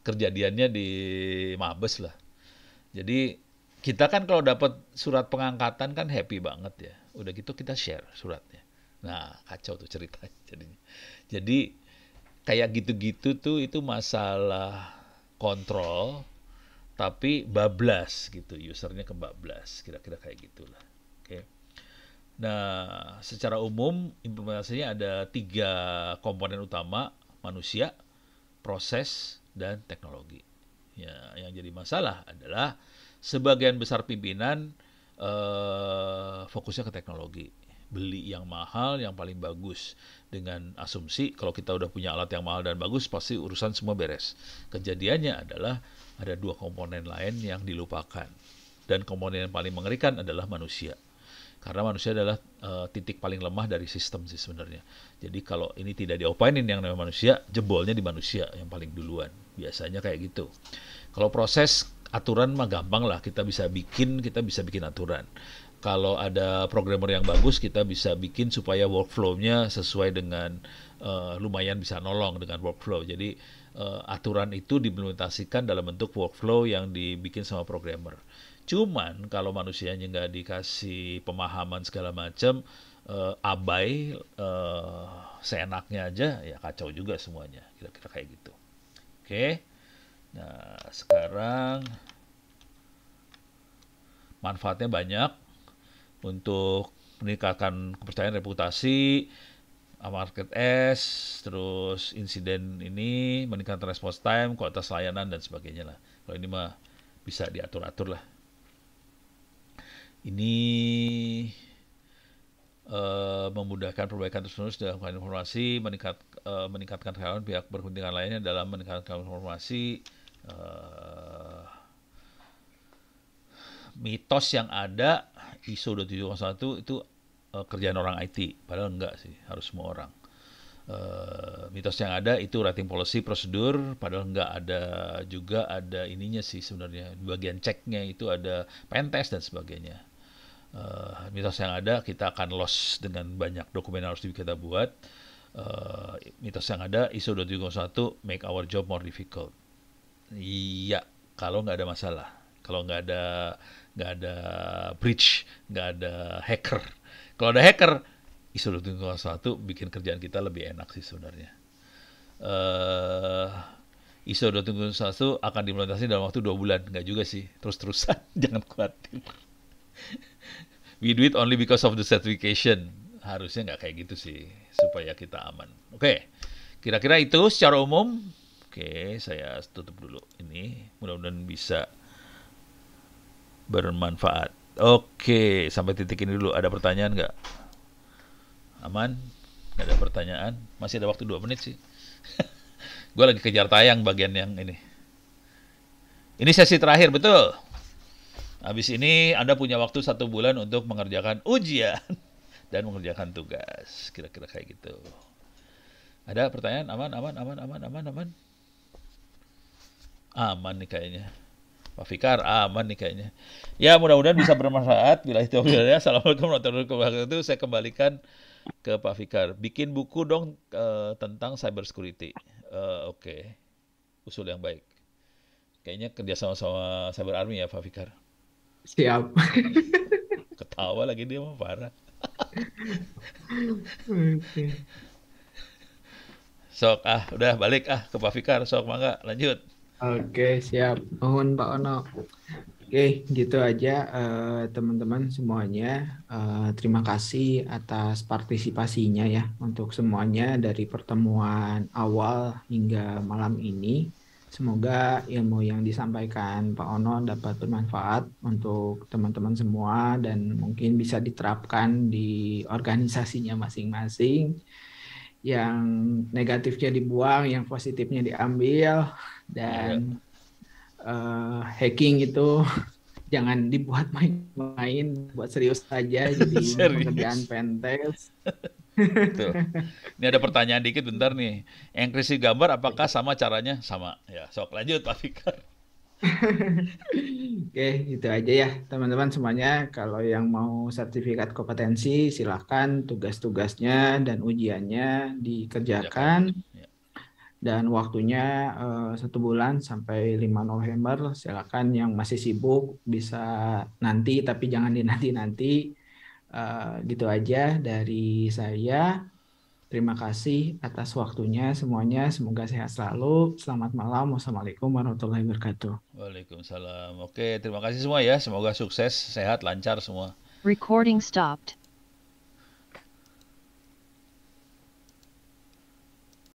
Kejadiannya di Mabes lah. Jadi kita kan kalau dapat surat pengangkatan kan happy banget ya. Udah gitu kita share suratnya. Nah, kacau tuh ceritanya jadinya. Jadi kayak gitu-gitu tuh itu masalah kontrol tapi bablas gitu, usernya kebablas, kira-kira kayak gitulah. Oke. Nah, secara umum implementasinya ada tiga komponen utama: manusia, proses, dan teknologi. Ya, yang jadi masalah adalah sebagian besar pimpinan fokusnya ke teknologi, beli yang mahal, yang paling bagus, dengan asumsi kalau kita udah punya alat yang mahal dan bagus pasti urusan semua beres. Kejadiannya adalah ada dua komponen lain yang dilupakan, dan komponen yang paling mengerikan adalah manusia, karena manusia adalah titik paling lemah dari sistem sih sebenarnya. Jadi kalau ini tidak diopainin yang namanya manusia, jebolnya di manusia yang paling duluan. Biasanya kayak gitu. Kalau proses aturan mah gampang lah, kita bisa bikin aturan. Kalau ada programmer yang bagus, kita bisa bikin supaya workflow-nya sesuai dengan lumayan bisa nolong dengan workflow. Jadi aturan itu diimplementasikan dalam bentuk workflow yang dibikin sama programmer. Cuman kalau manusianya nggak dikasih pemahaman segala macam, abai, seenaknya aja, ya kacau juga semuanya. Kira-kira kayak gitu. Oke, nah sekarang manfaatnya banyak untuk meningkatkan kepercayaan, reputasi, market S, terus insiden ini, meningkatkan response time, kualitas layanan, dan sebagainya lah. Kalau ini mah bisa diatur-atur lah. Ini memudahkan perbaikan terus-menerus dalam informasi, meningkatkan keamanan pihak berkepentingan lainnya dalam meningkatkan informasi. eh, Mitos yang ada ISO 2701 itu kerjaan orang IT, padahal enggak sih, harus semua orang. Mitos yang ada itu rating policy prosedur, padahal enggak, ada juga ada ininya sih sebenarnya, bagian ceknya itu ada pentest dan sebagainya. Mitos yang ada kita akan loss dengan banyak dokumen yang harus kita buat. Mitos yang ada ISO 2701 make our job more difficult. Iya, kalau nggak ada masalah, kalau nggak ada breach, nggak ada hacker. Kalau ada hacker, ISO 2701 bikin kerjaan kita lebih enak sih sebenarnya. ISO 2701 akan diimplementasi dalam waktu 2 bulan, nggak juga sih, terus-terusan. Jangan khawatir. We do it only because of the certification. Harusnya nggak kayak gitu sih, supaya kita aman. Oke, kira-kira itu secara umum. Oke, saya tutup dulu ini. Mudah-mudahan bisa bermanfaat. Oke, sampai titik ini dulu. Ada pertanyaan nggak? Aman? Nggak ada pertanyaan? Masih ada waktu 2 menit sih. Gue lagi kejar tayang bagian yang ini. Ini sesi terakhir, betul? Habis ini Anda punya waktu 1 bulan untuk mengerjakan ujian dan mengerjakan tugas. Kira-kira kayak gitu. Ada pertanyaan? Aman, aman, aman, aman, aman, aman. Aman nih kayaknya. Pak Fikar, aman nih kayaknya. Ya, mudah-mudahan bisa bermanfaat. Bila itu Assalamualaikum warahmatullahi wabarakatuh. Saya kembalikan ke Pak Fikar. Bikin buku dong tentang cyber security. Oke. Usul yang baik. Kayaknya kerja sama Cyber Army ya Pak Fikar. Siap. Ketawa lagi dia mah parah. Oke. Sok udah balik ke Pak Fikar. Sok mangga lanjut. Oke, siap. Mohon Pak Ono. Oke, gitu aja teman-teman semuanya. Terima kasih atas partisipasinya ya untuk semuanya dari pertemuan awal hingga malam ini. Semoga ilmu yang disampaikan Pak Ono dapat bermanfaat untuk teman-teman semua dan mungkin bisa diterapkan di organisasinya masing-masing. Yang negatifnya dibuang, yang positifnya diambil, Iya. dan hacking itu jangan dibuat main-main, buat serius saja. Jadi pengerjaan Serius. pentest. Tuh. Ini ada pertanyaan dikit bentar nih. Enkripsi gambar apakah sama caranya? Sama. Ya, sok lanjut Pak Fikar. Oke, itu aja ya teman-teman semuanya. Kalau yang mau sertifikat kompetensi, silakan tugas-tugasnya dan ujiannya Kerjakan. dikerjakan. Ya. Dan waktunya 1 bulan sampai 5 November. Silakan yang masih sibuk bisa nanti, tapi jangan dinanti-nanti. Gitu aja dari saya. Terima kasih atas waktunya semuanya. Semoga sehat selalu. Selamat malam. Wassalamualaikum warahmatullahi wabarakatuh. Waalaikumsalam. Oke, terima kasih semua ya. Semoga sukses, sehat, lancar semua. Recording stopped.